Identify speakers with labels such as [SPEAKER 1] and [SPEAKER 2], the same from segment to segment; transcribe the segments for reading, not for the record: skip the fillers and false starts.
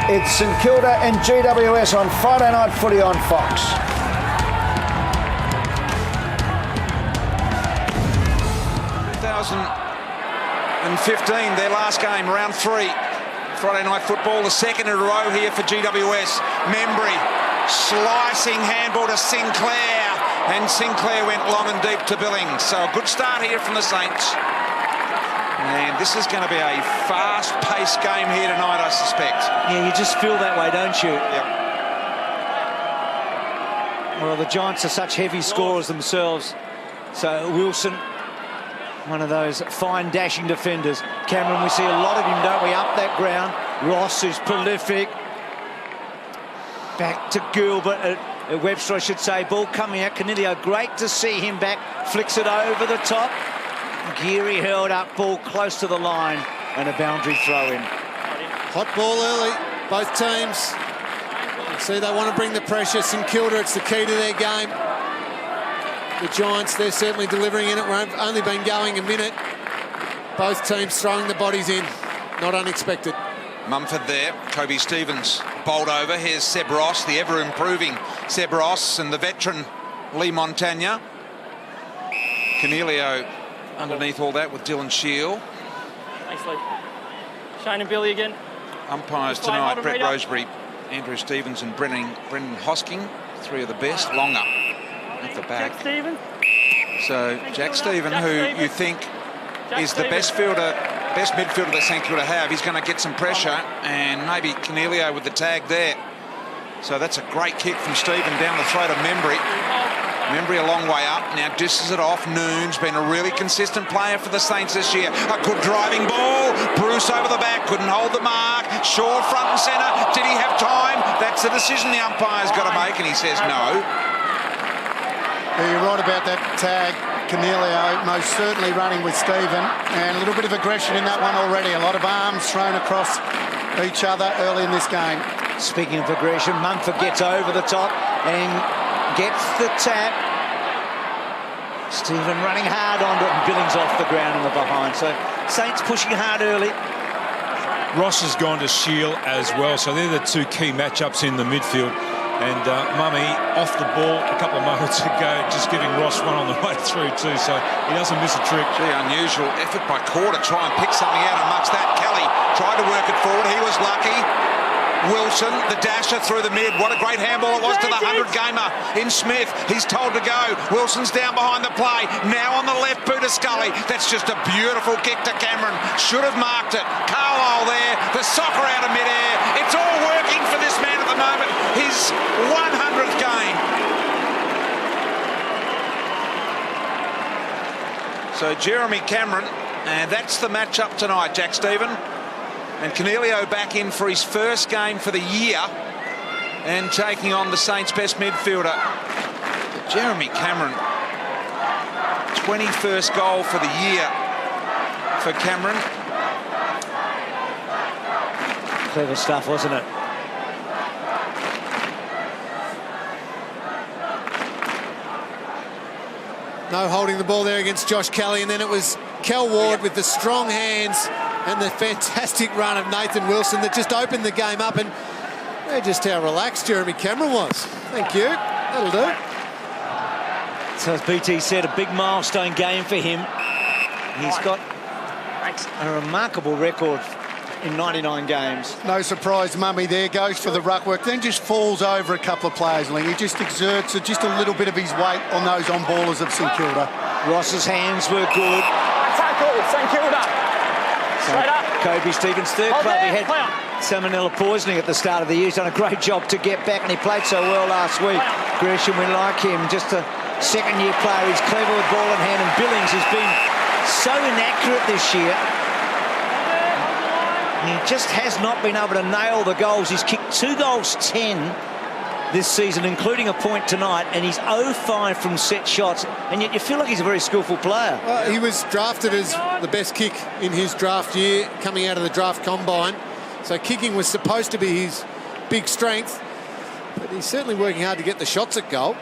[SPEAKER 1] It's St Kilda and GWS on Friday Night Footy on Fox.
[SPEAKER 2] 2015, their last game, round 3. Friday Night Football, the second in a row here for GWS. Membry, slicing handball to Sinclair, and Sinclair went long and deep to Billings. So a good start here from the Saints. And this is going to be a fast-paced game here tonight, I suspect.
[SPEAKER 3] Yeah, you just feel that way, don't you?
[SPEAKER 2] Yep.
[SPEAKER 3] Well, the Giants are such heavy scorers themselves. So Wilson, one of those fine dashing defenders. Cameron, we see a lot of him, don't we, up that ground. Ross, who's prolific. Back to Gilbert, Webster, I should say. Ball coming out. Canelio, great to see him back. Flicks it over the top. Geary held up, ball close to the line, and a boundary throw in.
[SPEAKER 4] Hot ball early, both teams. You see, they want to bring the pressure. St Kilda, it's the key to their game. The Giants, they're certainly delivering in it. We've only been going a minute. Both teams throwing the bodies in. Not unexpected.
[SPEAKER 2] Mumford there, Kobe Stevens bowled over. Here's Seb Ross, the ever-improving Seb Ross, and the veteran Lee Montagna. Canelio underneath all that with Dylan Shield.
[SPEAKER 5] Nicely. Shane and Billy again.
[SPEAKER 2] Umpires tonight, Brett Rosebery, Andrew Stevens and Brendan Hosking. 3 of the best, longer at the back.
[SPEAKER 5] Jack Stevens.
[SPEAKER 2] So Jack Stephen, who you think is the best midfielder that St Kilda have, he's going to get some pressure, and maybe Canelio with the tag there. So that's a great kick from Stephen down the throat of Membry. Membry a long way up, now disses it off. Noon's been a really consistent player for the Saints this year. A good driving ball. Bruce over the back, couldn't hold the mark. Shaw front and centre. Did he have time? That's the decision the umpire's got to make, and he says no.
[SPEAKER 6] Yeah, you're right about that tag. Canelio most certainly running with Stephen, and a little bit of aggression in that one already. A lot of arms thrown across each other early in this game.
[SPEAKER 3] Speaking of aggression, Mumford gets over the top and gets the tap. Stephen running hard onto it, and Billings off the ground in the behind. So Saints pushing hard early.
[SPEAKER 7] Ross has gone to Shield as well, so they're the 2 key matchups in the midfield. And Mummy off the ball a couple of moments ago, just giving Ross one on the way through too, so he doesn't miss a trick.
[SPEAKER 2] Gee, unusual effort by Core to try and pick something out amongst that. Kelly tried to work it forward, he was lucky. Wilson, the dasher through the mid. What a great handball it was to the 100-gamer in Smith. He's told to go. Wilson's down behind the play. Now on the left boot of Scully. That's just a beautiful kick to Cameron. Should have marked it. Carlisle there. The soccer out of midair. It's all working for this man at the moment. His 100th game. So Jeremy Cameron, and that's the matchup tonight, Jack Stephen. And Canelio back in for his first game for the year and taking on the Saints' best midfielder. But Jeremy Cameron, 21st goal for the year for Cameron.
[SPEAKER 3] Clever stuff, wasn't it?
[SPEAKER 4] No holding the ball there against Josh Kelly, and then it was Kel Ward with the strong hands and the fantastic run of Nathan Wilson that just opened the game up, and just how relaxed Jeremy Cameron was. Thank you. That'll do.
[SPEAKER 3] So as BT said, a big milestone game for him. He's got a remarkable record in 99 games.
[SPEAKER 6] No surprise, Mummy there, goes for the ruck work, then just falls over a couple of players, Ling. He just exerts just a little bit of his weight on those on-ballers of St Kilda.
[SPEAKER 3] Ross's hands were good.
[SPEAKER 5] Tackle, St Kilda. Straight up.
[SPEAKER 3] Kobe Stevens, third club. He had salmonella poisoning at the start of the year. He's done a great job to get back, and he played so well last week. Gresham, we like him. Just a second-year player. He's clever with ball in hand, and Billings has been so inaccurate this year. He just has not been able to nail the goals. He's kicked 2 goals 10 this season, including a point tonight, and he's 0-5 from set shots, and yet you feel like he's a very skillful player.
[SPEAKER 4] Well, he was drafted as the best kick in his draft year, coming out of the draft combine. So kicking was supposed to be his big strength, but he's certainly working hard to get the shots at goal.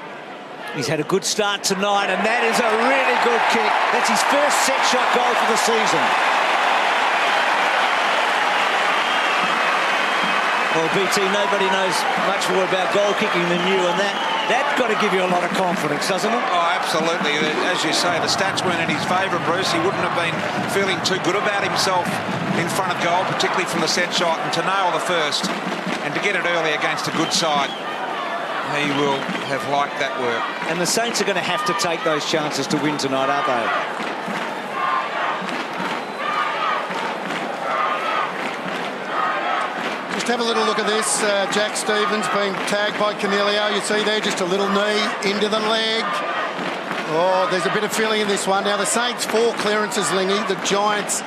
[SPEAKER 3] He's had a good start tonight, and that is a really good kick. That's his first set shot goal for the season. Well, BT, nobody knows much more about goal kicking than you, and that's got to give you a lot of confidence, doesn't it?
[SPEAKER 2] Oh, absolutely. As you say, the stats weren't in his favour, Bruce. He wouldn't have been feeling too good about himself in front of goal, particularly from the set shot, and to nail the first and to get it early against a good side. He will have liked that work.
[SPEAKER 3] And the Saints are going to have to take those chances to win tonight, aren't they?
[SPEAKER 6] Just have a little look at this. Jack Stevens being tagged by Canelio. You see there, just a little knee into the leg. Oh, there's a bit of feeling in this one. Now, the Saints 4 clearances, Lingy. The Giants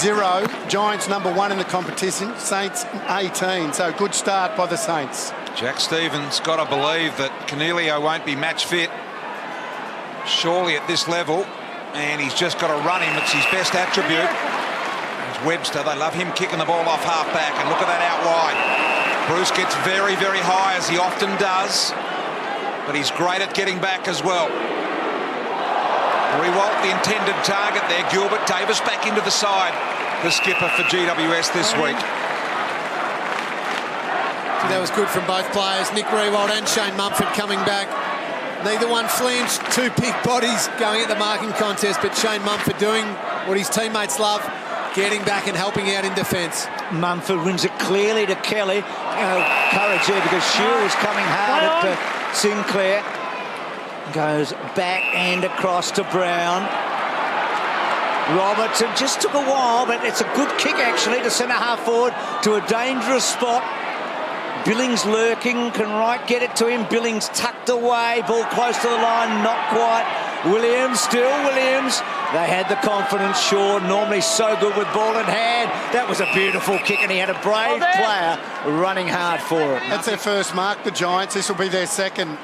[SPEAKER 6] 0. Giants number 1 in the competition. Saints 18. So good start by the Saints.
[SPEAKER 2] Jack Stevens got to believe that Canelio won't be match fit, surely at this level, and he's just got to run him. It's his best attribute. There's Webster, they love him kicking the ball off half-back, and look at that out wide. Bruce gets very, very high, as he often does, but he's great at getting back as well. Rewalt, the intended target there. Gilbert Davis back into the side, the skipper for GWS this week.
[SPEAKER 4] That was good from both players, Nick Rewalt and Shane Mumford coming back. Neither one flinched, 2 big bodies going at the marking contest, but Shane Mumford doing what his teammates love, getting back and helping out in defence.
[SPEAKER 3] Mumford wins it clearly to Kelly. Courage there because Shield was coming hard at Sinclair. Goes back and across to Brown. Robertson just took a while, but it's a good kick actually to centre half forward to a dangerous spot. Billings lurking, can Wright get it to him? Billings tucked away, ball close to the line, not quite. Williams, still Williams. They had the confidence, Shaw, normally so good with ball in hand. That was a beautiful kick, and he had a brave player running hard for it.
[SPEAKER 6] That's their first mark, the Giants. This will be their second.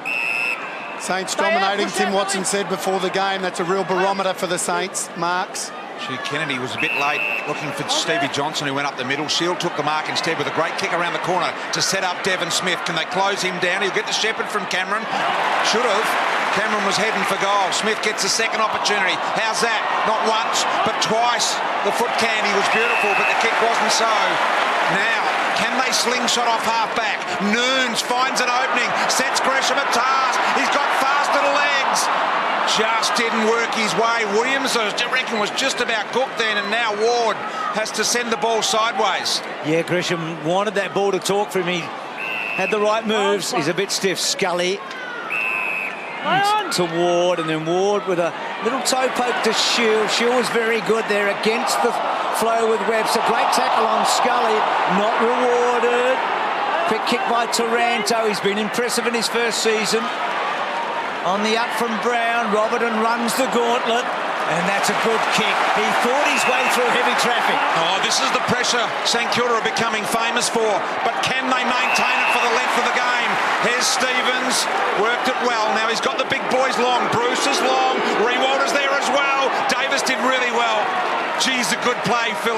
[SPEAKER 6] Saints dominating, Tim Watson said before the game. That's a real barometer for the Saints, marks.
[SPEAKER 2] Gee, Kennedy was a bit late looking for Stevie Johnson, who went up the middle. Shield took the mark instead with a great kick around the corner to set up Devon Smith. Can they close him down? He'll get the Shepherd from Cameron. Should have. Cameron was heading for goal. Smith gets a second opportunity. How's that? Not once, but twice. The foot candy was beautiful, but the kick wasn't so. Now, can they slingshot off half-back? Noons finds an opening, sets Gresham at task. He's got faster legs. Just didn't work his way. Williams, I reckon, was just about cooked then, and now Ward has to send the ball sideways.
[SPEAKER 3] Yeah, Gresham wanted that ball to talk for him. He had the right moves. He's a bit stiff. Scully to Ward, and then Ward with a little toe poke to Shield. Shield was very good there against the flow with Webster. Great tackle on Scully, not rewarded. Quick kick by Taranto. He's been impressive in his first season. On the up from Brown, Robertson runs the gauntlet, and that's a good kick. He fought his way through heavy traffic.
[SPEAKER 2] Oh, this is the pressure St Kilda are becoming famous for, but can they maintain it for the length of the game? Here's Stevens, worked it well. Now he's got the big boys long. Bruce is long, Rewalt is there as well. Davis did really well. Geez, a good play, Phil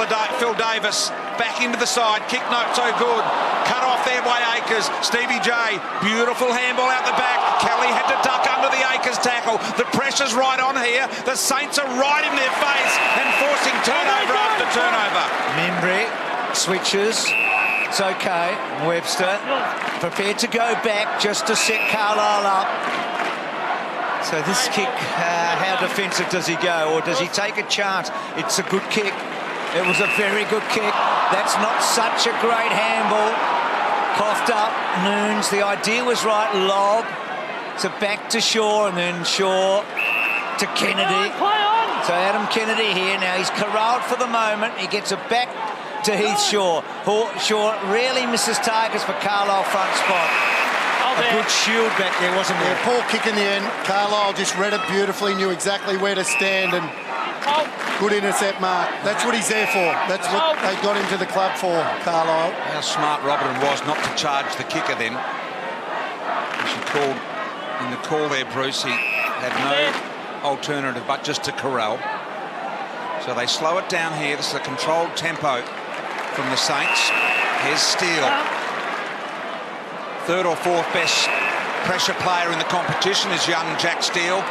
[SPEAKER 2] Davis. Back into the side, kick not so good. Cut off there by Akers. Stevie J, beautiful handball out the back. Kelly had to duck under the Akers tackle. The pressure's right on here. The Saints are right in their face and forcing turnover after turnover.
[SPEAKER 3] Membry switches. It's okay. Webster prepared to go back just to set Carlisle up. So this kick, how defensive does he go, or does he take a chance? It's a good kick. It was a very good kick. That's not such a great handball. Coughed up, Noons, the idea was right, lob. So back to Shaw, and then Shaw to Kennedy. So Adam Kennedy here, now he's corralled for the moment. He gets it back to Heath Shaw. Shaw rarely misses targets for Carlisle front spot. A good shield back there, wasn't there?
[SPEAKER 6] Yeah, poor kick in the end. Carlisle just read it beautifully, knew exactly where to stand, and good intercept mark. That's what he's there for. That's what they got into the club for, Carlisle.
[SPEAKER 2] How smart Robertson was not to charge the kicker then. She called, in the call there, Bruce, he had no alternative but just to corral. So they slow it down here. This is a controlled tempo from the Saints. Here's Steele. Third or fourth best pressure player in the competition is young Jack Steele.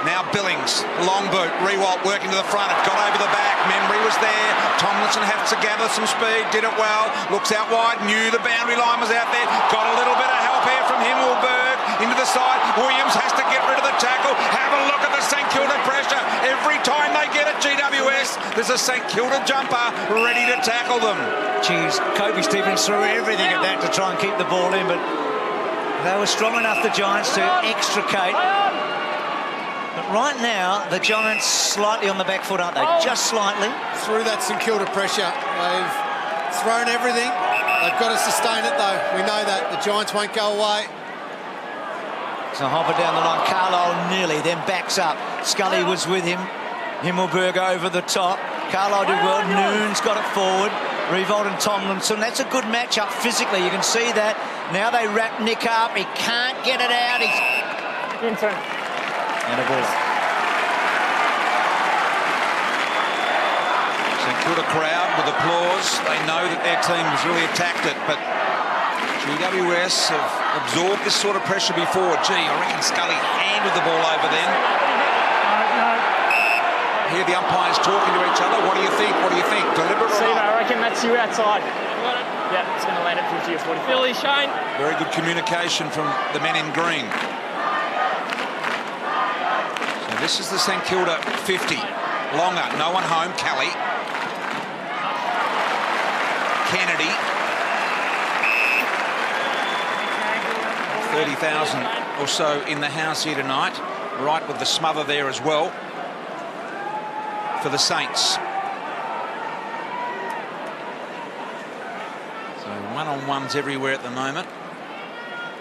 [SPEAKER 2] Now Billings, long boot, Rewalt working to the front, it got over the back, Membry was there, Tomlinson had to gather some speed, did it well, looks out wide, knew the boundary line was out there, got a little bit of help here from Himmelberg, into the side, Williams has to get rid of the tackle, have a look at the St Kilda pressure, every time they get at GWS, there's a St Kilda jumper ready to tackle them.
[SPEAKER 3] Geez, Kobe Stevens threw everything at that to try and keep the ball in, but they were strong enough, the Giants, to extricate. But right now, the Giants slightly on the back foot, aren't they? Just slightly.
[SPEAKER 4] Through that St Kilda pressure, they've thrown everything. They've got to sustain it, though. We know that. The Giants won't go away.
[SPEAKER 3] So Hopper down the line. Carlisle nearly, then backs up. Scully was with him. Himmelberg over the top. Carlisle did well. Noon's got it forward. Rewalt and Tomlinson. That's a good matchup physically. You can see that. Now they wrap Nick up. He can't get it out. He's... And a ball.
[SPEAKER 2] St Kilda crowd with applause. They know that their team has really attacked it, but GWS have absorbed this sort of pressure before. Gee, I reckon Scully handed the ball over then. Hear the umpires talking to each other. What do you think? What do you think? Deliberate or not?
[SPEAKER 5] I reckon that's you outside. Yeah, it's going to land at 50 or 40. Billy, Shane.
[SPEAKER 2] Very good communication from the men in green. So this is the St Kilda 50. Longer, no one home. Kelly. Kennedy. 30,000 or so in the house here tonight. Right with the smother there as well for the Saints. So one-on-ones everywhere at the moment.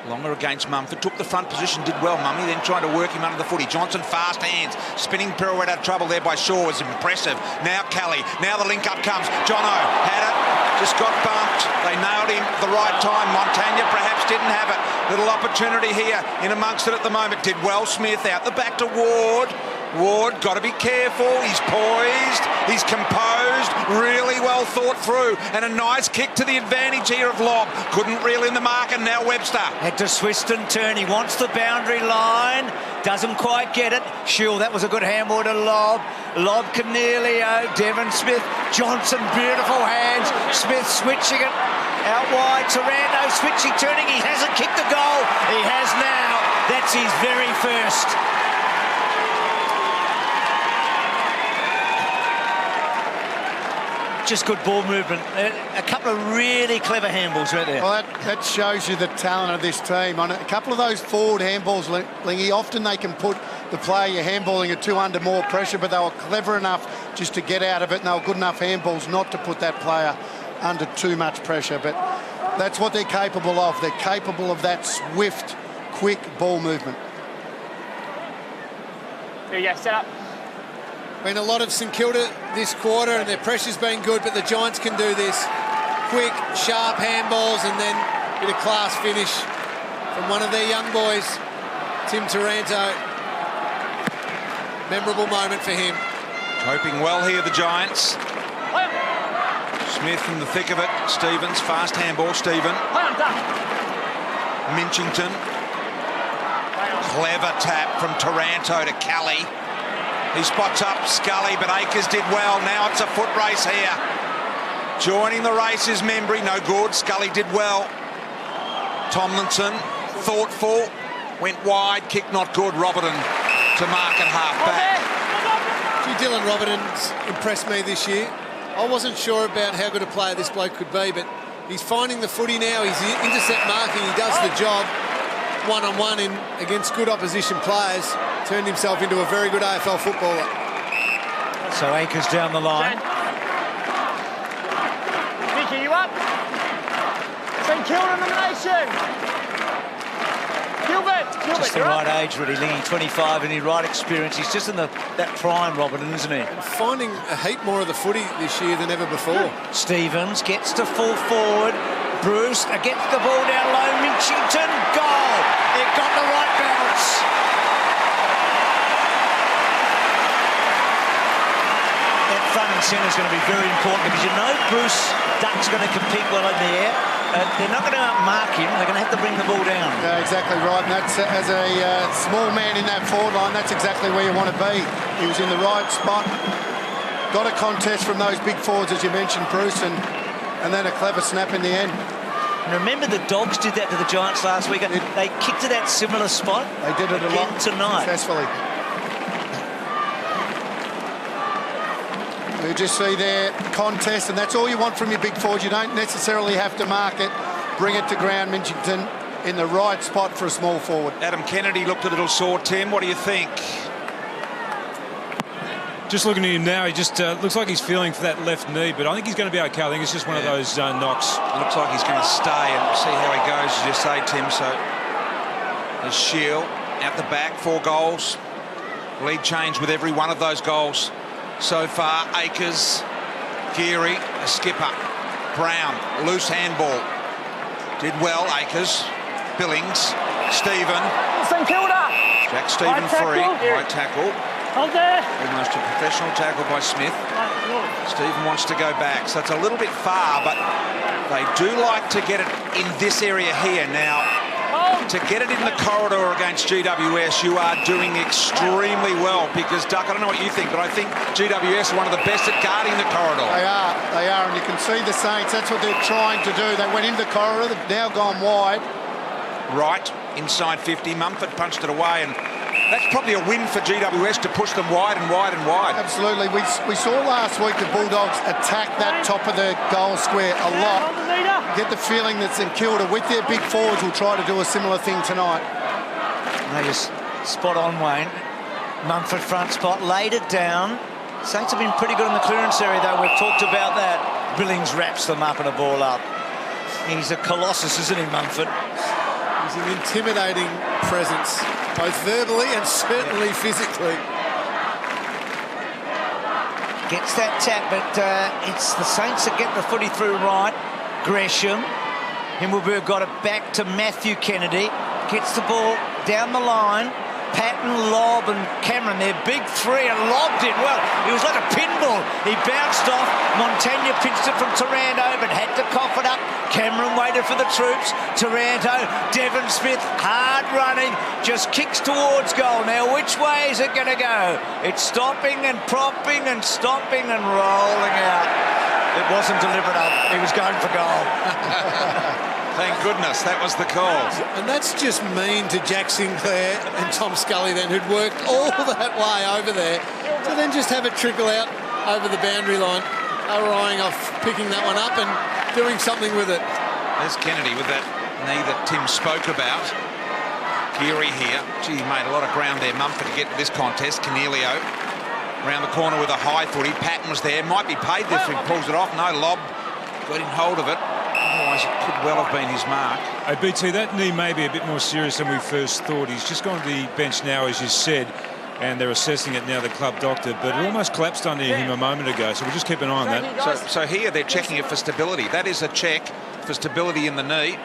[SPEAKER 2] Longer against Mumford, took the front position, did well, Mummy, then tried to work him under the footy. Johnson, fast hands, spinning pirouette out of trouble there by Shaw was impressive. Now Kelly, now the link-up comes. Jono had it, just got bumped. They nailed him at the right time. Montagna perhaps didn't have it. Little opportunity here in amongst it at the moment. Did well, Smith out the back to Ward. Ward, got to be careful. He's poised, he's composed, really well thought through, and a nice kick to the advantage here of Lobb. Couldn't reel in the mark, and now Webster.
[SPEAKER 3] Had to twist and turn. He wants the boundary line. Doesn't quite get it. Shield, that was a good handball to Lobb. Lobb, Cornelio, Devon Smith, Johnson, beautiful hands. Smith switching it out wide. Taranto switching, turning. He hasn't kicked the goal. He has now. That's his very first. Just good ball movement. A couple of really clever handballs right there.
[SPEAKER 6] Well, that shows you the talent of this team. On a couple of those forward handballs, Lingy, often they can put the player you're handballing at two under more pressure, but they were clever enough just to get out of it, and they were good enough handballs not to put that player under too much pressure. But that's what they're capable of. They're capable of that swift, quick ball movement.
[SPEAKER 5] There you go, set up.
[SPEAKER 4] Been a lot of St Kilda this quarter, and their pressure's been good, but the Giants can do this. Quick, sharp handballs, and then a bit of class finish from one of their young boys, Tim Taranto. Memorable moment for him.
[SPEAKER 2] Coping well here, the Giants. Smith in the thick of it. Stevens, fast handball, Stephen. Minchington. Clever tap from Taranto to Kelly. He spots up Scully, but Akers did well. Now it's a foot race here. Joining the race is Membry. No good. Scully did well. Tomlinson, thoughtful. Went wide. Kick not good. Robertson to mark at half-back.
[SPEAKER 4] Dylan Robertson's impressed me this year. I wasn't sure about how good a player this bloke could be, but he's finding the footy now. He's intercept marking. He does the job one-on-one against good opposition players. Turned himself into a very good AFL footballer.
[SPEAKER 3] So Akers down the line.
[SPEAKER 5] Vicky, you up? St Kilda nomination. Gilbert,
[SPEAKER 3] Just the right age, really, Lingy, 25, and his right experience. He's just in that prime, Robertson, isn't he?
[SPEAKER 4] Finding a heap more of the footy this year than ever before.
[SPEAKER 3] Stevens gets to full forward. Bruce gets the ball down low. Minchington, goal. It got the right bounce. That front and centre is going to be very important because you know Bruce Duck's going to compete well in the air. they're not going to mark him. They're going to have to bring the ball down.
[SPEAKER 6] Yeah, exactly right. And that's as a small man in that forward line, that's exactly where you want to be. He was in the right spot. Got a contest from those big forwards, as you mentioned, Bruce, and then a clever snap in the end.
[SPEAKER 3] And remember, the Dogs did that to the Giants last week. They kicked to that similar spot.
[SPEAKER 6] They did it a lot
[SPEAKER 3] tonight.
[SPEAKER 6] Successfully. You just see their contest, and that's all you want from your big forwards. You don't necessarily have to mark it. Bring it to ground, Minchington, in the right spot for a small forward.
[SPEAKER 2] Adam Kennedy looked a little sore, Tim. What do you think?
[SPEAKER 7] Just looking at him now, he just looks like he's feeling for that left knee, but I think he's going to be okay. I think it's just one of those knocks.
[SPEAKER 2] It looks like he's going to stay and see how he goes, as you say, Tim. So the Shield out the back, 4 goals. Lead change with every one of those goals so far. Akers, Geary, a skipper. Brown, loose handball. Did well, Akers. Billings, Stephen.
[SPEAKER 5] St.Kilda.
[SPEAKER 2] Jack Stephen free. Right tackle.
[SPEAKER 5] Hold there.
[SPEAKER 2] Almost a professional tackle by Smith. Stephen wants to go back, so it's a little bit far, but they do like to get it in this area here. Now, to get it in the corridor against GWS, you are doing extremely well because, Duck, I don't know what you think, but I think GWS are one of the best at guarding the corridor.
[SPEAKER 6] They are, and you can see the Saints, that's what they're trying to do. They went into the corridor, they've now gone wide.
[SPEAKER 2] Right, inside 50, Mumford punched it away, and that's probably a win for GWS to push them wide and wide and wide.
[SPEAKER 6] Absolutely. We saw last week the Bulldogs attack that top of the goal square a lot. Get the feeling that St.Kilda, with their big forwards, will try to do a similar thing tonight.
[SPEAKER 3] No, you're spot on, Wayne. Mumford front spot, laid it down. Saints have been pretty good in the clearance area, though. We've talked about that. Billings wraps them up and a ball up. He's a colossus, isn't he, Mumford?
[SPEAKER 4] He's an intimidating presence, both verbally and certainly physically.
[SPEAKER 3] Gets that tap, but it's the Saints that get the footy through right. Gresham. Himmelberg got it back to Matthew Kennedy. Gets the ball down the line. Patton, Lobb and Cameron, their big three, and lobbed it. Well, it was like a pinball. He bounced off. Montagna pinched it from Taranto, but had to cough it up. Cameron waited for the troops. Taranto, Devon Smith, hard running, just kicks towards goal. Now, which way is it going to go? It's stopping and propping and stopping and rolling out. It wasn't delivered up. He was going for goal.
[SPEAKER 2] Thank goodness that was the call.
[SPEAKER 4] And that's just mean to Jack Sinclair and Tom Scully then, who'd worked all that way over there, to then just have it trickle out over the boundary line. They were eyeing off picking that one up and doing something with it.
[SPEAKER 2] There's Kennedy with that knee that Tim spoke about. Geary here. Gee, he made a lot of ground there, Mumford, to get to this contest. Cornelio around the corner with a high footy. Patton was there. Might be paid this if he pulls it off. No, Lobb got in hold of it. Otherwise, it could well have been his mark.
[SPEAKER 7] Hey, BT, that knee may be a bit more serious than we first thought. He's just gone to the bench now, as you said, and they're assessing it now, the club doctor, but it almost collapsed under him a moment ago, so we'll just keep an eye on that.
[SPEAKER 2] So here they're checking it for stability. That is a check for stability in the knee.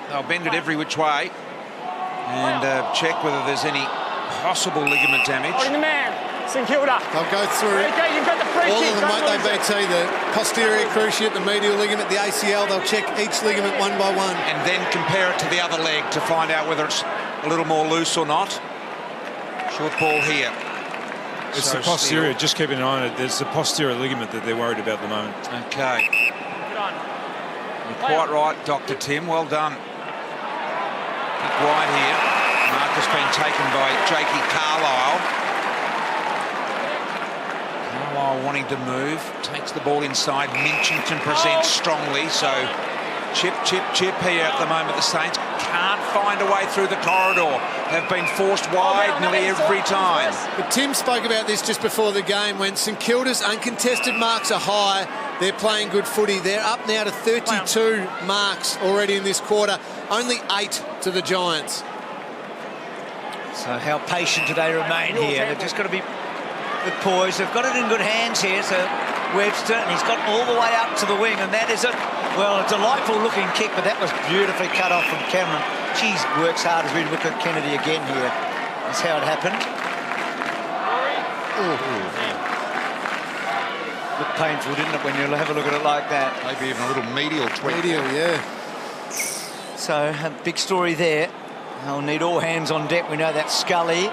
[SPEAKER 2] They'll bend it every which way and check whether there's any possible ligament damage.
[SPEAKER 5] Holding the man. St.Kilda.
[SPEAKER 4] They'll go through
[SPEAKER 5] Okay, you've got the free
[SPEAKER 4] all
[SPEAKER 5] kick.
[SPEAKER 4] of them, won't they, BT? The posterior cruciate, the medial ligament, the ACL. They'll check each ligament one by one.
[SPEAKER 2] And then compare it to the other leg to find out whether it's a little more loose or not. Short ball here.
[SPEAKER 7] It's the posterior, just keeping an eye on it. There's the posterior ligament that they're worried about at the moment.
[SPEAKER 2] Okay.
[SPEAKER 5] Good on.
[SPEAKER 2] You're quite right, Dr. Tim. Well done. Kick wide here. Mark has been taken by Jakey Carlisle. Carlisle wanting to move. Takes the ball inside. Minchington presents strongly. So chip here at the moment. The Saints can't find a way through the corridor. Have been forced wide nearly every time.
[SPEAKER 4] But Tim spoke about this just before the game. When St Kilda's uncontested marks are high, they're playing good footy. They're up now to 32 marks already in this quarter. Only 8 to the Giants.
[SPEAKER 3] So how patient do they remain here? They've just got to be poised. They've got it in good hands here. So Webster, and he's got all the way up to the wing, and that is a delightful looking kick, but that was beautifully cut off from Cameron. Geez, works hard as we look at Kennedy again here. That's how it happened. Looked painful, didn't it, when you have a look at it like that?
[SPEAKER 2] Maybe even a little medial tweak.
[SPEAKER 4] Medial, yeah.
[SPEAKER 3] So a big story there. They'll need all hands on deck. We know that Scully.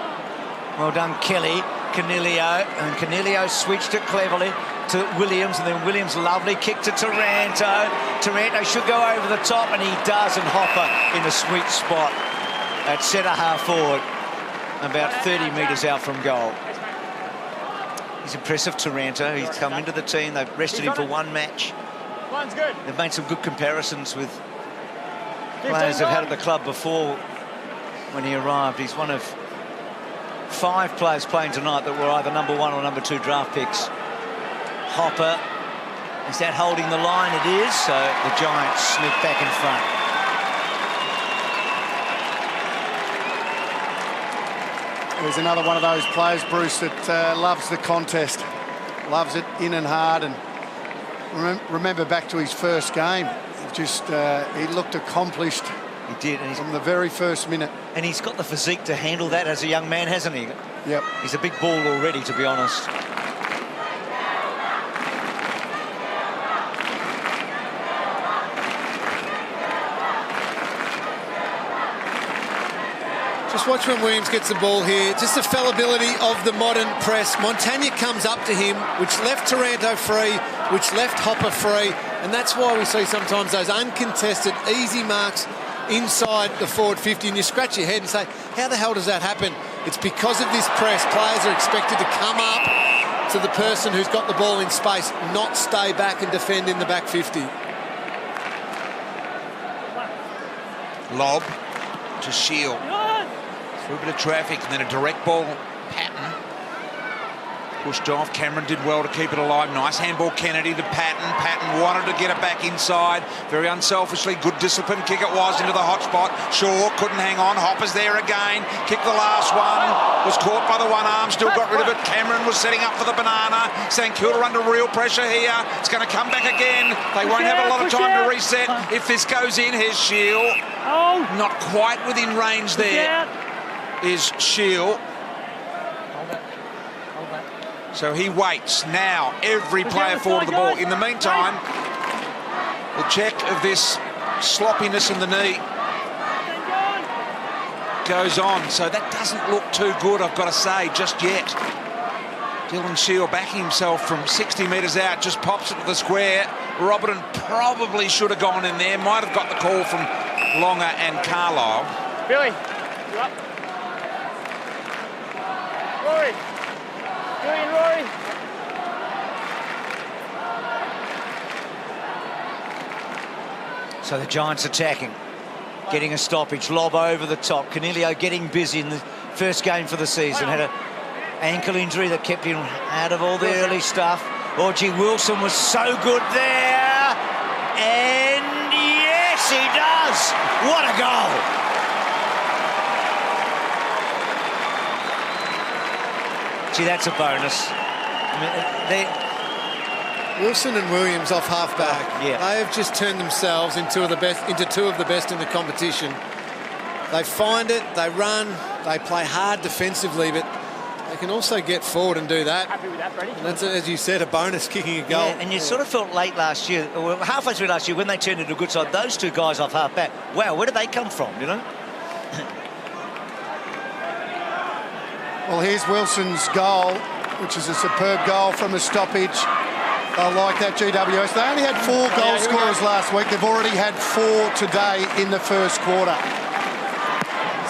[SPEAKER 3] Well done, Kelly. Canelio, and Canelio switched it cleverly to Williams, and then Williams, lovely kick to Taranto. Taranto should go over the top, and he does, and Hopper in a sweet spot at centre half forward, about 30 metres out from goal. He's impressive, Taranto. He's come into the team. They've rested him for one match. They've made some good comparisons with players they've had at the club before when he arrived. He's one of 5 players playing tonight that were either number 1 or number 2 draft picks. Hopper, is that holding the line? It is, so the Giants slip back in front.
[SPEAKER 6] There's another one of those players, Bruce, that loves the contest, loves it in and hard, and remember back to his first game, he looked accomplished.
[SPEAKER 3] He did, and
[SPEAKER 6] from the very first minute.
[SPEAKER 3] And he's got the physique to handle that as a young man, hasn't he?
[SPEAKER 6] Yep.
[SPEAKER 3] He's a big ball already, to be honest.
[SPEAKER 4] Just watch when Williams gets the ball here. Just the fallibility of the modern press. Montagna comes up to him, which left Taranto free, which left Hopper free. And that's why we see sometimes those uncontested, easy marks inside the forward 50, and you scratch your head and say, how the hell does that happen? It's because of this press. Players are expected to come up to the person who's got the ball in space, not stay back and defend in the back 50.
[SPEAKER 2] Lob to Shield. Through a bit of traffic, and then a direct ball pattern. Pushed off. Cameron did well to keep it alive. Nice handball, Kennedy to Patton. Patton wanted to get it back inside. Very unselfishly. Good discipline kick it was into the hot spot. Shaw couldn't hang on. Hopper's there again. Kicked the last one. Was caught by the one arm. Still got rid of it. Cameron was setting up for the banana. St Kilda under real pressure here. It's going to come back again. They won't have a lot of time to reset. If this goes in, here's Shield. Not quite within range there. Is Shield. So he waits now. Every player forward of the ball. In the meantime, the check of this sloppiness in the knee goes on. So that doesn't look too good, I've got to say, just yet. Dylan Shield backing himself from 60 metres out, just pops it to the square. Robertson probably should have gone in there. Might have got the call from Longer and Carlisle.
[SPEAKER 5] Billy, you up? Rory. Billy and Rory.
[SPEAKER 3] So the Giants attacking, getting a stoppage, lob over the top. Canelio getting busy in the first game for the season. Had an ankle injury that kept him out of all the early stuff. Orgy Wilson was so good there. And yes, he does. What a goal. Gee, that's a bonus. I mean,
[SPEAKER 4] Wilson and Williams off half-back.
[SPEAKER 3] Yeah.
[SPEAKER 4] They have just turned themselves into two of the best in the competition. They find it, they run, they play hard defensively, but they can also get forward and do that.
[SPEAKER 5] Happy with that, Freddie?
[SPEAKER 4] And that's, as you said, a bonus kicking a goal.
[SPEAKER 3] Yeah, and you sort of felt late last year, or halfway through last year, when they turned into a good side, those two guys off half-back, wow, where did they come from, you know?
[SPEAKER 6] Well, here's Wilson's goal, which is a superb goal from a stoppage. I like that, GWS. They only had 4 goal scorers last week. They've already had 4 today in the first quarter.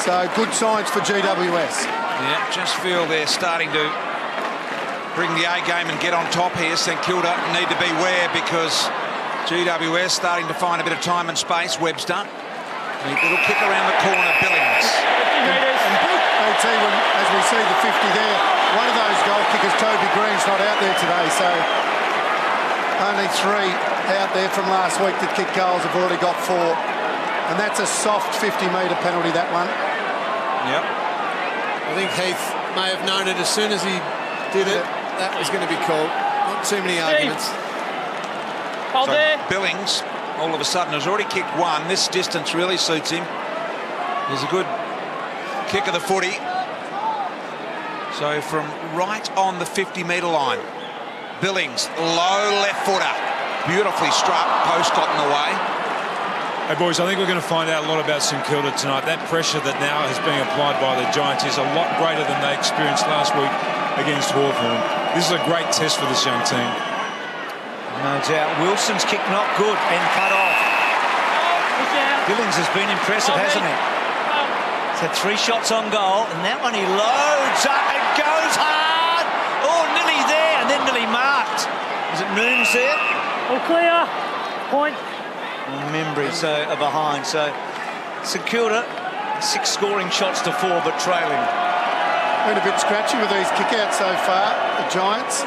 [SPEAKER 6] So good signs for GWS.
[SPEAKER 2] Yeah, just feel they're starting to bring the A game and get on top here. St Kilda need to beware because GWS starting to find a bit of time and space. Webster, little kick around the corner, Billings.
[SPEAKER 6] OT, as we see the 50 there, one of those goal kickers, Toby Green's not out there today, so only 3 out there from last week that kicked goals have already got 4. And that's a soft 50-metre penalty, that one.
[SPEAKER 2] Yep.
[SPEAKER 4] I think Heath may have known it as soon as he did it. That was going to be called. Not too many arguments.
[SPEAKER 5] Hold there.
[SPEAKER 2] Billings, all of a sudden, has already kicked 1. This distance really suits him. He's a good kick of the footy. So from right on the 50-metre line, Billings, low left footer, beautifully struck, post got in the way.
[SPEAKER 7] Hey boys, I think we're going to find out a lot about St Kilda tonight. That pressure that now is being applied by the Giants is a lot greater than they experienced last week against Hawthorn. This is a great test for this young team.
[SPEAKER 3] No doubt. Wilson's kick not good and cut off. Billings has been impressive, hasn't he? He's had 3 shots on goal, and that one he loads up and goes hard. Oh, nearly there, and then nearly marked. Is it Noons there?
[SPEAKER 5] All clear. Point.
[SPEAKER 3] Membry behind. So St Kilda 6 scoring shots to 4, but trailing.
[SPEAKER 6] Been a bit scratchy with these kickouts so far. The Giants.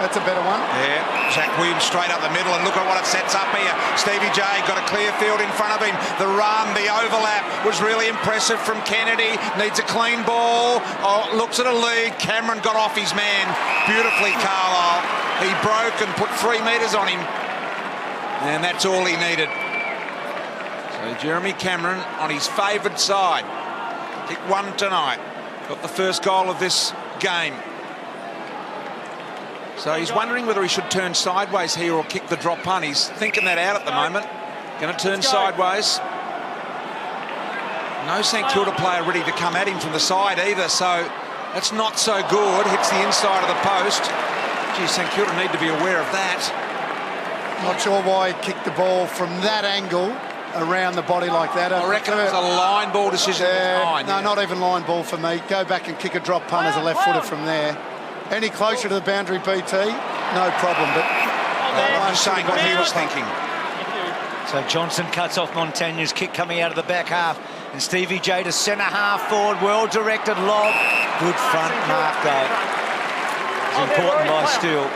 [SPEAKER 6] That's a better one.
[SPEAKER 2] Yeah, Zach Williams straight up the middle, and look at what it sets up here. Stevie J got a clear field in front of him. The run, the overlap was really impressive from Kennedy. Needs a clean ball. Oh, looks at a lead. Cameron got off his man beautifully, Carlisle. He broke and put 3 metres on him, and that's all he needed. So Jeremy Cameron on his favoured side. Kick 1 tonight. Got the first goal of this game. So he's wondering whether he should turn sideways here or kick the drop punt. He's thinking that out at the moment. Going to turn sideways. No St Kilda player ready to come at him from the side either, so that's not so good. Hits the inside of the post. Gee, St Kilda need to be aware of that.
[SPEAKER 6] Not sure why he kicked the ball from that angle around the body like that.
[SPEAKER 2] I reckon it was a line ball decision.
[SPEAKER 6] No, not even line ball for me. Go back and kick a drop punt as a left footer from there. Any closer to the boundary, BT, no problem. But
[SPEAKER 2] I'm just saying what he was thinking.
[SPEAKER 3] So Johnson cuts off Montagne's kick coming out of the back half. And Stevie J to centre half forward. Well-directed lob. Good front mark, though. It's important by Steele.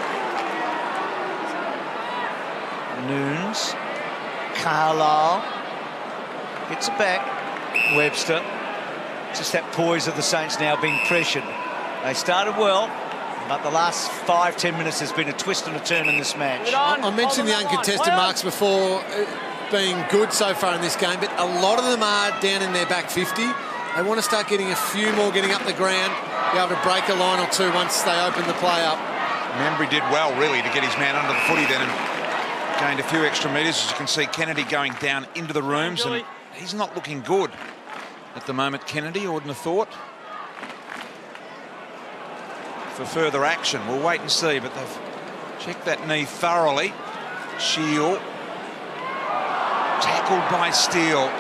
[SPEAKER 3] Noons. Carlisle. Hits it back. Webster. Just that poise of the Saints now being pressured. They started well, but the last 5-10 minutes has been a twist and a turn in this match.
[SPEAKER 4] I mentioned the uncontested marks before being good so far in this game, but a lot of them are down in their back 50. They want to start getting a few more getting up the ground, be able to break a line or two once they open the play up.
[SPEAKER 2] Membry did well, really, to get his man under the footy then and gained a few extra metres. As you can see, Kennedy going down into the rooms, and he's not looking good at the moment, Kennedy, I wouldn't have thought. For further action, we'll wait and see, but they've checked that knee thoroughly. Shield tackled by Steele.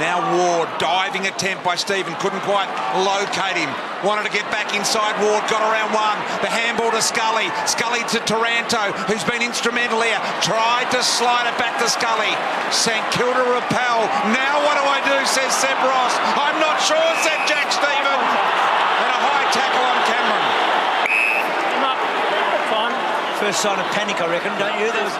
[SPEAKER 2] Now Ward, diving attempt by Stephen, couldn't quite locate him. Wanted to get back inside Ward, got around one. The handball to Scully. Scully to Taranto, who's been instrumental here. Tried to slide it back to Scully. St Kilda repel. Now what do I do, says Seb Ross. I'm not sure, said Jack Stephen. And a high tackle on Cameron.
[SPEAKER 3] First sign of panic, I reckon, don't you? There was...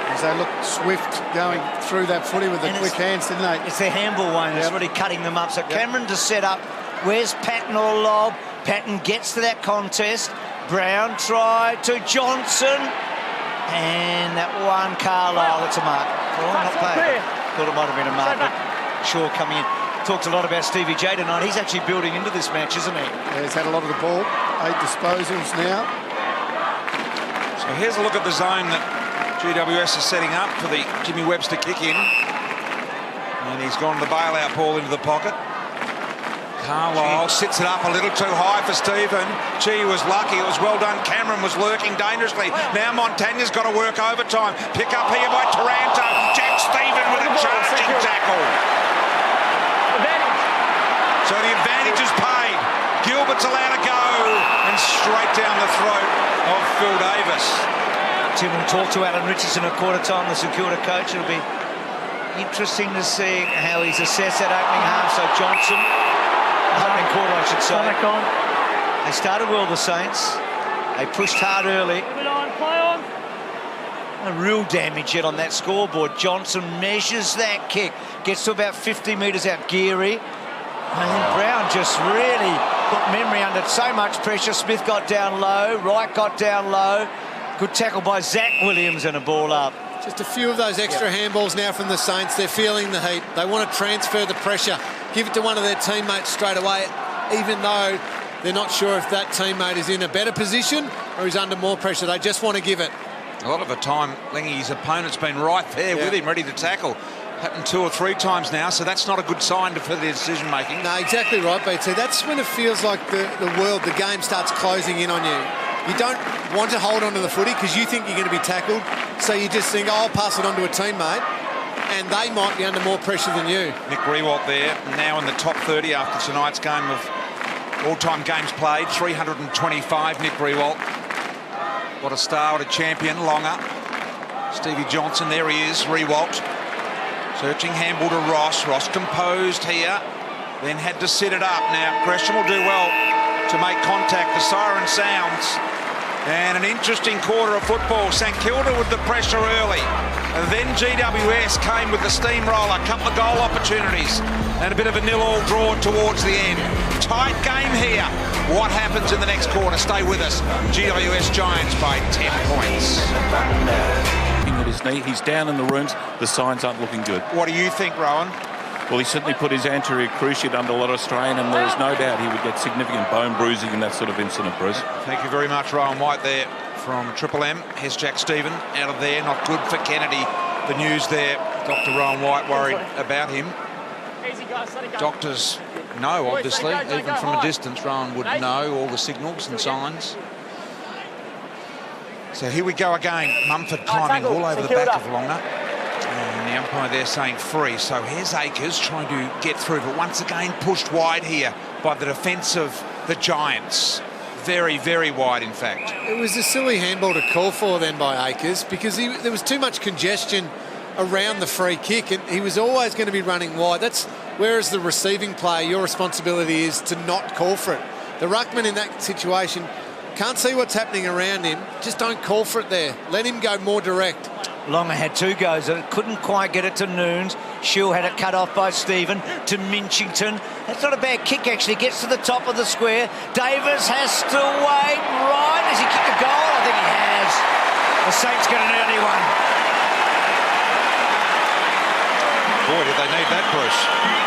[SPEAKER 6] As they looked swift going through that footy with the quick hands, didn't they?
[SPEAKER 3] It's their handball one that's really cutting them up. So Cameron to set up. Where's Patton or lob? Patton gets to that contest. Brown try to Johnson. And that one, Carlisle, that's a mark. Oh, not played. Thought it might have been a mark, but Shaw coming in. Talked a lot about Stevie J tonight. He's actually building into this match, isn't he?
[SPEAKER 6] Yeah, he's had a lot of the ball. 8 disposals now.
[SPEAKER 2] So here's a look at the zone that GWS is setting up for the Jimmy Webster kick in. And he's gone the bailout ball into the pocket. Carlisle sits it up a little too high for Stephen. Gee, he was lucky. It was well done. Cameron was lurking dangerously. Now Montagne's got to work overtime. Pick up here by Taranto. Jack Stephen with a charging tackle. So the advantage is paid. Gilbert's allowed to go, and straight down the throat of Phil Davis.
[SPEAKER 3] Tim will talk to Alan Richardson at quarter time, the St Kilda coach. It'll be interesting to see how he's assessed that opening half. So Johnson, opening quarter, I should say. They started well, the Saints. They pushed hard early. No real damage yet on that scoreboard. Johnson measures that kick, gets to about 50 metres out. Geary. And Brown just really put Membry under so much pressure. Smith got down low, Wright got down low. Good tackle by Zach Williams and a ball up.
[SPEAKER 4] Just a few of those extra handballs now from the Saints. They're feeling the heat. They want to transfer the pressure, give it to one of their teammates straight away, even though they're not sure if that teammate is in a better position or is under more pressure. They just want to give it.
[SPEAKER 2] A lot of the time, Lingy's opponent's been right there with him, ready to tackle. Happened 2 or 3 times now, so that's not a good sign for the decision-making.
[SPEAKER 4] No, exactly right, BT. That's when it feels like the game starts closing in on you. You don't want to hold on to the footy because you think you're going to be tackled, so you just think, oh, I'll pass it on to a teammate, and they might be under more pressure than you.
[SPEAKER 2] Nick Riewoldt there, now in the top 30 after tonight's game of all-time games played, 325, Nick Riewoldt. What a star, what a champion, Longer. Stevie Johnson, there he is, Riewoldt. Searching handball to Ross. Ross composed here, then had to sit it up. Now, Gresham will do well to make contact. The siren sounds. And an interesting quarter of football. St Kilda with the pressure early. And then GWS came with the steamroller. A couple of goal opportunities. And a bit of a 0-0 draw towards the end. Tight game here. What happens in the next quarter? Stay with us. GWS Giants by 10 points.
[SPEAKER 8] At his knee, he's down in the rooms. The signs aren't looking good.
[SPEAKER 2] What do you think, Rowan?
[SPEAKER 8] Well, he certainly put his anterior cruciate under a lot of strain, and there's no doubt he would get significant bone bruising in that sort of incident, Bruce.
[SPEAKER 2] Thank you very much, Rowan White there from Triple M. Here's Jack Stephen out of there. Not good for Kennedy. The news there, Dr. Rowan White worried about him. Doctors know, obviously, even from a distance, Rowan would know all the signals and signs. So here we go again. Mumford climbing all over the back of Longer. And the umpire there saying free. So here's Akers trying to get through, but once again pushed wide here by the defence of the Giants. Very, very wide, in fact.
[SPEAKER 4] It was a silly handball to call for then by Akers because there was too much congestion around the free kick, and he was always going to be running wide. That's whereas the receiving player, your responsibility is to not call for it. The ruckman in that situation can't see what's happening around him. Just don't call for it there. Let him go more direct.
[SPEAKER 3] Longer had 2 goes. Couldn't quite get it to Noons. Shield had it cut off by Stephen to Minchington. That's not a bad kick, actually. Gets to the top of the square. Davis has to wait. Right. Has he kicked a goal? I think he has. The Saints get an early one.
[SPEAKER 2] Boy, did they need that, Bruce.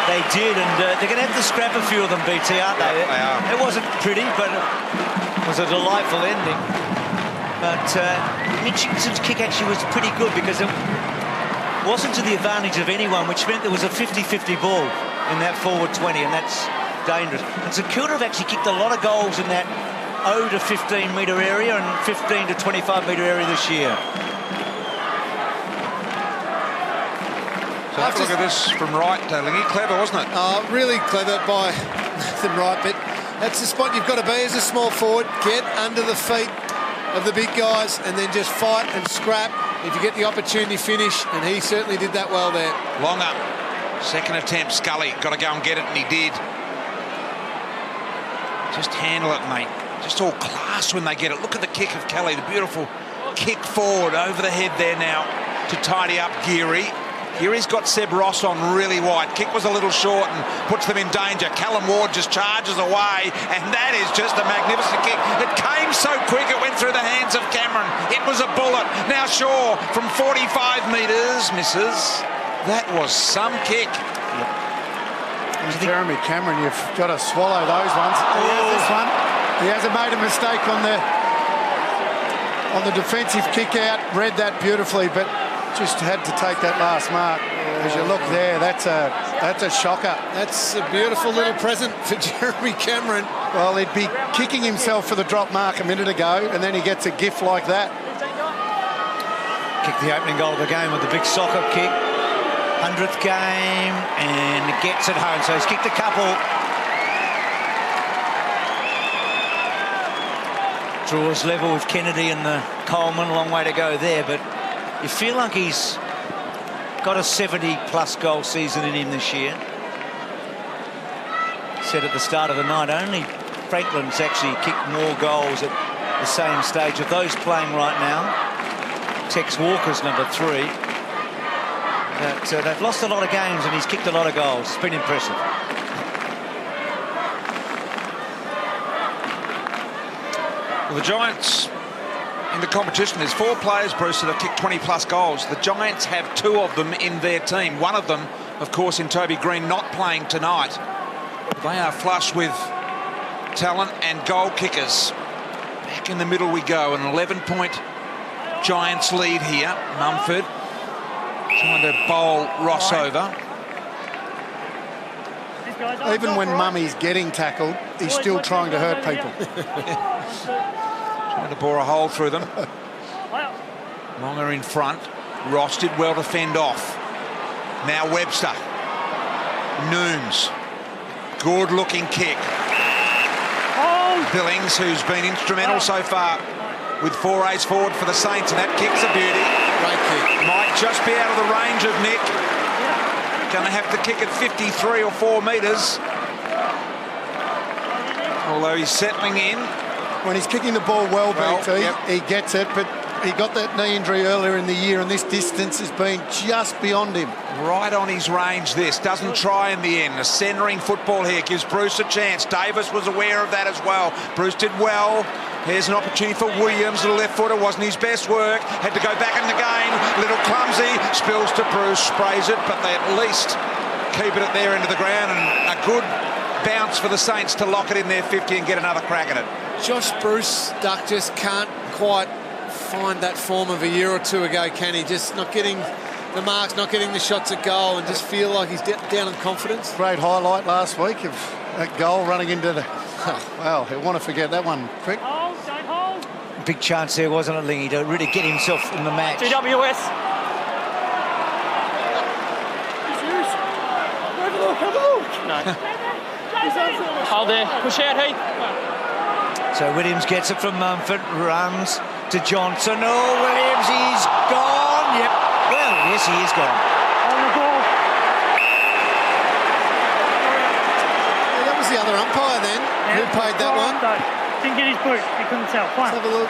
[SPEAKER 3] They did, and they're going to have to scrap a few of them, BT, aren't they?
[SPEAKER 2] They are.
[SPEAKER 3] It wasn't pretty, but it was a delightful ending. But Mitchington's kick actually was pretty good because it wasn't to the advantage of anyone, which meant there was a 50-50 ball in that forward 20, and that's dangerous. And St Kilda have actually kicked a lot of goals in that 0 to 15 metre area and 15 to 25 metre area this year.
[SPEAKER 2] So have a look at this from right, Lingy. Clever, wasn't it?
[SPEAKER 4] Really clever by Nathan Wright, but that's the spot you've got to be as a small forward. Get under the feet of the big guys and then just fight and scrap. If you get the opportunity, finish, and he certainly did that well there.
[SPEAKER 2] Longer. Second attempt, Scully. Got to go and get it, and he did. Just handle it, mate. Just all class when they get it. Look at the kick of Kelly, the beautiful kick forward over the head there now to tidy up Geary. Geary's got Seb Ross on really wide. Kick was a little short and puts them in danger. Callum Ward just charges away, and that is just a magnificent kick. It came so quick, it went through the hands of Cameron. It was a bullet. Now Shaw from 45 metres misses. That was some kick.
[SPEAKER 6] And Jeremy Cameron, you've got to swallow those ones. He has this one. He hasn't made a mistake on the defensive kick out. Read that beautifully, but just had to take that last mark. As you look there, that's a shocker.
[SPEAKER 4] That's a beautiful little present for Jeremy Cameron.
[SPEAKER 6] Well, he'd be kicking himself for the drop mark a minute ago, and then he gets a gift like that.
[SPEAKER 3] Kicked the opening goal of the game with the big soccer kick. 100th game, and gets it home. So he's kicked a couple. Draws level with Kennedy and the Coleman. Long way to go there, but you feel like he's got a 70-plus goal season in him this year. Said at the start of the night, only Franklin's actually kicked more goals at the same stage of those playing right now. Tex Walker's number 3. But they've lost a lot of games and he's kicked a lot of goals. It's been impressive.
[SPEAKER 2] Well, the Giants in the competition, there's 4 players, Bruce, that have kicked 20-plus goals. The Giants have 2 of them in their team. One of them, of course, in Toby Green, not playing tonight. They are flush with talent and goal kickers. Back in the middle we go, an 11-point Giants lead here. Mumford trying to bowl Ross over.
[SPEAKER 6] Even when Mummy's getting tackled, he's still trying to hurt people.
[SPEAKER 2] Trying to bore a hole through them. Longer in front. Ross did well to fend off. Now Webster. Nooms. Good looking kick. Billings, who's been instrumental so far with 4 ace forward for the Saints, and that kick's a beauty.
[SPEAKER 4] Great kick.
[SPEAKER 2] Might just be out of the range of Nick. Going to have to kick it 53 or 4 metres. Although he's settling in.
[SPEAKER 6] When he's kicking the ball well, BT,
[SPEAKER 2] yep.
[SPEAKER 6] he gets it, but he got that knee injury earlier in the year, and this distance has been just beyond him.
[SPEAKER 2] Right on his range, this. Doesn't try in the end. A centering football here gives Bruce a chance. Davis was aware of that as well. Bruce did well. Here's an opportunity for Williams. The left footer wasn't his best work. Had to go back in the game. Little clumsy. Spills to Bruce. Sprays it, but they at least keep it at their end of the ground. And a good bounce for the Saints to lock it in their 50 and get another crack at it.
[SPEAKER 4] Josh Bruce, Duck, just can't quite find that form of a year or two ago, can he? Just not getting the marks, not getting the shots at goal, and just feel like he's down in confidence.
[SPEAKER 6] Great highlight last week of that goal running into the... Well, he'll want to forget that one quick.
[SPEAKER 5] Hold, don't hold.
[SPEAKER 3] Big chance there, wasn't it, Lingy, to really get himself in the match.
[SPEAKER 5] GWS. No. Hold there. Push out, Heath.
[SPEAKER 3] So Williams gets it from Mumford, runs to Johnson. Oh, Williams, he's gone. Yep. Well, yes, he is gone.
[SPEAKER 5] On the ball.
[SPEAKER 4] Yeah, that was the other umpire then. Who paid that one?
[SPEAKER 5] Didn't get his boot. He couldn't tell. Fine.
[SPEAKER 4] Let's have a look.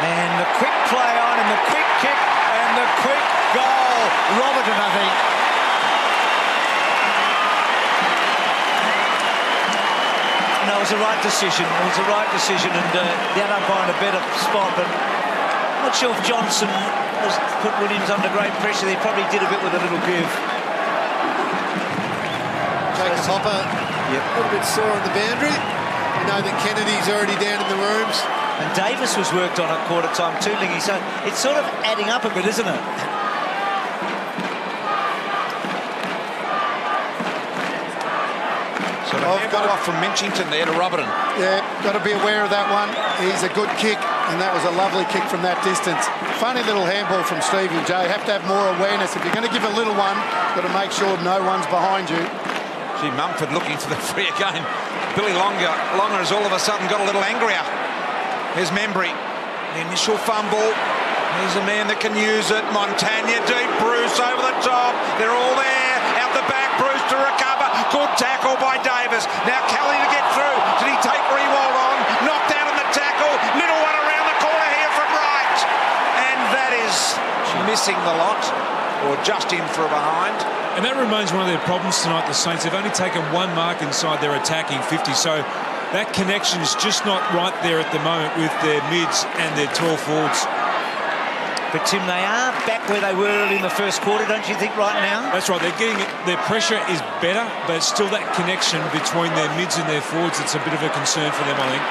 [SPEAKER 3] And the quick play on and the quick kick and the quick goal. Robertson, I think. No, it was the right decision. It was the right decision, and the other umpire in a better spot, but I'm not sure if Johnson has put Williams under great pressure. He probably did a bit with a little give.
[SPEAKER 4] Jacob Hopper,
[SPEAKER 3] Yep.
[SPEAKER 4] a little bit sore on the boundary. You know that Kennedy's already down in the rooms.
[SPEAKER 3] And Davis was worked on at quarter time too, Lingy, so it's sort of adding up a bit, isn't it?
[SPEAKER 2] So they've got off from Minchington there to Robertson.
[SPEAKER 6] Yeah, got to be aware of that one. He's a good kick, and that was a lovely kick from that distance. Funny little handball from Stephen J. Have to have more awareness. If you're going to give a little one, got to make sure no one's behind you.
[SPEAKER 2] Gee, Mumford looking for the free again. Billy Longer has all of a sudden got a little angrier. Here's Membry. The initial fumble. Here's a man that can use it. Montagna deep. Bruce over the top. They're all there. Out the back. Bruce to recover. Good tackle by Davis. Now Kelly to get through. Did he take Rewald on? Knocked out on the tackle. Little one around the corner here from right. And that is missing the lot. Or just in for a behind.
[SPEAKER 7] And that remains one of their problems tonight, the Saints. They've only taken one mark inside their attacking 50, so that connection is just not right there at the moment with their mids and their tall forwards.
[SPEAKER 3] But Tim, they are back where they were early in the first quarter, don't you think, right now?
[SPEAKER 7] That's right, they're getting it, their pressure is better, but it's still that connection between their mids and their forwards that's a bit of a concern for them, I think.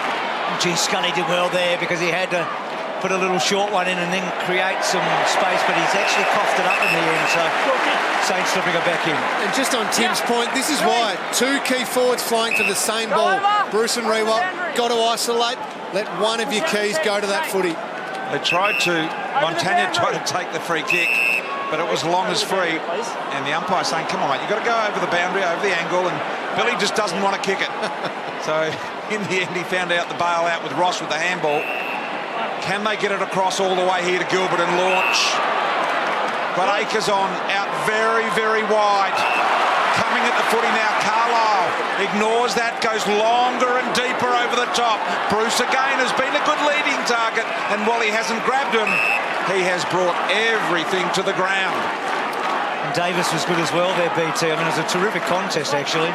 [SPEAKER 3] Gee, Scully did well there because he had to put a little short one in and then create some space, but he's actually coughed it up in the end, so Saints slipping it back in.
[SPEAKER 4] And just on Tim's point, this is why two key forwards flying for the same ball. Bruce and Rewalt got to isolate. Let one of your keys go to that footy.
[SPEAKER 2] They tried to, Montagna tried to take the free kick, but it was long as free. And the umpire saying, come on, mate, you've got to go over the boundary, over the angle, and Billy just doesn't want to kick it. So in the end, he found out the bail out with Ross with the handball. Can they get it across all the way here to Gilbert and launch? But Akers on, out very, very wide. Coming at the footy now, Carlisle ignores that, goes longer and deeper over the top. Bruce again has been a good leading target, and while he hasn't grabbed him, he has brought everything to the ground.
[SPEAKER 3] And Davis was good as well there, BT. I mean, it was a terrific contest, actually.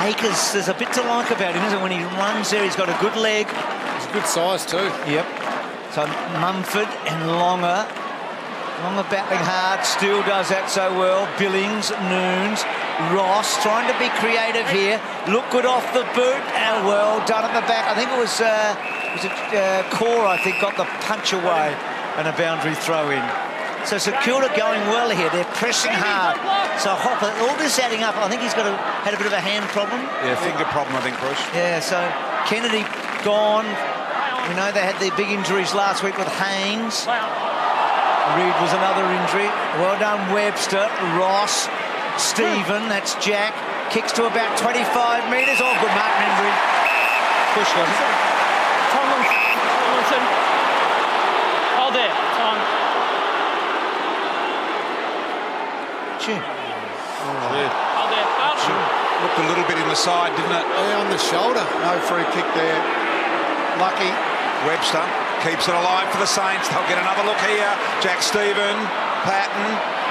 [SPEAKER 3] Akers, there's a bit to like about him, isn't it? When he runs there, he's got a good leg.
[SPEAKER 4] He's a good size too.
[SPEAKER 3] Yep. So Mumford and Longer battling hard, still does that so well. Billings, Noons, Ross trying to be creative here. Look good off the boot. And well done at the back. I think it was Core, I think, got the punch away and a boundary throw in. So St Kilda going well here. They're pressing hard. So Hopper, all this adding up. I think he's had a bit of a hand problem.
[SPEAKER 2] Yeah, finger problem, I think, Bruce.
[SPEAKER 3] Yeah, so Kennedy gone. We know they had their big injuries last week with Haynes. Reed was another injury. Well done, Webster, Ross, Stephen, that's Jack. Kicks to about 25 metres. Oh, good Martin Embry. Push, wasn't it?
[SPEAKER 5] Tomlinson. Hold there. Time.
[SPEAKER 3] Gee.
[SPEAKER 5] Hold there.
[SPEAKER 2] Looked a little bit in the side, didn't it?
[SPEAKER 4] Yeah, on the shoulder.
[SPEAKER 6] No free kick there. Lucky.
[SPEAKER 2] Webster keeps it alive for the Saints. They'll get another look here. Jack Stephen, Patton,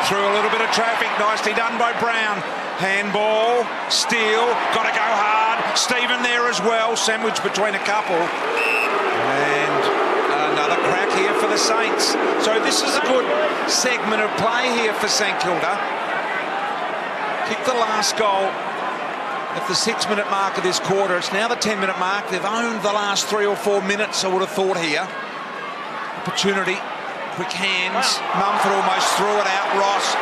[SPEAKER 2] through a little bit of traffic. Nicely done by Brown. Handball, Steele, got to go hard. Stephen there as well, sandwiched between a couple. And another crack here for the Saints. So this is a good segment of play here for St Kilda. Kicked the last goal at the 6-minute mark of this quarter. It's now the 10-minute mark. They've owned the last 3 or 4 minutes, I would have thought here. Opportunity, quick hands. Mumford almost threw it out. Ross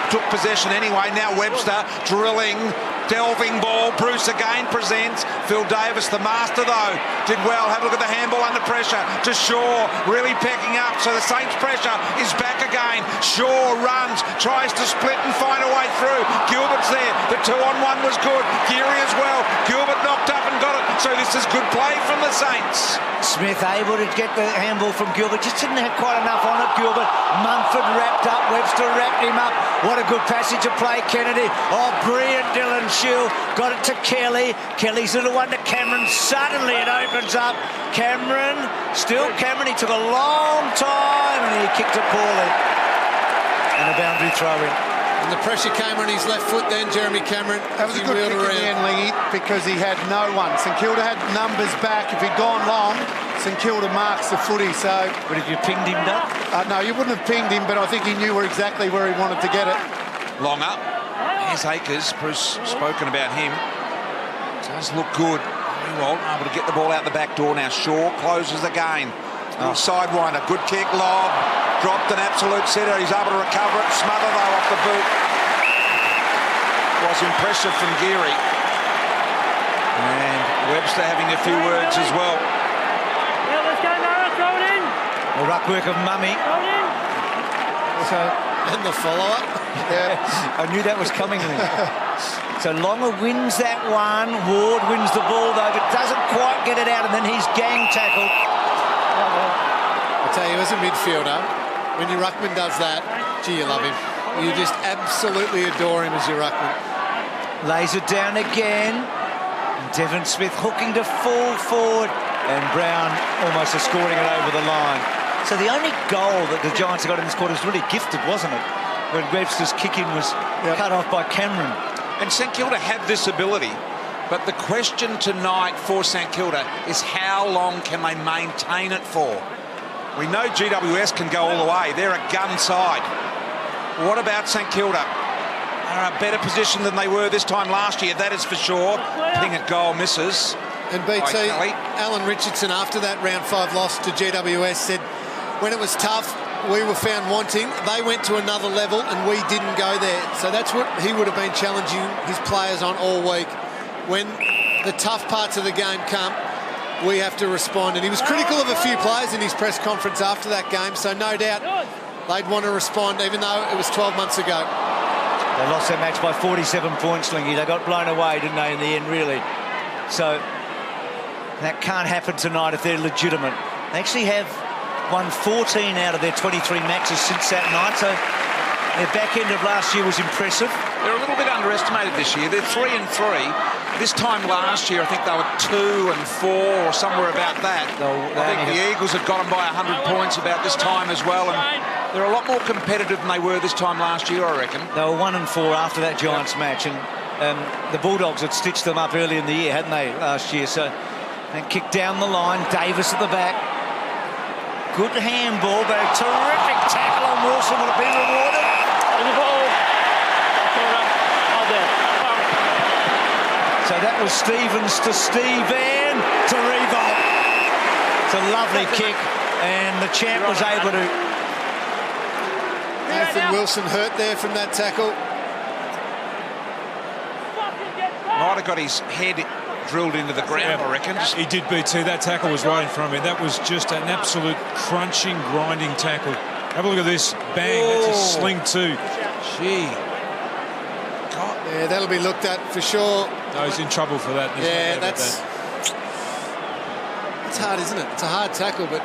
[SPEAKER 2] took possession anyway. Now Webster drilling, delving ball. Bruce again presents. Phil Davis, the master though, did well. Have a look at the handball under pressure to Shaw, really pecking up. So the Saints pressure is back again. Shaw runs, tries to split and find a way through. Gilbert's there. The 2-on-1 was good. Geary as well. Gilbert knocked up and got it. So this is good play from the Saints.
[SPEAKER 3] Smith able to get the handball from Gilbert. Just didn't have quite enough on it, Gilbert. Mumford wrapped up. Webster wrapped him up. What a good passage of play, Kennedy. Oh, brilliant, Dylan Shield. Got it to Kelly. Kelly's little one to Cameron. Suddenly it opens up. Cameron, still Cameron. He took a long time and he kicked it poorly. And a boundary throw in.
[SPEAKER 4] And the pressure came on his left foot then, Jeremy Cameron.
[SPEAKER 6] That was a good kick in the end, Lingy, because he had no one. St Kilda had numbers back. If he'd gone long, St Kilda marks the footy, so...
[SPEAKER 3] But if you pinged him, Doug?
[SPEAKER 6] No, you wouldn't have pinged him, but I think he knew exactly where he wanted to get it.
[SPEAKER 2] Long up. Here's Akers. Bruce spoken about him. Does look good. Well, able to get the ball out the back door now. Shaw closes again. Sidewinder, good kick, lob. Dropped an absolute sitter. He's able to recover it. Smother though off the boot. Was impressive from Geary. And Webster having a few words as well.
[SPEAKER 5] Yeah, let's go, Nara. Throw it in.
[SPEAKER 3] The ruck work of Mummy.
[SPEAKER 5] Throw it in.
[SPEAKER 3] So,
[SPEAKER 4] And the follow-up.
[SPEAKER 6] Yeah.
[SPEAKER 3] I knew that was coming. So Longer wins that one. Ward wins the ball though, but doesn't quite get it out, and then he's gang tackled.
[SPEAKER 4] I tell you, as a midfielder, when your ruckman does that, gee, you love him. You just absolutely adore him as your ruckman.
[SPEAKER 3] Lays it down again. And Devon Smith hooking to full forward, and Brown almost escorting it over the line. So the only goal that the Giants got in this quarter was really gifted, wasn't it? When Webster's kick-in was cut off by Cameron.
[SPEAKER 2] And St Kilda have this ability, but the question tonight for St Kilda is how long can they maintain it for? We know GWS can go all the way. They're a gun side. What about St Kilda? They're in a better position than they were this time last year, that is for sure. Ping at goal misses.
[SPEAKER 4] And BT, Alan Richardson, after that round 5 loss to GWS, said when it was tough, we were found wanting. They went to another level and we didn't go there. So that's what he would have been challenging his players on all week. When the tough parts of the game come, we have to respond. And he was critical of a few players in his press conference after that game, so no doubt they'd want to respond, even though it was 12 months ago.
[SPEAKER 3] They lost that match by 47 points, Lingy. They got blown away, didn't they, in the end, really? So that can't happen tonight if they're legitimate. They actually have won 14 out of their 23 matches since that night, so their back end of last year was impressive.
[SPEAKER 2] They're a little bit underestimated this year. They're 3-3. This time last year, I think they were 2-4 or somewhere about that. I think the Eagles had got them by 100 points about this time as well, and they're a lot more competitive than they were this time last year, I reckon.
[SPEAKER 3] They were 1-4 after that Giants match, and the Bulldogs had stitched them up early in the year, hadn't they, last year? So they kicked down the line. Davis at the back. Good handball, but a terrific tackle on Wilson. Will it be rewarded?
[SPEAKER 5] There's the ball. Hold there.
[SPEAKER 3] So that was Stevens to Steven to Revolt. It's a lovely kick, and the champ was able to...
[SPEAKER 4] Nathan Wilson hurt there from that tackle.
[SPEAKER 2] Might have got his head drilled into the ground, I reckon.
[SPEAKER 7] He did, BT. That tackle was right in front of me. That was just an absolute crunching, grinding tackle. Have a look at this. Bang, that's a sling too.
[SPEAKER 2] Gee.
[SPEAKER 4] Yeah, that'll be looked at for sure.
[SPEAKER 7] No, he's in trouble for that.
[SPEAKER 4] Yeah, that's hard, isn't it? It's a hard tackle, but...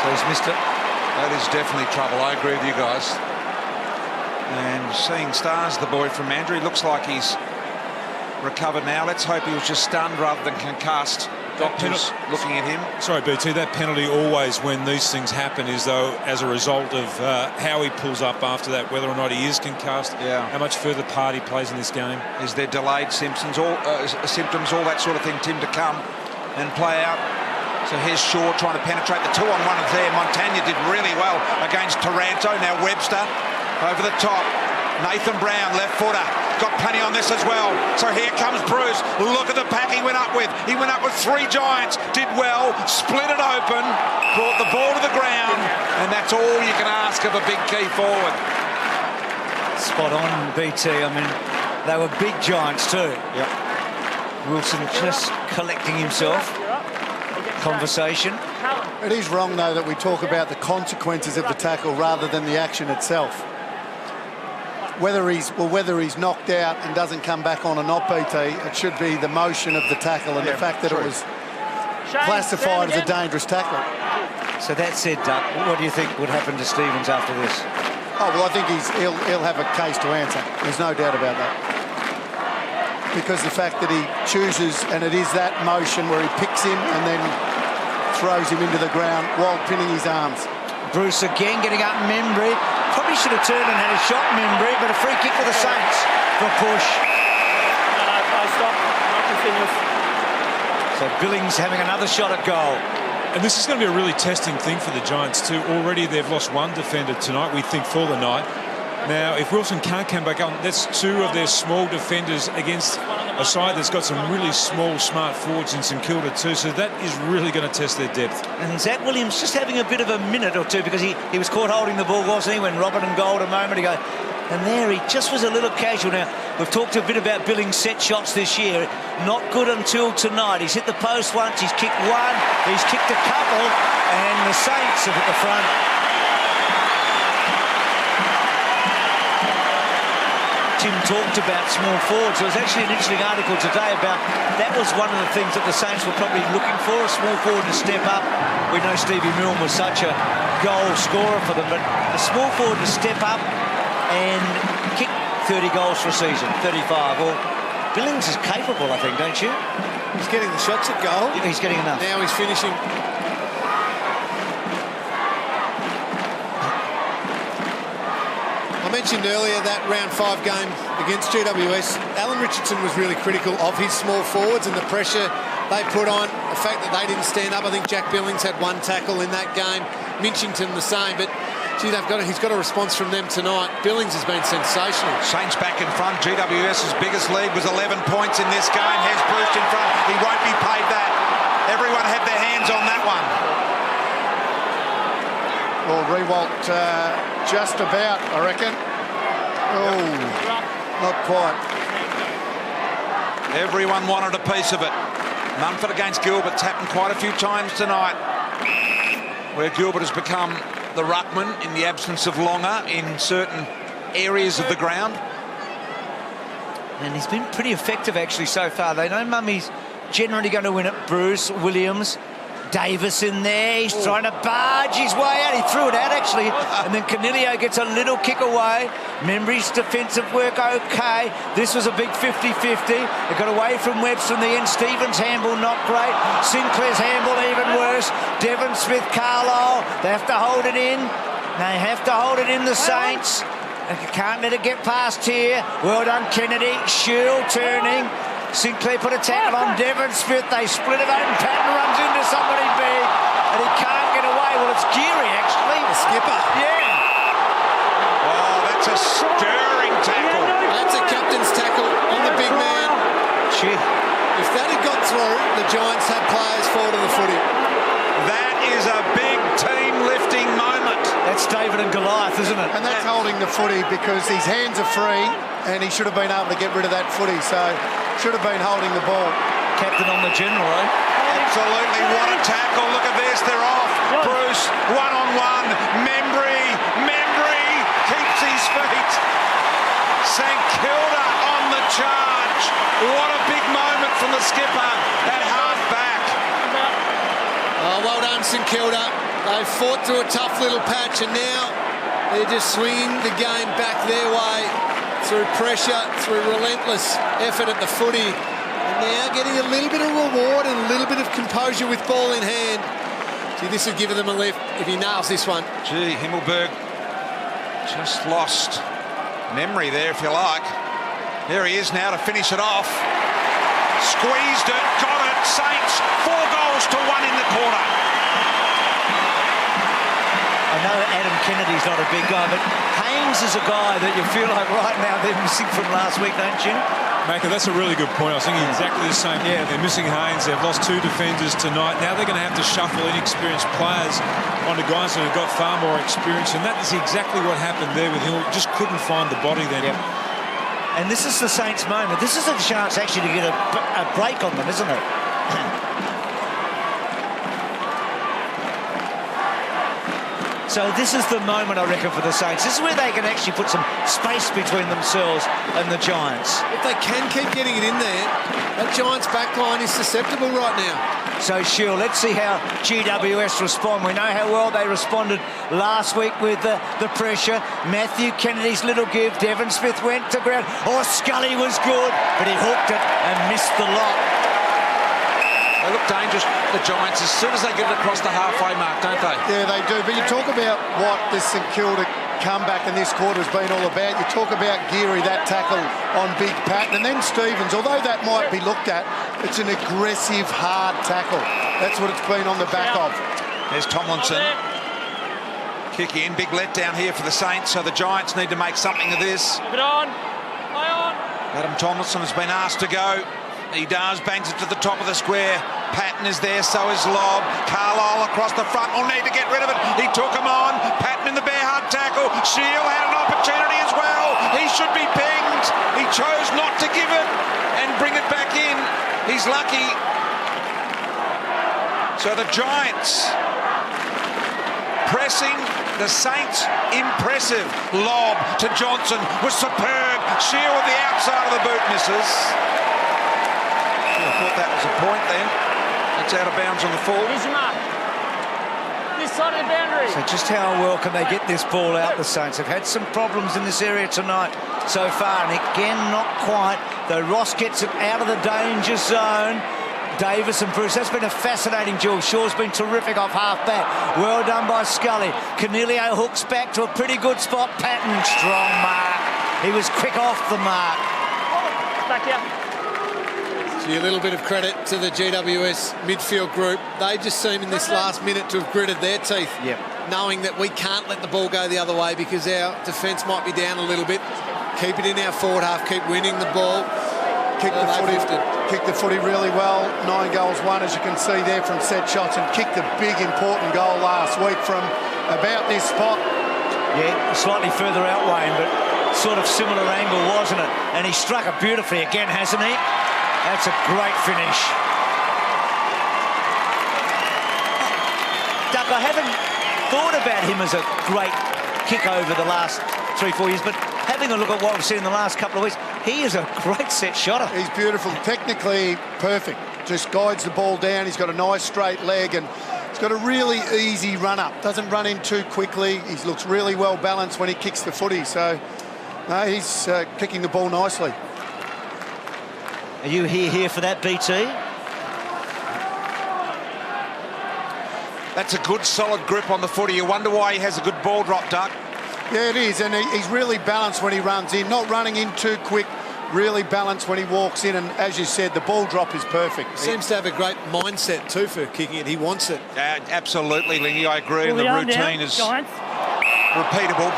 [SPEAKER 3] So he's missed it.
[SPEAKER 2] That is definitely trouble. I agree with you guys. And seeing stars, the boy from Mandurah. He looks like he's recovered now. Let's hope he was just stunned rather than concussed. Doctors looking at him.
[SPEAKER 7] Sorry, BT, that penalty always, when these things happen, is though as a result of how he pulls up after that, whether or not he is concussed, how much further part he plays in this game.
[SPEAKER 2] Is there delayed symptoms, all that sort of thing, Tim, to come and play out? So here's Shaw trying to penetrate. The 2-on-1 is there. Montagna did really well against Taranto. Now Webster over the top. Nathan Brown, left footer. Got plenty on this as well. So here comes Bruce. Look at the pack he went up with. He went up with 3 giants. Did well. Split it open. Brought the ball to the ground. And that's all you can ask of a big key forward.
[SPEAKER 3] Spot on, BT. I mean, they were big giants too.
[SPEAKER 2] Yep.
[SPEAKER 3] Wilson just collecting himself. Conversation.
[SPEAKER 6] It is wrong, though, that we talk about the consequences of the tackle rather than the action itself. Whether he's knocked out and doesn't come back on or not, BT, it should be the motion of the tackle and the fact that it was classified as a dangerous tackle.
[SPEAKER 3] So that said, Duck, what do you think would happen to Stevens after this?
[SPEAKER 6] Oh, well, I think he'll have a case to answer. There's no doubt about that. Because the fact that he chooses, and it is that motion where he picks him and then throws him into the ground while pinning his arms.
[SPEAKER 3] Bruce again getting up Membry. Probably should have turned and had a shot, Membry, but a free kick for the Saints for a push.
[SPEAKER 5] No, stop. Not continuous.
[SPEAKER 3] So Billings having another shot at goal.
[SPEAKER 7] And this is going to be a really testing thing for the Giants too. Already they've lost 1 defender tonight, we think, for the night. Now, if Wilson can't come back on, that's 2 of their small defenders against a side that's got some really small, smart forwards in St Kilda too. So that is really going to test their depth.
[SPEAKER 3] And Zach Williams just having a bit of a minute or two, because he was caught holding the ball, wasn't he, when Robert and Gold a moment ago. And there he just was a little casual. Now, we've talked a bit about Billings' set shots this year. Not good until tonight. He's hit the post once, he's kicked 1, he's kicked a couple, and the Saints are at the front. Tim talked about small forwards. There was actually an interesting article today about that was one of the things that the Saints were probably looking for, a small forward to step up. We know Stevie Milne was such a goal scorer for them, but a small forward to step up and kick 30 goals for a season, 35. Well, Billings is capable, I think, don't you?
[SPEAKER 4] He's getting the shots at goal.
[SPEAKER 3] Yeah, he's getting enough.
[SPEAKER 4] Now he's finishing. I mentioned earlier that round 5 game against GWS. Alan Richardson was really critical of his small forwards and the pressure they put on. The fact that they didn't stand up. I think Jack Billings had 1 tackle in that game. Minchington the same, but gee, he's got a response from them tonight. Billings has been sensational.
[SPEAKER 2] Saints back in front. GWS's biggest lead was 11 points in this game. Here's Bruce in front. He won't be paid that. Everyone had their hands on that one.
[SPEAKER 6] Well, Rewalt just about, I reckon. Oh, not quite.
[SPEAKER 2] Everyone wanted a piece of it. Mumford against Gilbert. It's happened quite a few times tonight, where Gilbert has become the ruckman in the absence of Longer in certain areas of the ground.
[SPEAKER 3] And he's been pretty effective actually so far. They know Mummy's generally going to win it. Bruce, Williams, Davis in there. He's trying to barge his way out. He threw it out actually. And then Canilio gets a little kick away. Membry's defensive work okay. This was a big 50-50. They got away from Webster in the end. Stevens' handball not great. Sinclair's handball even worse. Devon Smith, Carlisle. They have to hold it in. They have to hold it in, the Saints. They can't let it get past here. Well done, Kennedy. Shield turning. Sinclair put a tackle on Devon Smith. They split it open. Patton runs into somebody big, and he can't get away. Well, it's Geary, actually.
[SPEAKER 4] The skipper.
[SPEAKER 3] Yeah.
[SPEAKER 2] Oh, that's a stirring tackle.
[SPEAKER 3] Goliath, isn't it?
[SPEAKER 6] And that's holding the footy because his hands are free and he should have been able to get rid of that footy. So should have been holding the ball.
[SPEAKER 3] Captain on the general, eh?
[SPEAKER 2] Absolutely, what a tackle. Look at this, they're off. Bruce, one-on-one. Membry keeps his feet. St. Kilda on the charge. What a big moment from the skipper at half-back.
[SPEAKER 4] Oh, well done, St. Kilda. They fought through a tough little patch and now they're just swinging the game back their way through pressure, through relentless effort at the footy. And now getting a little bit of reward and a little bit of composure with ball in hand. Gee, this would give them a lift if he nails this one.
[SPEAKER 2] Gee, Himmelberg just lost memory there, if you like. There he is now to finish it off. Squeezed it, got it. Saints, 4 goals to 1 in the quarter.
[SPEAKER 3] I know Adam Kennedy's not a big guy, but Haynes is a guy that you feel like right now they're missing from last week, don't you?
[SPEAKER 7] Maker, that's a really good point. I was thinking exactly the same thing. They're missing Haynes. They've lost 2 defenders tonight. Now they're going to have to shuffle inexperienced players onto guys that have got far more experience, and that is exactly what happened there with him. Just couldn't find the body then.
[SPEAKER 3] Yep. And this is the Saints' moment. This is a chance actually to get a break on them, isn't it? So this is the moment, I reckon, for the Saints. This is where they can actually put some space between themselves and the Giants.
[SPEAKER 4] If they can keep getting it in there, that Giants backline is susceptible right now.
[SPEAKER 3] So, Shield, let's see how GWS respond. We know how well they responded last week with the pressure. Matthew Kennedy's little give. Devon Smith went to ground. Oh, Scully was good, but he hooked it and missed the lot.
[SPEAKER 2] They look dangerous, the Giants, as soon as they get it across the halfway mark, don't they?
[SPEAKER 6] Yeah, they do. But you talk about what this St. Kilda comeback in this quarter has been all about. You talk about Geary, that tackle on Big Pat, and then Stevens. Although that might be looked at, it's an aggressive, hard tackle. That's what it's been on the back of.
[SPEAKER 2] There's Tomlinson. Kick in, big letdown here for the Saints, so the Giants need to make something of this.
[SPEAKER 5] Keep it on. Play on.
[SPEAKER 2] Adam Tomlinson has been asked to go. He does, bangs it to the top of the square. Patton is there, so is Lobb. Carlisle across the front will need to get rid of it. He took him on. Patton in the bare hard tackle. Shield had an opportunity as well. He should be pinged. He chose not to give it and bring it back in. He's lucky. So the Giants pressing the Saints, impressive. Lobb to Johnson was superb. Shield with the outside of the boot misses. I thought that was a point then. It's out of bounds on the full.
[SPEAKER 5] Here's your mark. This side of the boundary.
[SPEAKER 3] So just how well can they get this ball out, the Saints? Have had some problems in this area tonight so far, and again, not quite. Though Ross gets it out of the danger zone. Davis and Bruce, that's been a fascinating duel. Shaw's been terrific off half-back. Well done by Scully. Canelio hooks back to a pretty good spot. Patton, strong mark. He was quick off the mark.
[SPEAKER 5] Back here.
[SPEAKER 4] Gee, a little bit of credit to the GWS midfield group. They just seem in this last minute to have gritted their teeth, knowing that we can't let the ball go the other way because our defence might be down a little bit. Keep it in our forward half, keep winning the ball.
[SPEAKER 6] Kick the footy really well. 9 goals won, as you can see there, from set shots, and kicked a big important goal last week from about this spot.
[SPEAKER 3] Yeah, slightly further out, Wayne, but sort of similar angle, wasn't it? And he struck it beautifully again, hasn't he? That's a great finish. Doug, I haven't thought about him as a great kick over the last 3-4 years, but having a look at what we've seen in the last couple of weeks, he is a great set shotter.
[SPEAKER 6] He's beautiful, technically perfect. Just guides the ball down. He's got a nice straight leg and he's got a really easy run up. Doesn't run in too quickly. He looks really well balanced when he kicks the footy. So, no, he's kicking the ball nicely.
[SPEAKER 3] Are you here for that, BT?
[SPEAKER 2] That's a good, solid grip on the footy. You wonder why he has a good ball drop, Doug.
[SPEAKER 6] Yeah, it is, and he's really balanced when he runs in. Not running in too quick, really balanced when he walks in, and as you said, the ball drop is perfect.
[SPEAKER 4] Seems to have a great mindset too for kicking it. He wants it.
[SPEAKER 2] Absolutely, Lingy, I agree. And the routine is repeatable.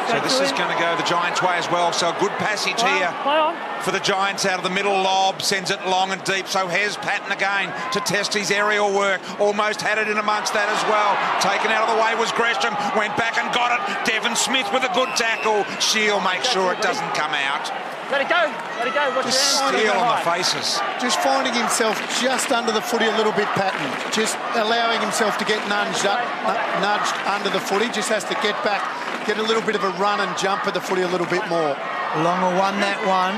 [SPEAKER 2] So this is going to go the Giants' way as well. So a good passage here for the Giants out of the middle. Lob sends it long and deep. So here's Patton again to test his aerial work. Almost had it in amongst that as well. Taken out of the way was Gresham. Went back and got it. Devon Smith with a good tackle. Shield makes sure it doesn't come out.
[SPEAKER 5] Let it go. Let it go. Watch
[SPEAKER 2] Just
[SPEAKER 5] your
[SPEAKER 2] steel
[SPEAKER 5] hands.
[SPEAKER 2] on the faces.
[SPEAKER 6] Just finding himself just under the footy a little bit, Patton. Just allowing himself to get nudged under the footy. Just has to get back, get a little bit of a run and jump at the footy a little bit more.
[SPEAKER 3] Longer won that one.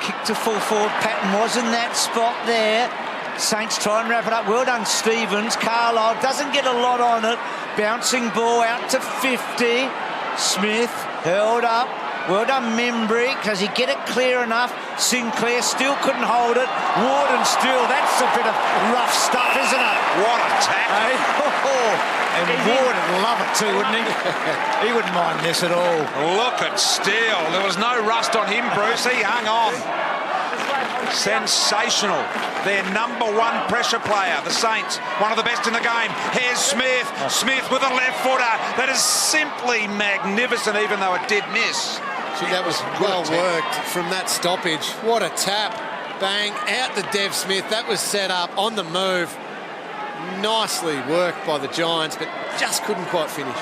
[SPEAKER 3] Kick to full forward. Patton was in that spot there. Saints try and wrap it up. Well done, Stevens. Carlisle doesn't get a lot on it. Bouncing ball out to 50. Smith held up. Well done, Membry. Does he get it clear enough? Sinclair still couldn't hold it. Warden still. That's a bit of rough stuff, isn't it?
[SPEAKER 2] What a tackle.
[SPEAKER 3] And Warden would love it too, wouldn't he? He wouldn't mind this at all.
[SPEAKER 2] Look at Steele. There was no rust on him, Bruce. He hung on. Sensational. Their #1 pressure player, the Saints, one of the best in the game. Here's Smith. Smith with a left footer. That is simply magnificent, even though it did miss.
[SPEAKER 4] Gee, that was well worked from that stoppage. What a tap. Bang, out to Dev Smith. That was set up on the move. Nicely worked by the Giants, but just couldn't quite finish.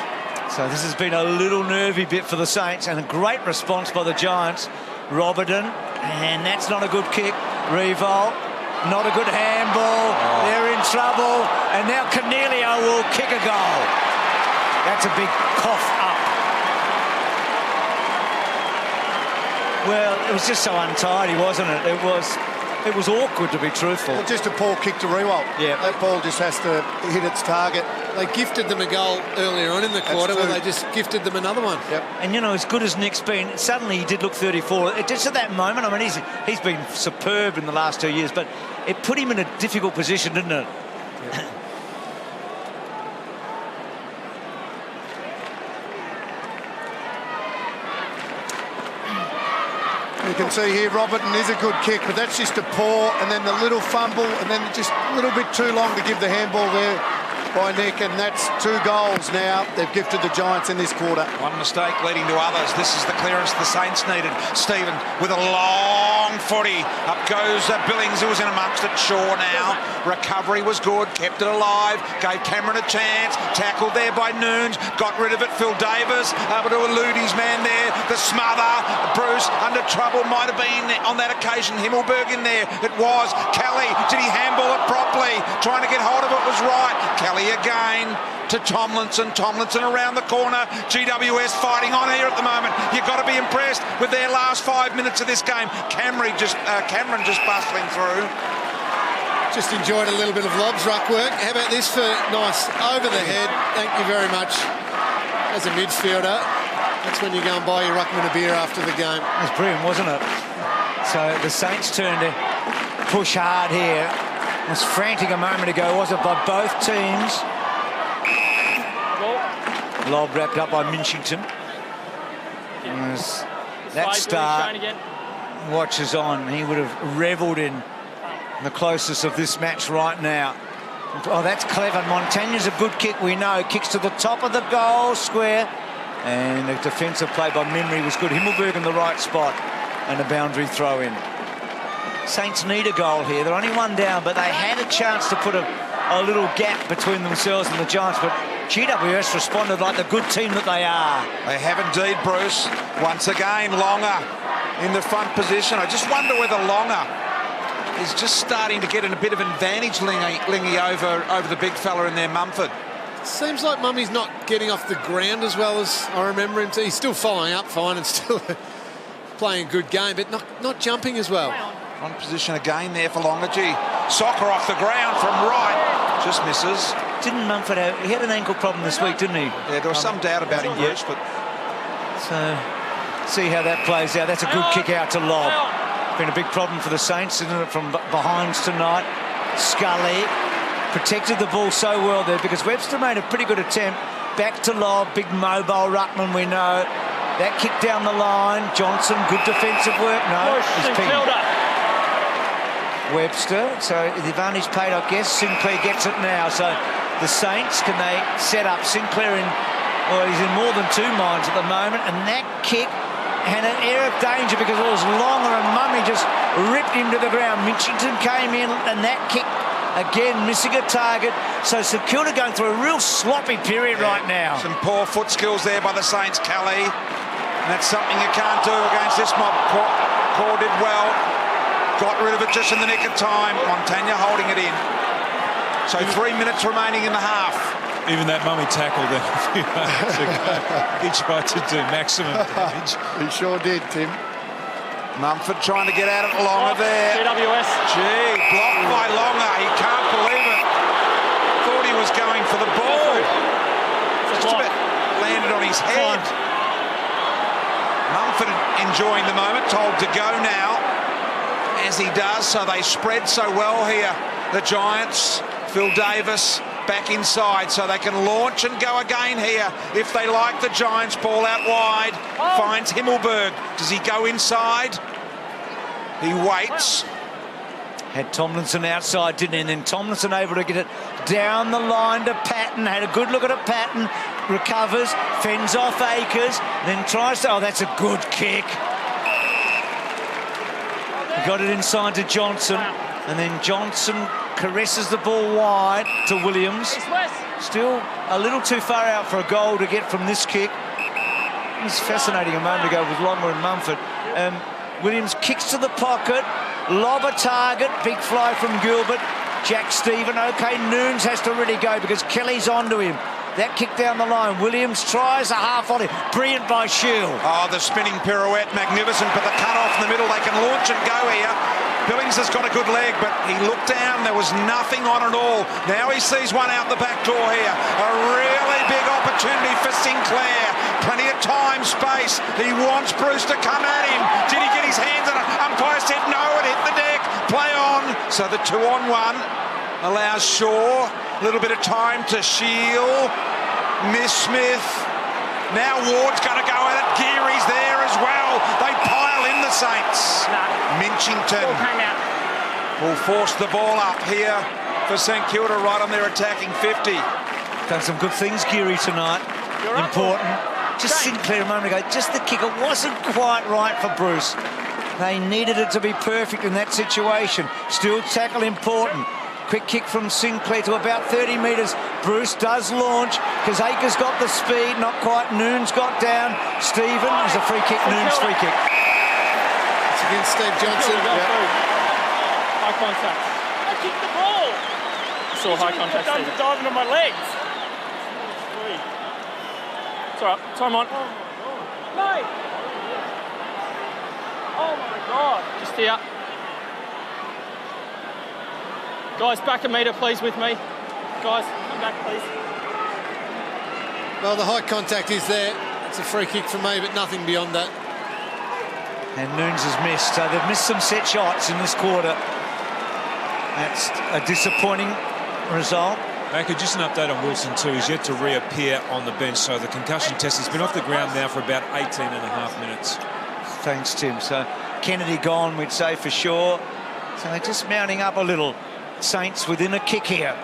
[SPEAKER 3] So this has been a little nervy bit for the Saints, and a great response by the Giants. Robertson, and that's not a good kick. Revolt, not a good handball. They're in trouble, and now Cornelio will kick a goal. That's a big cough up. Well, it was just so untidy, wasn't it? It was awkward, to be truthful.
[SPEAKER 6] Well, just a poor kick to Rewalt.
[SPEAKER 3] Yeah.
[SPEAKER 6] That ball just has to hit its target.
[SPEAKER 4] They gifted them a goal earlier on in the quarter, where they just gifted them another one.
[SPEAKER 6] Yep.
[SPEAKER 3] And, you know, as good as Nick's been, suddenly he did look 34. It just at that moment, I mean, he's been superb in the last 2 years, but it put him in a difficult position, didn't it?
[SPEAKER 6] Yep. You can see here, Robertson is a good kick, but that's just a paw, and then the little fumble, and then just a little bit too long to give the handball there by Nick, and that's 2 goals now. They've gifted the Giants in this quarter.
[SPEAKER 2] One mistake leading to others. This is the clearance the Saints needed. Stephen with a long footy. Up goes Billings, who was in amongst it. Shaw now. Recovery was good, kept it alive, gave Cameron a chance. Tackled there by Noons, got rid of it. Phil Davis able to elude his man there. The smother. Bruce under trouble, might have been on that occasion. Himmelberg in there. It was. Kelly, did he handball it properly? Trying to get hold of it was right. Kelly again to Tomlinson. Tomlinson around the corner. GWS fighting on here at the moment. You've got to be impressed with their last 5 minutes of this game. Cameron just bustling through.
[SPEAKER 4] Just enjoyed a little bit of lobs ruck work. How about this for nice over the head? Thank you very much. As a midfielder, that's when you go and buy your ruckman a beer after the game.
[SPEAKER 3] It was brilliant, wasn't it? So the Saints turn to push hard here. It was frantic a moment ago, was it, by both teams? Lob wrapped up by Minchington. That start watches on. He would have revelled in the closest of this match right now. Oh, that's clever. Montaigne's a good kick, we know. Kicks to the top of the goal square. And the defensive play by Memory was good. Himmelberg in the right spot. And a boundary throw in. Saints need a goal here. They're only 1 down, but they had a chance to put a little gap between themselves and the Giants, but GWS responded like the good team that they are.
[SPEAKER 2] They have indeed, Bruce. Once again, Longer in the front position. I just wonder whether Longer is just starting to get in a bit of advantage, Lingy over the big fella in there, Mumford.
[SPEAKER 4] Seems like Mummy's not getting off the ground as well as I remember him to. He's still following up fine and still playing a good game, but not jumping as well.
[SPEAKER 2] On position again there for Longer. Gee, Soccer off the ground from right. Just misses.
[SPEAKER 3] Didn't Mumford have... He had an ankle problem this week, didn't he?
[SPEAKER 2] Yeah, there was some doubt about him, Bruce, but...
[SPEAKER 3] So, see how that plays out. That's a good kick out to Lob. Been a big problem for the Saints, isn't it, from behind tonight. Scully protected the ball so well there because Webster made a pretty good attempt. Back to Lob, big mobile ruckman, we know. That kick down the line. Johnson, good defensive work. No, he's pinned. Webster, so the advantage paid, I guess. Sinclair gets it now. So the Saints, can they set up Sinclair in Well, he's in more than two minds at the moment, and that kick had an air of danger because it was longer and Mummy just ripped him to the ground. Mitchington came in, and that kick, again, missing a target. So St Kilda going through a real sloppy period right now.
[SPEAKER 2] Some poor foot skills there by the Saints, Kelly. And that's something you can't do against this mob. Core did well. Got rid of it just in the nick of time. Montagna holding it in. So 3 minutes remaining in the half.
[SPEAKER 7] Even that Mummy tackle there a few moments ago, he tried to do maximum damage.
[SPEAKER 6] He sure did, Tim.
[SPEAKER 2] Mumford trying to get at it. Longer there.
[SPEAKER 5] GWS.
[SPEAKER 2] Gee, blocked by Longer. He can't believe it. Thought he was going for the ball. Just a bit landed on his head. Mumford enjoying the moment, told to go now, as he does. So they spread so well here, the Giants. Phil Davis back inside, so they can launch and go again here if they like. The Giants. Ball out wide, finds Himmelberg. Does he go inside? He waits.
[SPEAKER 3] Had Tomlinson outside, didn't he? And then Tomlinson able to get it down the line to Patton. Had a good look at it. Patton recovers, fends off Akers, then tries to... Oh, that's a good kick. He got it inside to Johnson, and then Johnson caresses the ball wide to Williams. Still a little too far out for a goal to get from this kick. It was fascinating a moment ago with Longer and Mumford. Williams kicks to the pocket, lob a target, big fly from Gilbert. Jack Stephen, OK, Noons has to really go because Kelly's onto him. That kick down the line. Williams tries a half volley. Brilliant by Shield.
[SPEAKER 2] Oh, the spinning pirouette, magnificent, but the cut off in the middle, they can launch and go here. Billings has got a good leg, but he looked down, there was nothing on at all. Now he sees one out the back door here. A really big opportunity for Sinclair. Plenty of time, space. He wants Bruce to come at him. Did he get his hands on it? Umpire said no, it hit the deck. Play on. So the 2-on-1 allows Shaw a little bit of time to Shield. Miss Smith. Now Ward's going to go at it. Geary's there as well. They pile in the Saints. Minchington will force the ball up here for St Kilda right on their attacking 50.
[SPEAKER 3] Done some good things, Geary, tonight. Important. Just Sinclair a moment ago, just the kick. It wasn't quite right for Bruce. They needed it to be perfect in that situation. Still tackle important. Quick kick from Sinclair to about 30 metres. Bruce does launch because Akers got the speed, not quite. Noons got down. Stephen is a free kick. Noons free kick.
[SPEAKER 4] It's against Steve Johnson.
[SPEAKER 5] High contact. I kicked the ball. I saw high contact. Diving on my legs. It's all right. Time on. Mate. Oh my God. Just here. Guys, back a metre, please, with me. Guys, come back, please.
[SPEAKER 4] Well, the high contact is there. It's a free kick for me, but nothing beyond that.
[SPEAKER 3] And Noons has missed. So they've missed some set shots in this quarter. That's a disappointing result.
[SPEAKER 7] Macca, just an update on Wilson too. He's yet to reappear on the bench, so the concussion test has been off the ground now for about 18 and a half minutes.
[SPEAKER 3] Thanks, Tim. So Kennedy gone, we'd say, for sure. So they're just mounting up a little. Saints within a kick here.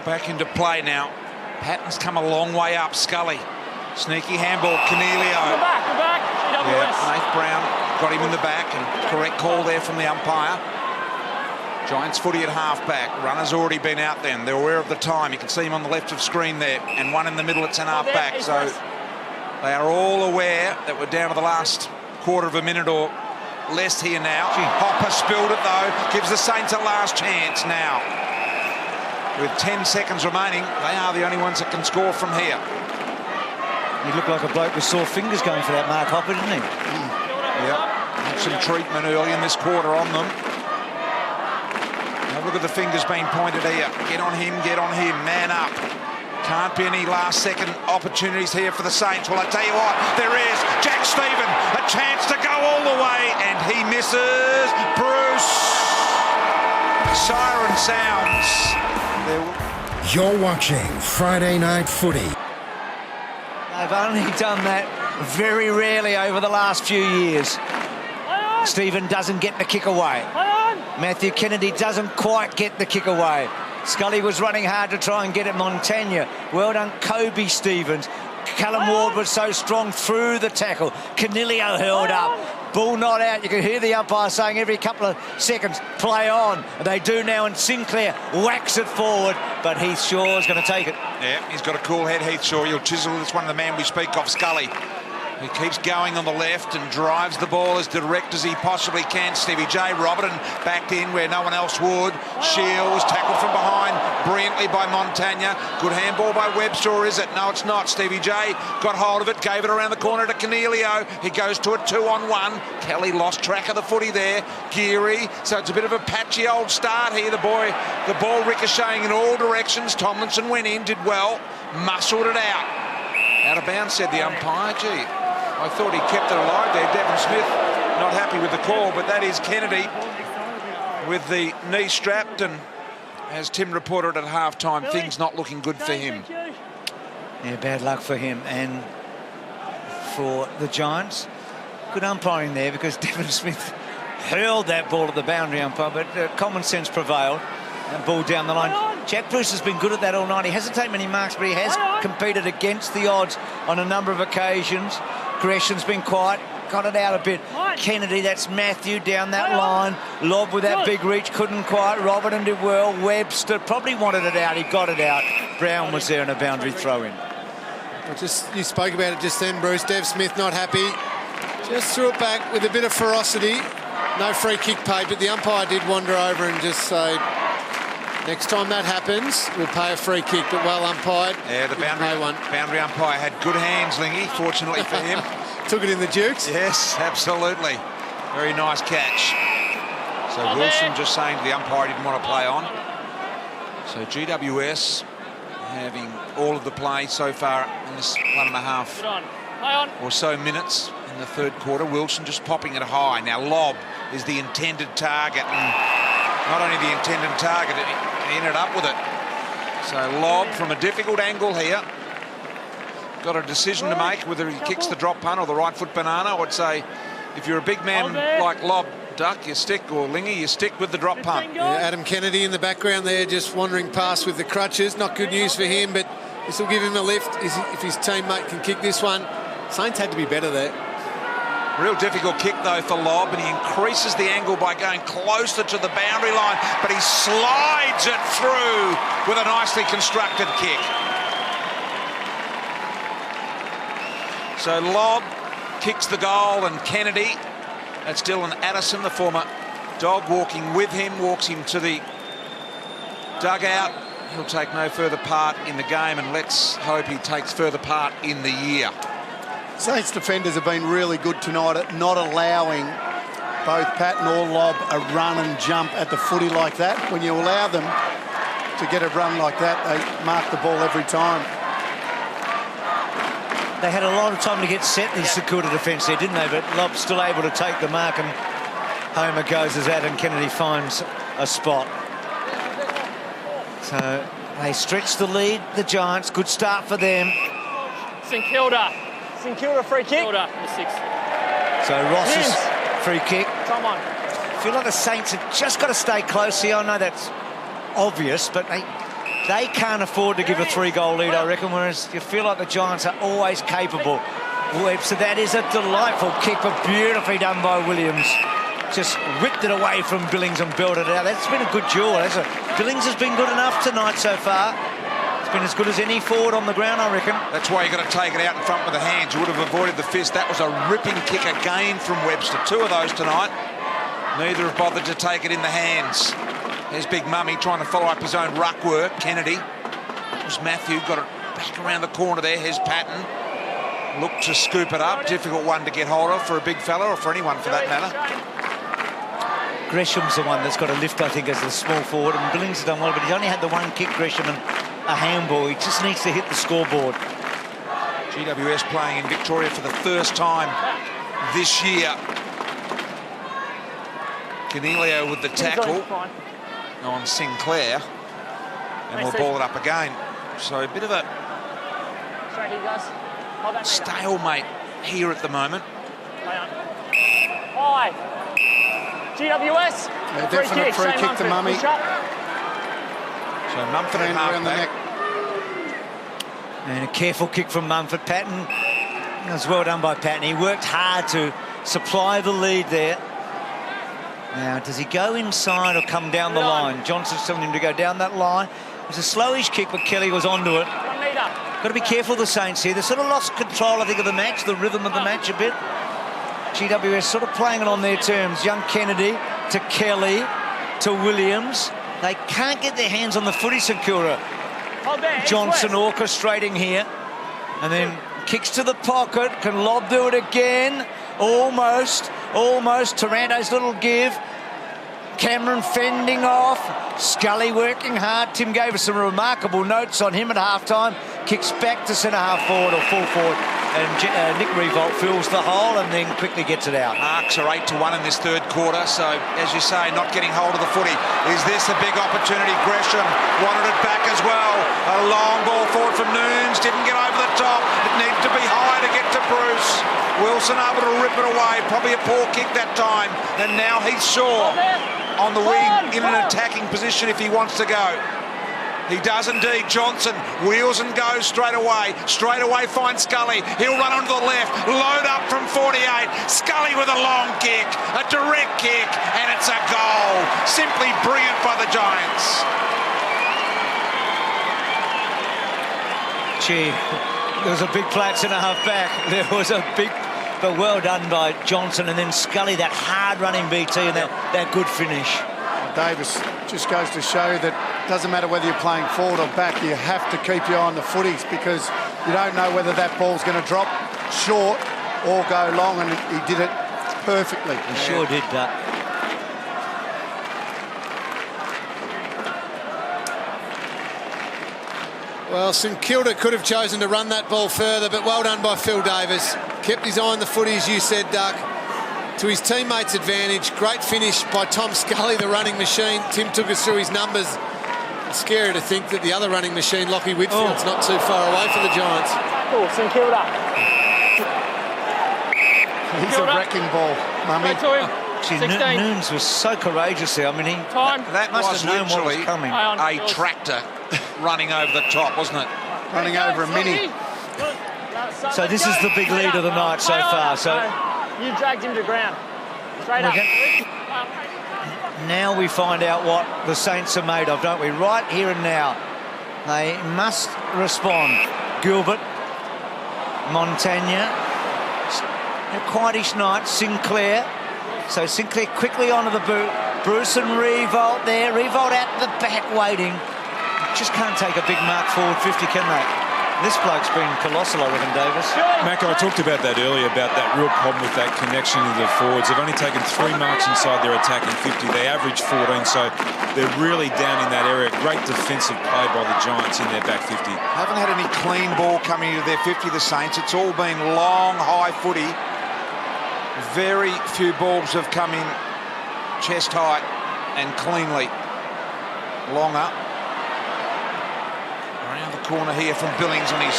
[SPEAKER 2] Back into play now. Patton's come a long way up. Scully. Sneaky handball. Cornelio.
[SPEAKER 5] Go back. GWS.
[SPEAKER 2] Yeah, Nath Brown got him in the back, and correct call there from the umpire. Giants footy at half-back. Runner's already been out then. They're aware of the time. You can see him on the left of screen there, and one in the middle, it's an half-back. So they are all aware that we're down to the last quarter of a minute or less here now. Hopper spilled it though, gives the Saints a last chance now. With 10 seconds remaining, they are the only ones that can score from here.
[SPEAKER 3] He looked like a bloke with sore fingers going for that Mark Hopper, didn't he?
[SPEAKER 2] Yep. Some treatment early in this quarter on them. Now look at the fingers being pointed here. Get on him, man up. Can't be any last-second opportunities here for the Saints. Well, I tell you what, there is Jack Stephen, a chance to go all the way, and he misses. Bruce. Siren sounds.
[SPEAKER 9] You're watching Friday Night Footy.
[SPEAKER 3] They've only done that very rarely over the last few years. Stephen doesn't get the kick away. Matthew Kennedy doesn't quite get the kick away. Scully was running hard to try and get it. Montagna. Well done, Kobe Stevens. Callum Ward was so strong through the tackle. Canelio held up. Ball not out. You can hear the umpire saying every couple of seconds, play on. They do now, and Sinclair whacks it forward, but Heath Shaw is going to take it.
[SPEAKER 2] Yeah, he's got a cool head, Heath Shaw. You'll chisel. It's one of the men we speak of, Scully. He keeps going on the left and drives the ball as direct as he possibly can. Stevie J. Robertson backed in where no one else would. Shields tackled from behind brilliantly by Montagna. Good handball by Webster, is it? No, it's not. Stevie J got hold of it, gave it around the corner to Canelio. He goes to a 2-on-1. Kelly lost track of the footy there. Geary, so it's a bit of a patchy old start here. The ball ricocheting in all directions. Tomlinson went in, did well, muscled it out. Out of bounds, said the umpire. Gee, I thought he kept it alive there. Devon Smith not happy with the call, but that is Kennedy with the knee strapped, and as Tim reported at halftime, things not looking good for him.
[SPEAKER 3] Yeah, bad luck for him and for the Giants. Good umpiring there, because Devon Smith hurled that ball at the boundary umpire, but common sense prevailed. And ball down the line. Jack Bruce has been good at that all night. He hasn't taken many marks, but he has competed against the odds on a number of occasions. Gresham's been quiet, got it out a bit. Kennedy, that's Matthew down that line. Lob with that big reach, couldn't quite. Robertson did well. Webster probably wanted it out. He got it out. Brown was there in a boundary throw-in.
[SPEAKER 4] You spoke about it just then, Bruce. Dev Smith not happy. Just threw it back with a bit of ferocity. No free kick paid, but the umpire did wander over and just say, next time that happens, we'll pay a free kick, but well umpired.
[SPEAKER 2] Yeah, the boundary umpire had good hands, Lingy, fortunately for him.
[SPEAKER 4] Took it in the dukes.
[SPEAKER 2] Yes, absolutely. Very nice catch. So Wilson just saying to the umpire he didn't want to play on. So GWS having all of the play so far in this 1.5 or so minutes in the third quarter. Wilson just popping it high. Now Lobb is the intended target, and not only the intended target, he ended up with it. So Lobb from a difficult angle here. Got a decision to make whether he kicks the drop punt or the right foot banana. I would say if you're a big man like Lobb, Duck, you stick, or Lingy, you stick with the drop punt.
[SPEAKER 4] Yeah, Adam Kennedy in the background there, just wandering past with the crutches. Not good news for him, but this will give him a lift if his teammate can kick this one. Saints had to be better there.
[SPEAKER 2] Real difficult kick, though, for Lobb, and he increases the angle by going closer to the boundary line, but he slides it through with a nicely constructed kick. So Lobb kicks the goal, and Kennedy, that's Dylan Addison, the former dog, walking with him, walks him to the dugout. He'll take no further part in the game, and let's hope he takes further part in the year.
[SPEAKER 6] Saints defenders have been really good tonight at not allowing both Patton or Lobb a run and jump at the footy like that. When you allow them to get a run like that, they mark the ball every time.
[SPEAKER 3] They had a lot of time to get set, the St Kilda defence there, didn't they? But Lobb's still able to take the mark, and home it goes as Adam Kennedy finds a spot. So they stretch the lead, the Giants. Good start for them.
[SPEAKER 5] St Kilda. St Kilda free kick. Kilda, the 6.
[SPEAKER 3] So Ross's free kick.
[SPEAKER 5] Come on.
[SPEAKER 3] I feel like the Saints have just got to stay close here. I know that's obvious, but they can't afford to give a 3-goal lead, I reckon, whereas you feel like the Giants are always capable. So that is a delightful kick, but beautifully done by Williams. Just ripped it away from Billings and belted it out. That's been a good duel. Billings has been good enough tonight so far. It's been as good as any forward on the ground, I reckon.
[SPEAKER 2] That's why you've got to take it out in front with the hands. You would have avoided the fist. That was a ripping kick again from Webster. 2 of those tonight. Neither have bothered to take it in the hands. There's Big Mummy trying to follow up his own ruck work. Kennedy. It was Matthew, got it back around the corner there. Here's Patton. Looked to scoop it up. Difficult one to get hold of for a big fella, or for anyone for that matter.
[SPEAKER 3] Gresham's the one that's got a lift, I think, as a small forward, and Billings has done well, but he's only had the one kick, Gresham, and a handball. He just needs to hit the scoreboard.
[SPEAKER 2] GWS playing in Victoria for the first time this year. Canelio with the tackle on Sinclair, and we'll ball it up again. So a bit of a stalemate here at the moment.
[SPEAKER 5] GWS.
[SPEAKER 6] Yeah, definite free kick to Mummy.
[SPEAKER 2] So Mumford at halfback.
[SPEAKER 3] And a careful kick from Mumford. Patton, it was well done by Patton. He worked hard to supply the lead there. Now, does he go inside or come down the line? Johnson's telling him to go down that line. It was a slowish kick, but Kelly was onto it. Got to be careful, the Saints here. They sort of lost control, I think, of the match, the rhythm of the match a bit. GWS sort of playing it on their terms. Young Kennedy to Kelly to Williams. They can't get their hands on the footy, St Kilda. Johnson orchestrating here. And then kicks to the pocket. Can Lobb do it again? Almost. Taranto's little give. Cameron fending off. Scully working hard. Tim gave us some remarkable notes on him at halftime. Kicks back to centre-half forward or full forward. And Nick Revolt fills the hole and then quickly gets it out.
[SPEAKER 2] Marks are 8-1 in this third quarter, so as you say, not getting hold of the footy. Is this a big opportunity? Gresham wanted it back as well. A long ball forward from Noons, didn't get over the top. It needed to be high to get to Bruce. Wilson able to rip it away, probably a poor kick that time. And now he's Shaw on the wing in an attacking position if he wants to go. He does indeed. Johnson wheels and goes straight away. Straight away finds Scully. He'll run onto the left. Load up from 48. Scully with a long kick. A direct kick. And it's a goal. Simply brilliant by the Giants.
[SPEAKER 3] Gee, there was a big play at centre-half back. There was a big... But well done by Johnson, and then Scully, that hard-running BT and that good finish.
[SPEAKER 6] Davis just goes to show that it doesn't matter whether you're playing forward or back, you have to keep your eye on the footies because you don't know whether that ball's going to drop short or go long, and he did it perfectly.
[SPEAKER 3] He sure did that.
[SPEAKER 4] Well, St Kilda could have chosen to run that ball further, but well done by Phil Davis. Kept his eye on the footy, as you said, Duck, to his teammates' advantage. Great finish by Tom Scully, the running machine. Tim took us through his numbers. It's scary to think that the other running machine, Lockie Whitfield's not too far away for the Giants.
[SPEAKER 5] Oh, St Kilda.
[SPEAKER 6] He's a wrecking ball, Mummy.
[SPEAKER 3] Noons was so courageous there. I mean,
[SPEAKER 2] that
[SPEAKER 3] must have known what was coming.
[SPEAKER 2] A tractor running over the top, wasn't it?
[SPEAKER 6] Running over a mini.
[SPEAKER 3] So this is the big lead of the night so far. So
[SPEAKER 5] you dragged him to ground. Straight up.
[SPEAKER 3] Now we find out what the Saints are made of, don't we? Right here and now. They must respond. Gilbert, Montagna, a quietish night. Sinclair. So Sinclair quickly onto the boot. Bruce and Revolt there. Revolt out the back waiting. Just can't take a big mark forward 50, can they? This bloke's been colossal, I reckon, Davis.
[SPEAKER 7] Macca, I talked about that earlier, about that real problem with that connection to the forwards. They've only taken 3 marks inside their attacking 50. They average 14, so they're really down in that area. Great defensive play by the Giants in their back 50.
[SPEAKER 2] Haven't had any clean ball coming into their 50, the Saints. It's all been long, high footy. Very few balls have come in chest height and cleanly. Long up. Around the corner here from Billings on his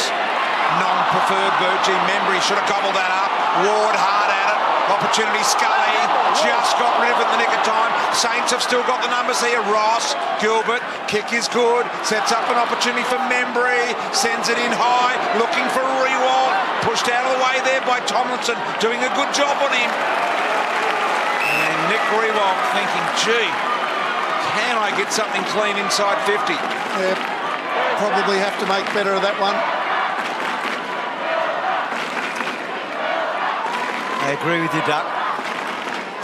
[SPEAKER 2] non-preferred boot. Gee, Membry should have gobbled that up. Ward hard at it. Opportunity, Scully just got rid of it in the nick of time. Saints have still got the numbers here. Ross, Gilbert, kick is good. Sets up an opportunity for Membry. Sends it in high, looking for Rewalt. Pushed out of the way there by Tomlinson, doing a good job on him. And Nick Rewalt thinking, gee, can I get something clean inside 50?
[SPEAKER 6] Yeah, probably have to make better of that one.
[SPEAKER 3] I agree with you, Duck.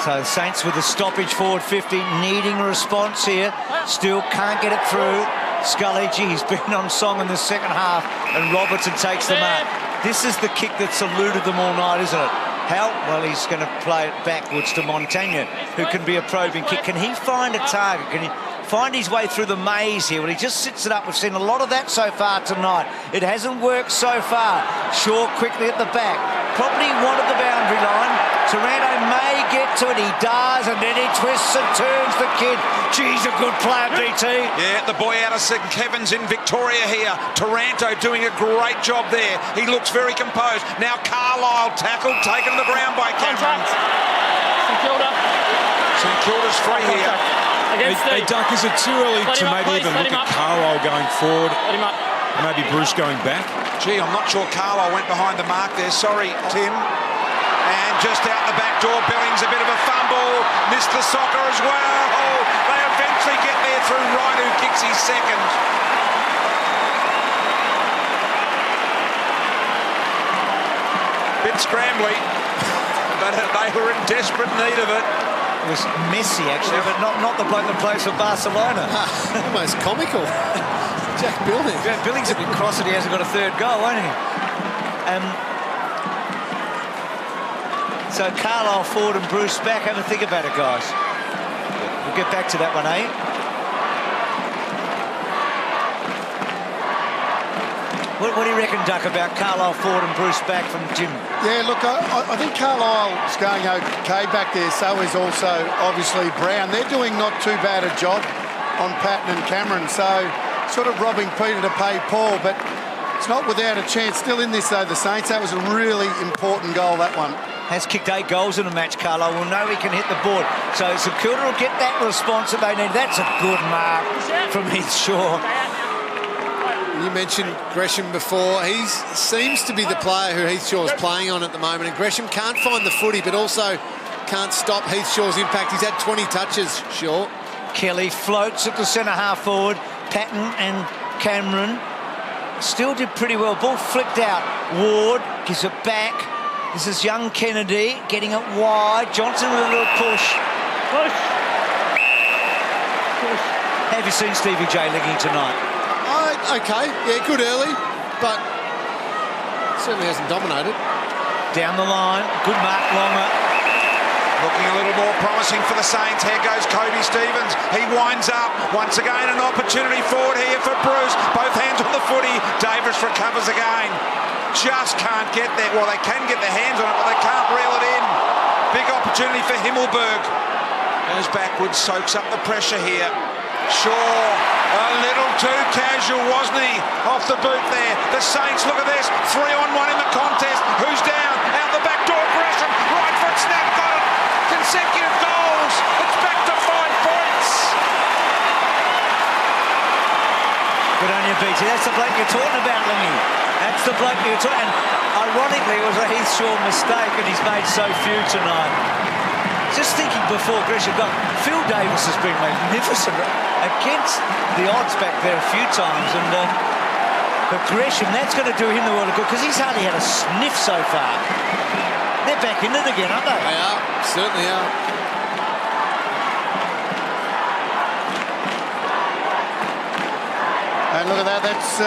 [SPEAKER 3] So the Saints with the stoppage forward 50, needing a response here. Still can't get it through. Scully, gee, he's been on song in the second half, and Robertson takes the mark. This is the kick that's eluded them all night, isn't it? How? Well, he's going to play it backwards to Montagna, who can be a probing kick. Can he find a target? Can he find his way through the maze here? Well, he just sits it up. We've seen a lot of that so far tonight. It hasn't worked so far. Shaw quickly at the back. Probably wanted the boundary line. Taranto may get to it. He does, and then he twists and turns the kid. Geez, a good player, BT.
[SPEAKER 2] Yeah, the boy out of St Kevin's in Victoria here. Taranto doing a great job there. He looks very composed. Now Carlisle tackled, taken to the ground by Cameron.
[SPEAKER 5] St Kilda.
[SPEAKER 2] St Kilda's free here.
[SPEAKER 7] Hey, Duck, is it too early to maybe even look at Carlisle going forward?
[SPEAKER 5] Let him up.
[SPEAKER 7] Maybe Bruce going back.
[SPEAKER 2] Gee, I'm not sure Carlisle went behind the mark there. Sorry, Tim. And just out the back door, Billings, a bit of a fumble. Missed the soccer as well. Oh, they eventually get there through Wright, who kicks his second. Bit scrambly, but they were in desperate need of it.
[SPEAKER 3] It was Messi, actually, but not the bloke that plays for Barcelona.
[SPEAKER 4] Almost comical. Jack Billings.
[SPEAKER 3] Yeah, Billings a bit cross that he hasn't got a third goal, won't he? So Carlisle forward and Bruce back. Have a think about it, guys. We'll get back to that one, eh? What do you reckon, Duck, about Carlisle forward and Bruce back from Jim?
[SPEAKER 6] Yeah, look, I think Carlisle's going okay back there. So is also, obviously, Brown. They're doing not too bad a job on Patton and Cameron. So sort of robbing Peter to pay Paul, but it's not without a chance. Still in this, though, the Saints. That was a really important goal, that one.
[SPEAKER 3] Has kicked 8 goals in a match, Carlisle. Will know he can hit the board. So St Kilda will get that response that they need. That's a good mark from Heath Shaw.
[SPEAKER 4] You mentioned Gresham before. He seems to be the player who Heath Shaw's playing on at the moment. And Gresham can't find the footy, but also can't stop Heath Shaw's impact. He's had 20 touches, Shaw.
[SPEAKER 3] Kelly floats at the centre-half forward. Patton and Cameron still did pretty well. Ball flicked out. Ward gives it back. This is young Kennedy getting it wide. Johnson with a little push.
[SPEAKER 5] Push.
[SPEAKER 3] Have you seen Stevie J legging tonight?
[SPEAKER 4] Okay, yeah, good early, but certainly hasn't dominated.
[SPEAKER 3] Down the line, good mark, Longer.
[SPEAKER 2] Looking a little more promising for the Saints. Here goes Kobe Stevens. He winds up. Once again, an opportunity forward here for Bruce. Both hands on the footy. Davis recovers again. Just can't get there. Well, they can get their hands on it, but they can't reel it in. Big opportunity for Himmelberg. Goes backwards, soaks up the pressure here. Shaw, a little too casual, wasn't he? Off the boot there. The Saints, look at this. 3-on-1 in the contest. Who's down? Out the back door, Gresham. Right foot snap, got it. Consecutive goals. It's back to 5 points.
[SPEAKER 3] Good on you, BT. That's the bloke you're talking about, Lingy. That's the bloke you're talking. And ironically, it was a Heath Shaw mistake, and he's made so few tonight. Just thinking before Gresham got, Phil Davis has been magnificent against the odds back there a few times, and but Gresham, that's going to do him the world of good because he's hardly had a sniff so far. They're back in it again, aren't they?
[SPEAKER 4] They are, certainly are.
[SPEAKER 6] And look at that, that's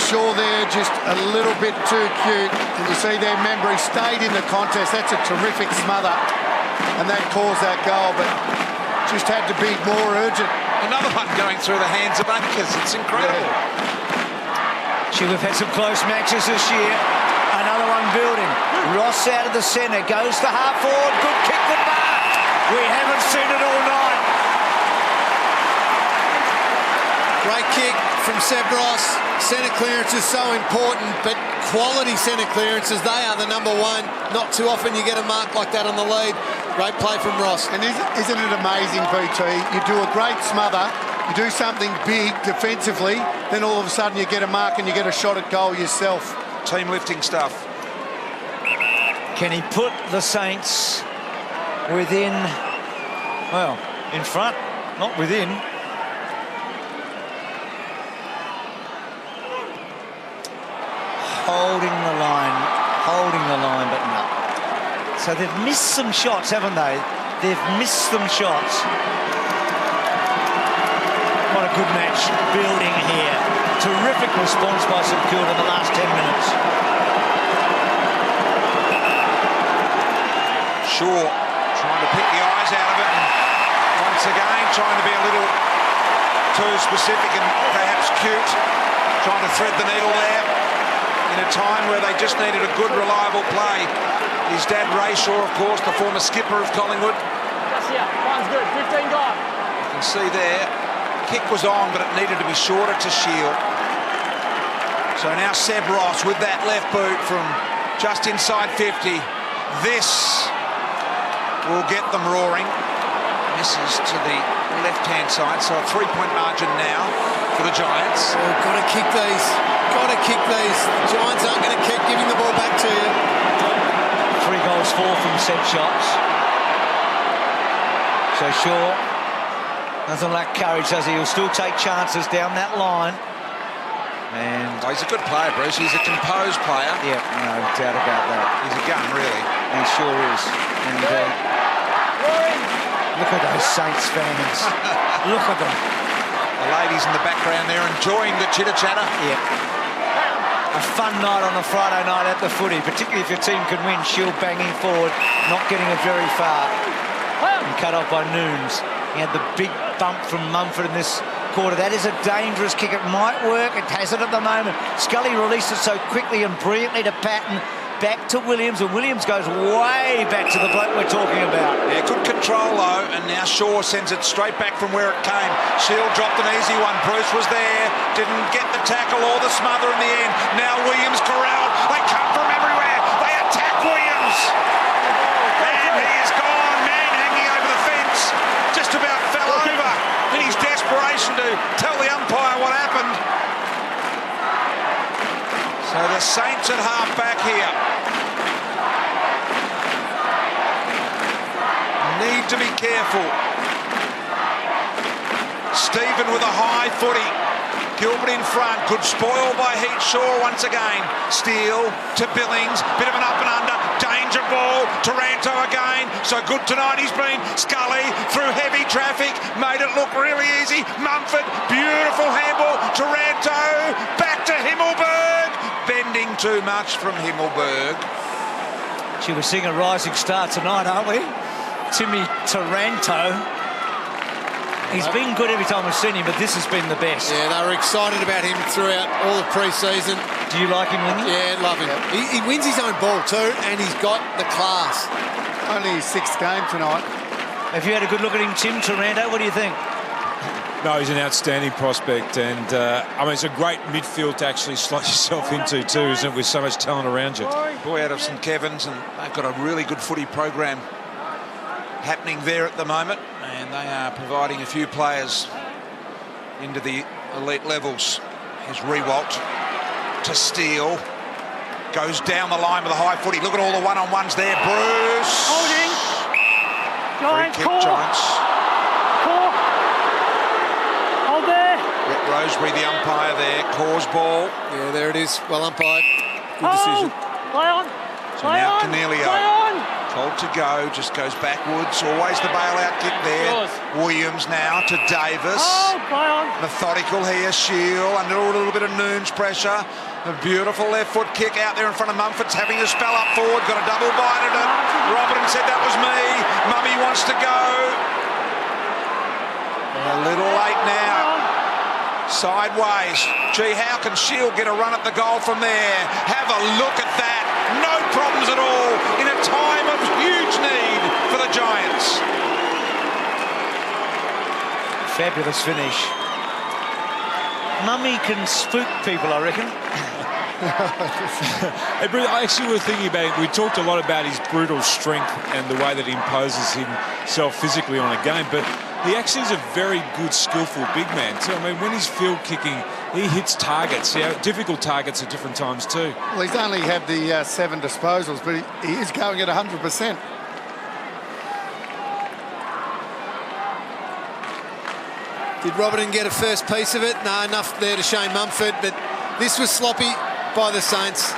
[SPEAKER 6] Shaw there, just a little bit too cute. And you see their member, he stayed in the contest. That's a terrific smother. And that caused that goal, but just had to be more urgent.
[SPEAKER 2] Another one going through the hands of Akers. It's incredible.
[SPEAKER 3] Gee, we've had some close matches this year. Another one building. Ross out of the centre, goes to half forward. Good kick, good mark. We haven't seen it all night.
[SPEAKER 4] Great kick from Seb Ross. Centre clearance is so important, but quality centre clearances, they are the number one. Not too often you get a mark like that on the lead. Great play from Ross.
[SPEAKER 6] And isn't it amazing, BT? You do a great smother, you do something big defensively, then all of a sudden you get a mark and you get a shot at goal yourself.
[SPEAKER 2] Team lifting stuff.
[SPEAKER 3] Can he put the Saints within, well, in front, not within. Holding the line, but no. So they've missed some shots, haven't they? They've missed some shots. What a good match building here. Terrific response by St Kilda in the last 10 minutes.
[SPEAKER 2] Shaw trying to pick the eyes out of it, and once again trying to be a little too specific and perhaps cute, trying to thread the needle there in a time where they just needed a good, reliable play. His dad, Ray Shaw, of course, the former skipper of Collingwood.
[SPEAKER 5] Yeah, one's good. 15 gone.
[SPEAKER 2] You can see there, kick was on, but it needed to be shorter to Shield. So now Seb Ross with that left boot from just inside 50. This will get them roaring. Misses to the left-hand side, so a 3-point margin now for for the Giants.
[SPEAKER 4] Oh, got to kick these. Got to kick these. The Giants aren't going to keep giving the ball back to you.
[SPEAKER 3] 3 goals, 4 from set shots. So Shaw doesn't lack courage, does he? He'll still take chances down that line. And
[SPEAKER 2] he's a good player, Bruce. He's a composed player.
[SPEAKER 3] Yeah, no doubt about that.
[SPEAKER 2] He's a gun, really.
[SPEAKER 3] He sure is. And look at those Saints fans. Look at them.
[SPEAKER 2] The ladies in the background there enjoying the chitter-chatter.
[SPEAKER 3] Yeah. A fun night on a Friday night at the footy, particularly if your team can win. Shield banging forward, not getting it very far. And cut off by Nooms. He had the big bump from Mumford in this quarter. That is a dangerous kick. It might work. It hasn't at the moment. Scully released it so quickly and brilliantly to Patton. Back to Williams, and Williams goes way back to the bloke we're talking about.
[SPEAKER 2] Yeah, good control, though, and now Shaw sends it straight back from where it came. Shield dropped an easy one. Bruce was there. Didn't get the tackle or the smother in the end. Now Williams corralled. They come from everywhere. They attack Williams. And he is gone. Man hanging over the fence. Just about fell over in his desperation to tell the umpire what happened. So the Saints at half-back here need to be careful. Stephen with a high footy. Gilbert in front, could spoil by Heat Shaw once again. Steele to Billings, bit of an up and under, danger ball, Taranto again, so good tonight he's been. Scully through heavy traffic, made it look really easy. Mumford, beautiful handball, Taranto, back to Himmelberg, bending too much from Himmelberg.
[SPEAKER 3] Gee, we're seeing a rising star tonight, aren't we? Timmy Taranto. He's been good every time we've seen him, but this has been the best.
[SPEAKER 4] Yeah, they were excited about him throughout all the pre-season.
[SPEAKER 3] Do you like him, Lingy?
[SPEAKER 4] Yeah, love him. He wins his own ball too, and he's got the class.
[SPEAKER 6] Only his 6th game tonight.
[SPEAKER 3] Have you had a good look at him, Tim Taranto? What do you think?
[SPEAKER 7] No, he's an outstanding prospect, and I mean, it's a great midfield to actually slot yourself into too, isn't it, with so much talent around you.
[SPEAKER 2] Boy out of St Kevin's, and they've got a really good footy program happening there at the moment, and they are providing a few players into the elite levels. Here's Rewalt to Steele, goes down the line with a high footy. Look at all the one-on-ones there. Bruce
[SPEAKER 5] holding. Giants,
[SPEAKER 2] free kick, Giants.
[SPEAKER 5] Hold there.
[SPEAKER 2] Brett Rosebery, the umpire there. Cause ball.
[SPEAKER 4] Yeah, there it is. Well umpired. Good decision.
[SPEAKER 5] Play on.
[SPEAKER 2] So now Cornelio. Told to go, just goes backwards. Always the bailout kick there. Williams now to Davis. Methodical here. Shield under a little bit of Noon's pressure. A beautiful left foot kick out there in front of Mumford's having to spell up forward. Got a double bite at it. Robin said that was me. Mummy wants to go. A little late now. Sideways. Gee, how can Shield get a run at the goal from there? Have a look at that. No problems at all in a time of huge need for the Giants.
[SPEAKER 3] Fabulous finish. Mummy can spook people, I reckon.
[SPEAKER 7] Hey, Bruce, I actually was thinking about it. We talked a lot about his brutal strength and the way that he imposes himself physically on a game, but he actually is a very good, skillful big man too. I mean, when he's field kicking, he hits targets, difficult targets at different times too.
[SPEAKER 6] Well, he's only had the 7 disposals, but he is going at 100%.
[SPEAKER 4] Did Robertson get a first piece of it? No, enough there to Shane Mumford, but this was sloppy by the Saints.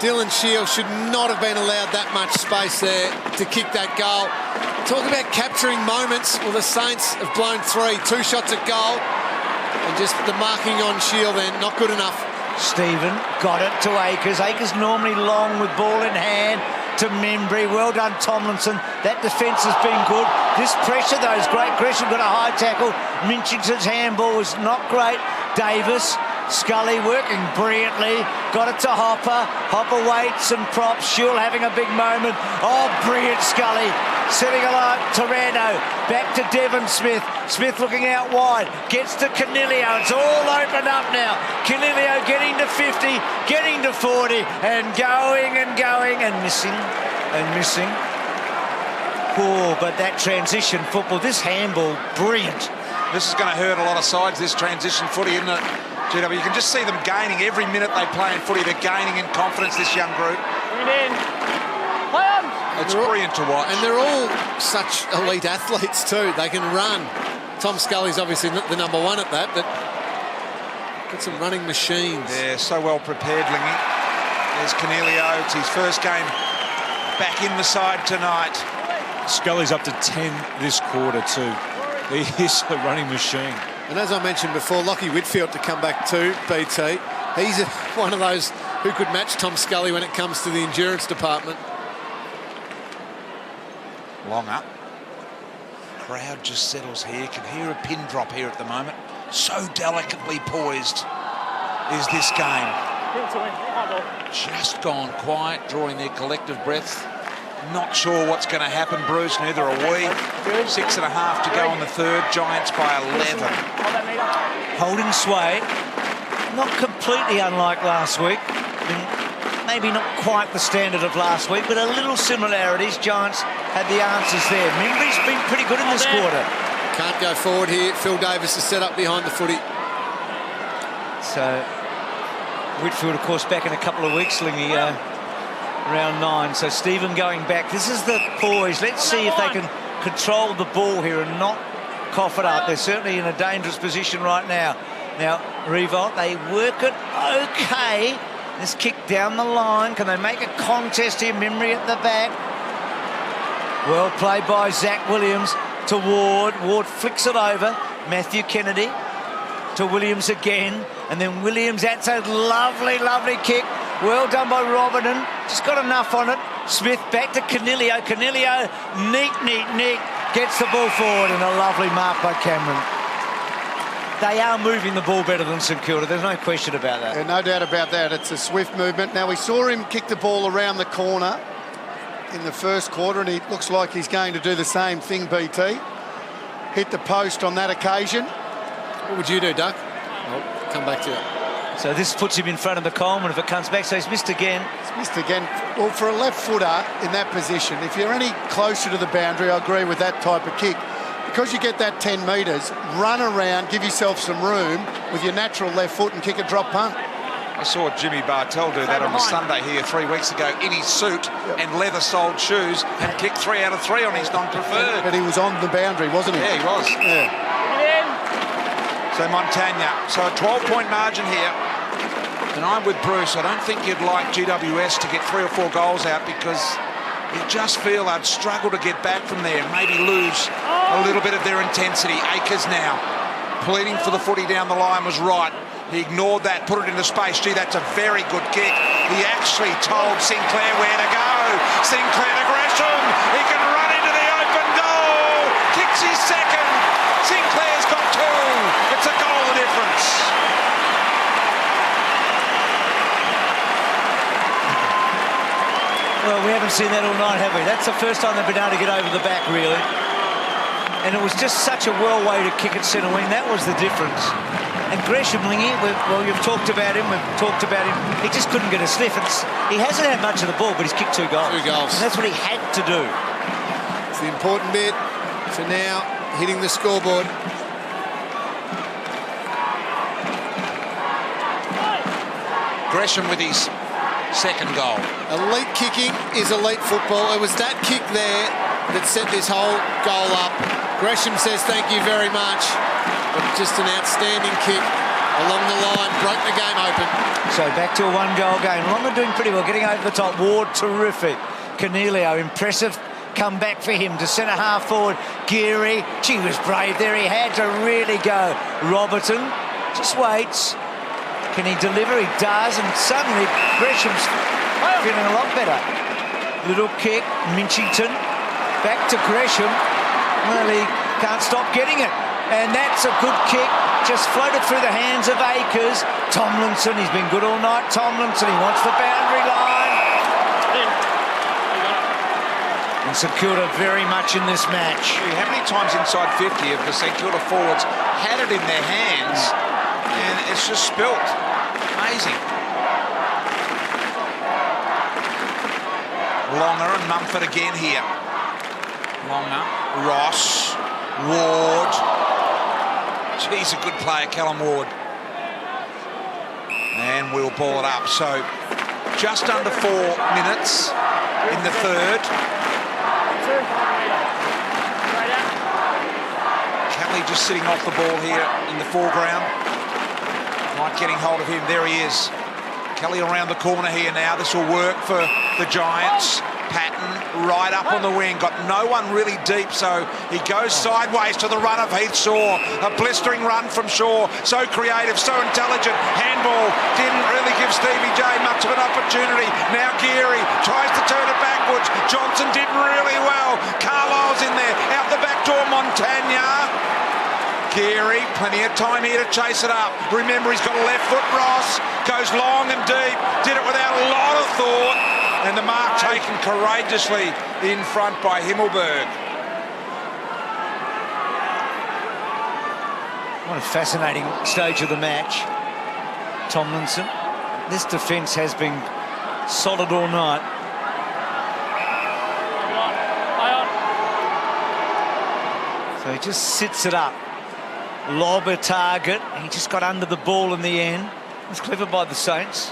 [SPEAKER 4] Dylan Shield should not have been allowed that much space there to kick that goal. Talk about capturing moments. Well, the Saints have blown 3, 2 shots at goal, and just the marking on Shield then, not good enough.
[SPEAKER 3] Stephen got it to Akers. Akers normally long with ball in hand to Membry. Well done, Tomlinson. That defence has been good. This pressure, though, is great. Gresham got a high tackle. Minchington's handball was not great. Davis, Scully working brilliantly. Got it to Hopper. Hopper waits and props. Shield having a big moment. Oh, brilliant Scully. Setting alive Taranto. Back to Devon Smith. Smith looking out wide. Gets to Cornelio. It's all opened up now. Cornelio getting to 50, getting to 40, and going and missing and missing. Oh, but that transition football, this handball, brilliant.
[SPEAKER 2] This is going to hurt a lot of sides, this transition footy, isn't it? GW, you can just see them gaining every minute they play in footy. They're gaining in confidence, this young group.
[SPEAKER 5] Bring it in. Play on.
[SPEAKER 2] It's brilliant to watch.
[SPEAKER 4] And they're all such elite athletes too. They can run. Tom Scully's obviously the number one at that, but got some running machines.
[SPEAKER 2] Yeah, so well prepared, Lingy. There's Cornelio. It's his first game back in the side tonight.
[SPEAKER 7] Scully's up to 10 this quarter too. He is a running machine.
[SPEAKER 4] And as I mentioned before, Lachie Whitfield to come back to BT. He's one of those who could match Tom Scully when it comes to the endurance department.
[SPEAKER 2] Long up. Crowd just settles here. Can hear a pin drop here at the moment. So delicately poised is this game. Just gone quiet, drawing their collective breath. Not sure what's going to happen, Bruce. Neither are we. 6.5 to go on the third. Giants by 11.
[SPEAKER 3] Holding sway. Not completely unlike last week. I mean, maybe not quite the standard of last week, but a little similarities. Giants had the answers there. Mingry's been pretty good in this quarter.
[SPEAKER 4] Can't go forward here. Phil Davis is set up behind the footy.
[SPEAKER 3] So Whitfield, of course, back in a couple of weeks, Lingy, round 9. So Stephen going back. This is the poise. Let's see if they can control the ball here and not cough it up. They're certainly in a dangerous position right now. Now, Revolt, they work it okay. This kick down the line. Can they make a contest here? Memory at the back. Well played by Zach Williams to Ward. Ward flicks it over. Matthew Kennedy to Williams again. And then Williams, that's a lovely, lovely kick. Well done by Robinson. Just got enough on it. Smith back to Cornelio. Cornelio, neat. Gets the ball forward, and a lovely mark by Cameron. They are moving the ball better than St Kilda. There's no question about that.
[SPEAKER 6] Yeah, no doubt about that. It's a swift movement. Now, we saw him kick the ball around the corner in the first quarter, and he looks like he's going to do the same thing, BT. Hit the post on that occasion.
[SPEAKER 4] What would you do, Doug? I'll come back to you.
[SPEAKER 3] So this puts him in front of the Coleman if it comes back. So he's missed again.
[SPEAKER 6] He's missed again. Well, for a left footer in that position, if you're any closer to the boundary, I agree with that type of kick. Because you get that 10 metres, run around, give yourself some room with your natural left foot and kick a drop punt.
[SPEAKER 2] I saw Jimmy Bartell do that on the Sunday here 3 weeks ago in his suit and leather-soled shoes and kicked 3 out of 3 on his non-preferred.
[SPEAKER 6] But he was on the boundary, wasn't he?
[SPEAKER 2] Yeah, he was.
[SPEAKER 6] Yeah.
[SPEAKER 2] So Montagna. So a 12-point margin here. And I'm with Bruce. I don't think you'd like GWS to get 3 or 4 goals out because you just feel they'd struggle to get back from there and maybe lose a little bit of their intensity. Akers now pleading for the footy down the line was right. He ignored that, put it into space. Gee, that's a very good kick. He actually told Sinclair where to go. Sinclair to Gresham. He can run into the open goal. Kicks his second. Sinclair's got 2. It's a goal of difference.
[SPEAKER 3] Well, we haven't seen that all night, have we? That's the first time they've been able to get over the back, really. And it was just such a well way to kick it centre wing. That was the difference. And Gresham, Lingy, well, you've talked about him, we've talked about him. He just couldn't get a sniff. He hasn't had much of the ball, but he's kicked 2 goals.
[SPEAKER 4] 2 goals.
[SPEAKER 3] And that's what he had to do.
[SPEAKER 4] It's the important bit for now, hitting the scoreboard.
[SPEAKER 2] Gresham with his second goal.
[SPEAKER 4] Elite kicking is elite football. It was that kick there that set this whole goal up. Gresham says thank you very much. But just an outstanding kick along the line, broke the game open.
[SPEAKER 3] So back to a 1-goal game. Longa doing pretty well, getting over the top. Ward, terrific. Cornelio, impressive comeback for him to centre half forward. Geary, he was brave there. He had to really go. Robertson just waits. Can he deliver? He does, and suddenly Gresham's feeling a lot better. Little kick, Minchington, back to Gresham. Well, he can't stop getting it. And that's a good kick, just floated through the hands of Akers. Tomlinson, he's been good all night. Tomlinson, he wants the boundary line. And St Kilda very much in this match.
[SPEAKER 2] How many times inside 50 of the St Kilda forwards had it in their hands and it's just spilt? Amazing. Longer and Mumford again here. Longer, Ross, Ward. He's a good player, Callum Ward. And we'll ball it up. So just under 4 minutes in the third. Kelly just sitting off the ball here in the foreground. Not getting hold of him. There he is. Kelly around the corner here now. This will work for the Giants. Patton right up on the wing. Got no one really deep, so he goes sideways to the run of Heath Shaw. A blistering run from Shaw. So creative, so intelligent. Handball didn't really give Stevie J much of an opportunity. Now Geary tries to turn it backwards. Johnson did really well. Carlisle's in there. Out the back door, Montagna. Geary, plenty of time here to chase it up. Remember, he's got a left foot, Ross. Goes long and deep. Did it without a lot of thought. And the mark taken courageously in front by Himmelberg.
[SPEAKER 3] What a fascinating stage of the match. Tomlinson. This defence has been solid all night. So he just sits it up. Lob a target. He just got under the ball in the end. It was clever by the Saints.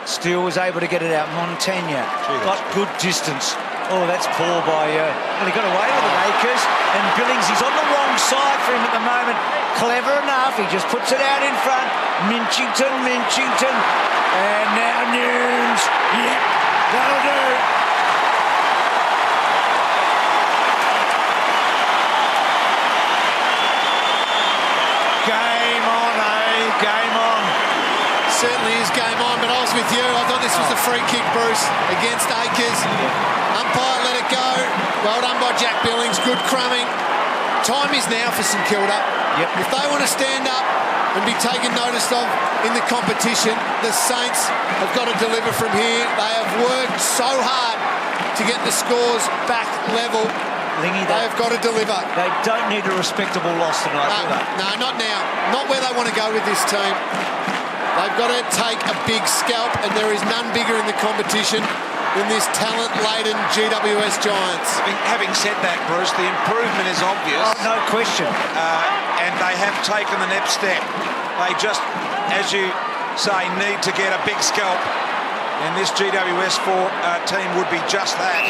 [SPEAKER 3] Steele was able to get it out. Montagna got good distance. Oh, that's poor by... well, he got away with it, Akers. And Billings, he's on the wrong side for him at the moment. Clever enough. He just puts it out in front. Minchington. And now Nunes. Yep, that'll do. Game on, eh? Game on.
[SPEAKER 4] Certainly is game on, but I was with you. I thought this was a free kick, Bruce, against Akers. Umpire let it go. Well done by Jack Billings. Good crumbing. Time is now for St Kilda. If they want to stand up and be taken notice of in the competition, the Saints have got to deliver from here. They have worked so hard to get the scores back level.
[SPEAKER 3] Lingy,
[SPEAKER 4] they have got to deliver.
[SPEAKER 3] They don't need a respectable loss tonight, do they?
[SPEAKER 4] No, not now. Not where they want to go with this team. They've got to take a big scalp, and there is none bigger in the competition than this talent-laden GWS Giants.
[SPEAKER 2] Having said that, Bruce, the improvement is obvious.
[SPEAKER 3] Oh, no question.
[SPEAKER 2] And they have taken the next step. They just, as you say, need to get a big scalp. And this GWS team would be just that.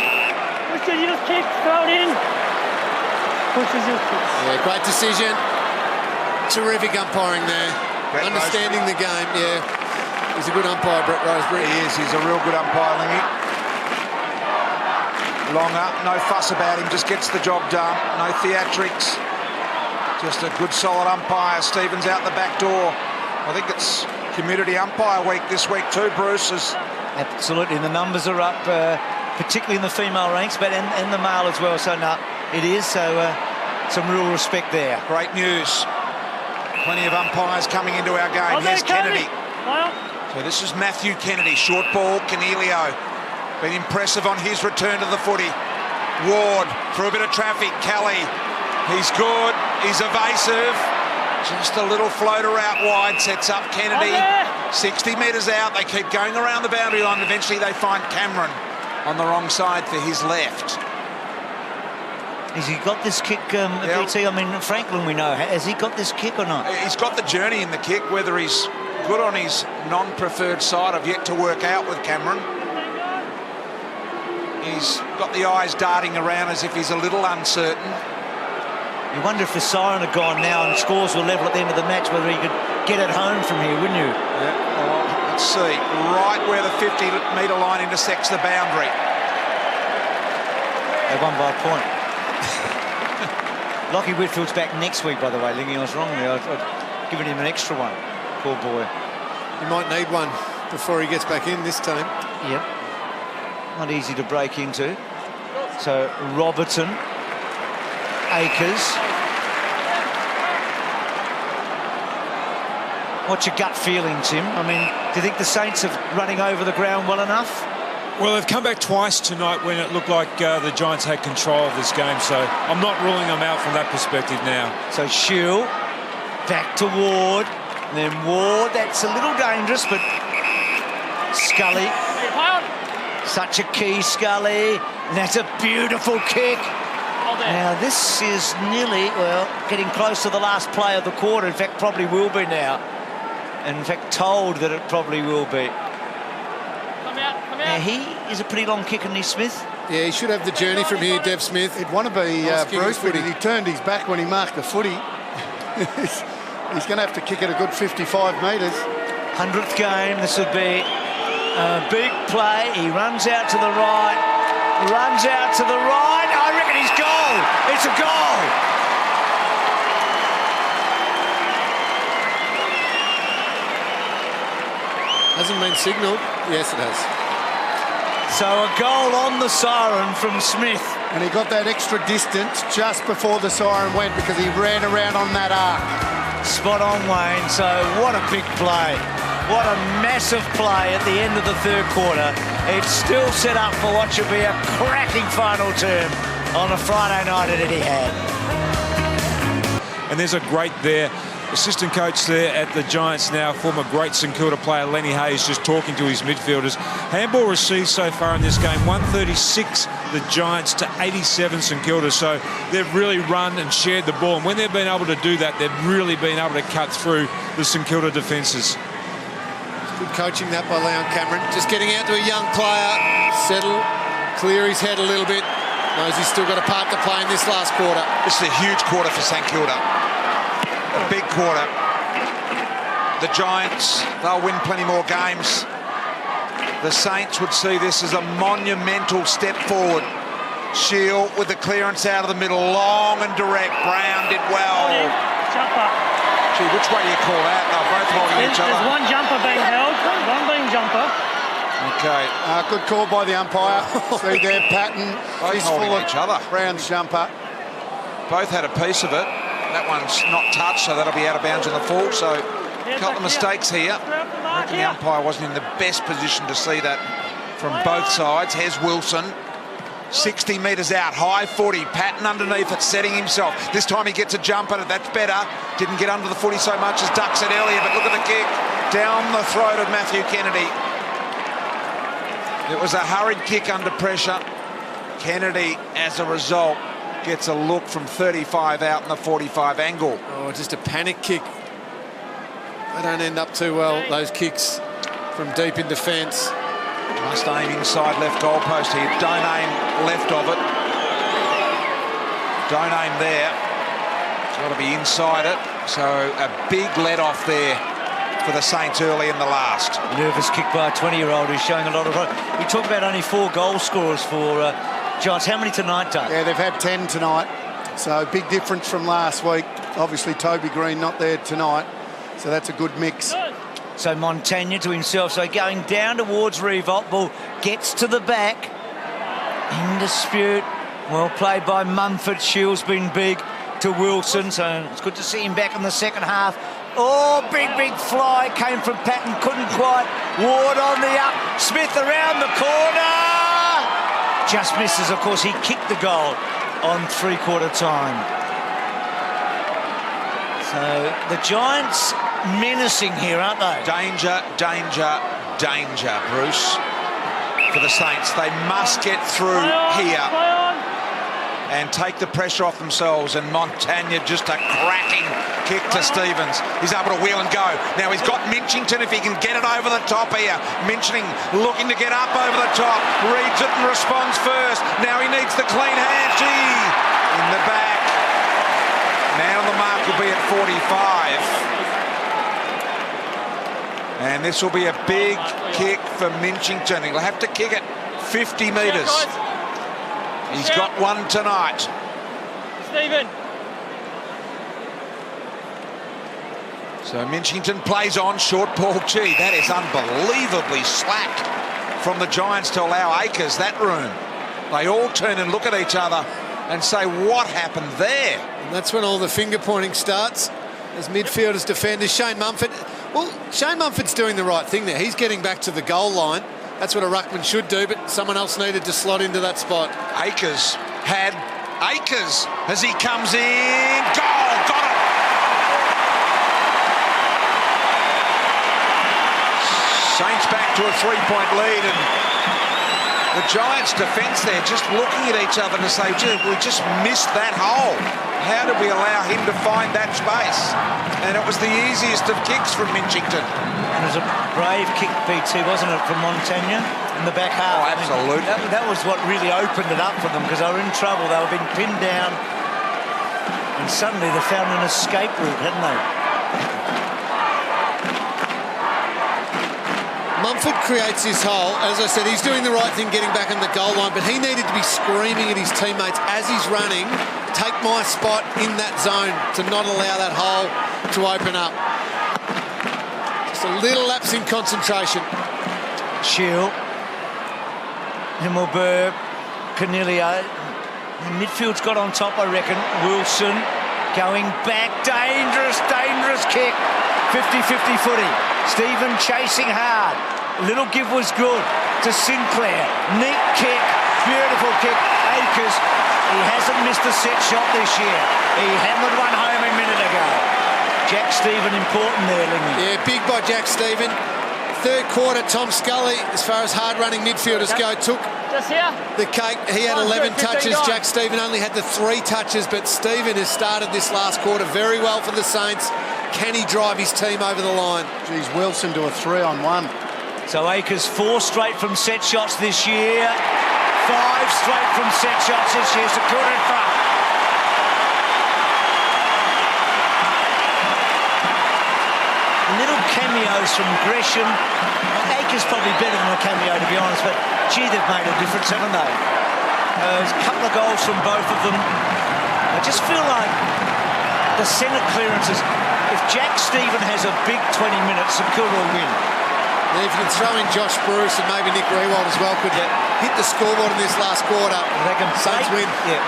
[SPEAKER 5] Push your kick, throw it in. Push your kick.
[SPEAKER 4] Yeah, great decision. Terrific umpiring there.
[SPEAKER 2] Brett
[SPEAKER 4] Understanding the game, yeah. He's a good umpire, Brett Roseberry.
[SPEAKER 2] He is. He's a real good umpire, Lingy. Longer, no fuss about him, just gets the job done. No theatrics. Just a good, solid umpire. Stevens out the back door. I think it's Community Umpire Week this week too, Bruce.
[SPEAKER 3] Absolutely, and the numbers are up, particularly in the female ranks, but in the male as well. So, no, it is. So, some real respect there.
[SPEAKER 2] Great news. Plenty of umpires coming into our game. Here's Kennedy. So this is Matthew Kennedy. Short ball, Canelio. Been impressive on his return to the footy. Ward through a bit of traffic. Kelly. He's good. He's evasive. Just a little floater out wide. Sets up Kennedy. 60 metres out. They keep going around the boundary line. Eventually they find Cameron on the wrong side for his left.
[SPEAKER 3] Has he got this kick, BT? I mean, Franklin, we know. Has he got this kick or not?
[SPEAKER 2] He's got the journey in the kick. Whether he's good on his non-preferred side, I've yet to work out with Cameron. He's got the eyes darting around as if he's a little uncertain.
[SPEAKER 3] You wonder if the siren had gone now and scores were level at the end of the match, whether he could get it home from here, wouldn't you?
[SPEAKER 2] Yeah. Well, let's see. Right where the 50-metre line intersects the boundary.
[SPEAKER 3] They won by a point. Lockie Whitfield's back next week, by the way, Lingy. I was wrong there. I've given him an extra one. Poor boy.
[SPEAKER 4] He might need one before he gets back in this time.
[SPEAKER 3] Yep. Not easy to break into. So, Robertson. Akers. What's your gut feeling, Tim? I mean, do you think the Saints are running over the ground well enough?
[SPEAKER 7] Well, they've come back twice tonight when it looked like the Giants had control of this game, so I'm not ruling them out from that perspective now.
[SPEAKER 3] So Shield, back to Ward, and then Ward, that's a little dangerous, but Scully, such a key, Scully, and that's a beautiful kick. Now, this is nearly, well, getting close to the last play of the quarter. In fact, probably will be now. And in fact, told that it probably will be.
[SPEAKER 5] Come out.
[SPEAKER 3] Now, he is a pretty long kick, isn't he, Smith?
[SPEAKER 4] Yeah, he should have the journey from here, Dev Smith.
[SPEAKER 6] He'd want to be Bruce, but he turned his back when he marked the footy. He's going to have to kick it a good 55 metres.
[SPEAKER 3] 100th game, this would be a big play. He runs out to the right. Runs out to the right. I reckon he's goal. It's a goal.
[SPEAKER 4] Hasn't been signalled. Yes, it has.
[SPEAKER 3] So a goal on the siren from Smith.
[SPEAKER 6] And he got that extra distance just before the siren went because he ran around on that arc.
[SPEAKER 3] Spot on, Wayne. So what a big play. What a massive play at the end of the third quarter. It's still set up for what should be a cracking final term on a Friday night at Etihad.
[SPEAKER 7] And there's a great there. Assistant coach there at the Giants now, former great St Kilda player Lenny Hayes, just talking to his midfielders. Handball received so far in this game, 136 the Giants to 87 St Kilda. So they've really run and shared the ball. And when they've been able to do that, they've really been able to cut through the St Kilda defences.
[SPEAKER 4] Good coaching that by Leon Cameron. Just getting out to a young player, settle, clear his head a little bit. Knows he's still got a part to play in this last quarter.
[SPEAKER 2] This is a huge quarter for St Kilda. A big quarter. The Giants, they'll win plenty more games. The Saints would see this as a monumental step forward. Shield with the clearance out of the middle, long and direct. Brown did well.
[SPEAKER 5] Jumper.
[SPEAKER 2] Gee, which way do you call that? They're both holding each other.
[SPEAKER 5] There's one jumper being held, one being jumper.
[SPEAKER 2] Okay.
[SPEAKER 6] Good call by the umpire. See there, Patton.
[SPEAKER 2] Both holding each other.
[SPEAKER 6] Brown's jumper.
[SPEAKER 2] Both had a piece of it. That one's not touched, so that'll be out of bounds on the full. So a couple of mistakes here. I reckon the umpire wasn't in the best position to see that from both sides. Here's Wilson. 60 metres out, high 40, Patton underneath it, setting himself. This time he gets a jump at it, that's better. Didn't get under the footy so much as Duck said earlier, but look at the kick. Down the throat of Matthew Kennedy. It was a hurried kick under pressure. Kennedy, as a result, gets a look from 35 out in the 45 angle.
[SPEAKER 4] Oh, just a panic kick. They don't end up too well, those kicks from deep in defence.
[SPEAKER 2] Must aim inside left goalpost here. Don't aim left of it. Don't aim there. It's got to be inside it. So a big let-off there for the Saints early in the last.
[SPEAKER 3] Nervous kick by a 20-year-old who's showing a lot of... We talk about only 4 goal scorers for Giants. How many tonight, Doug?
[SPEAKER 6] Yeah, they've had 10 tonight. So big difference from last week. Obviously, Toby Green not there tonight. So that's a good mix.
[SPEAKER 3] So Montagna to himself. So going down towards Revolt. Ball gets to the back. In dispute. Well played by Mumford. Shields been big to Wilson. So it's good to see him back in the second half. Oh, big fly. Came from Patton. Couldn't quite. Ward on the up. Smith around the corner. Just misses. Of course, he kicked the goal on three-quarter time. So the Giants menacing here, aren't they?
[SPEAKER 2] Danger, Bruce, for the Saints. They must get through here and take the pressure off themselves. And Montagna, just a cracking kick to Stevens. He's able to wheel and go. Now he's got Minchington if he can get it over the top here. Minching looking to get up over the top. Reads it and responds first. Now he needs the clean hand. Gee, in the back. Now the mark will be at 45. And this will be a big kick for Minchington. He'll have to kick it 50 metres. He's got one tonight.
[SPEAKER 5] Stephen.
[SPEAKER 2] So Minchington plays on, short ball. Gee, that is unbelievably slack from the Giants to allow Akers that room. They all turn and look at each other and say, what happened there?
[SPEAKER 4] And that's when all the finger pointing starts. As midfielders, defenders, Shane Mumford. Well, Shane Mumford's doing the right thing there. He's getting back to the goal line. That's what a ruckman should do, but someone else needed to slot into that spot.
[SPEAKER 2] Akers as he comes in. Goal, got it. Saints back to a 3-point lead, and The Giants' defence there just looking at each other to say, gee, we just missed that hole. How did we allow him to find that space? And it was the easiest of kicks from Minchington.
[SPEAKER 3] It was a brave kick, BT, wasn't it, from Montagna in the back half?
[SPEAKER 2] Oh, absolutely.
[SPEAKER 3] I mean, that was what really opened it up for them, because they were in trouble. They were being pinned down, and suddenly they found an escape route, hadn't they?
[SPEAKER 4] Mumford creates his hole. As I said, he's doing the right thing getting back on the goal line, but he needed to be screaming at his teammates as he's running, take my spot in that zone, to not allow that hole to open up. Just a little lapse in concentration.
[SPEAKER 3] Shield, Himmelberg, Canelio. The midfield's got on top, I reckon. Wilson going back. Dangerous kick. 50-50 footy. Stephen chasing hard. A little give was good to Sinclair. Neat kick. Beautiful kick. Akers. He hasn't missed a set shot this year. He hammered one home a minute ago. Jack Stephen important there, Lingy.
[SPEAKER 4] Yeah, big by Jack Stephen. Third quarter, Tom Scully, as far as hard-running midfielders go, took the cake. He had 11 touches. Jack Stephen only had the 3 touches, but Stephen has started this last quarter very well for the Saints. Can he drive his team over the line?
[SPEAKER 6] Geez, Wilson to a 3-on-1.
[SPEAKER 3] So Akers 4 straight from set shots this year. 5 straight from set shots this year. St.Kilda in front. Little cameos from Gresham. Akers probably better than a cameo, to be honest, but gee, they've made a difference, haven't they? There's a couple of goals from both of them. I just feel like the centre clearances, if Jack Stephen has a big 20 minutes, St.Kilda will win.
[SPEAKER 4] And if you can throw in Josh Bruce and maybe Nick Rewald as well, could hit the scoreboard in this last quarter.
[SPEAKER 3] They can
[SPEAKER 4] Saints win.
[SPEAKER 3] Yeah.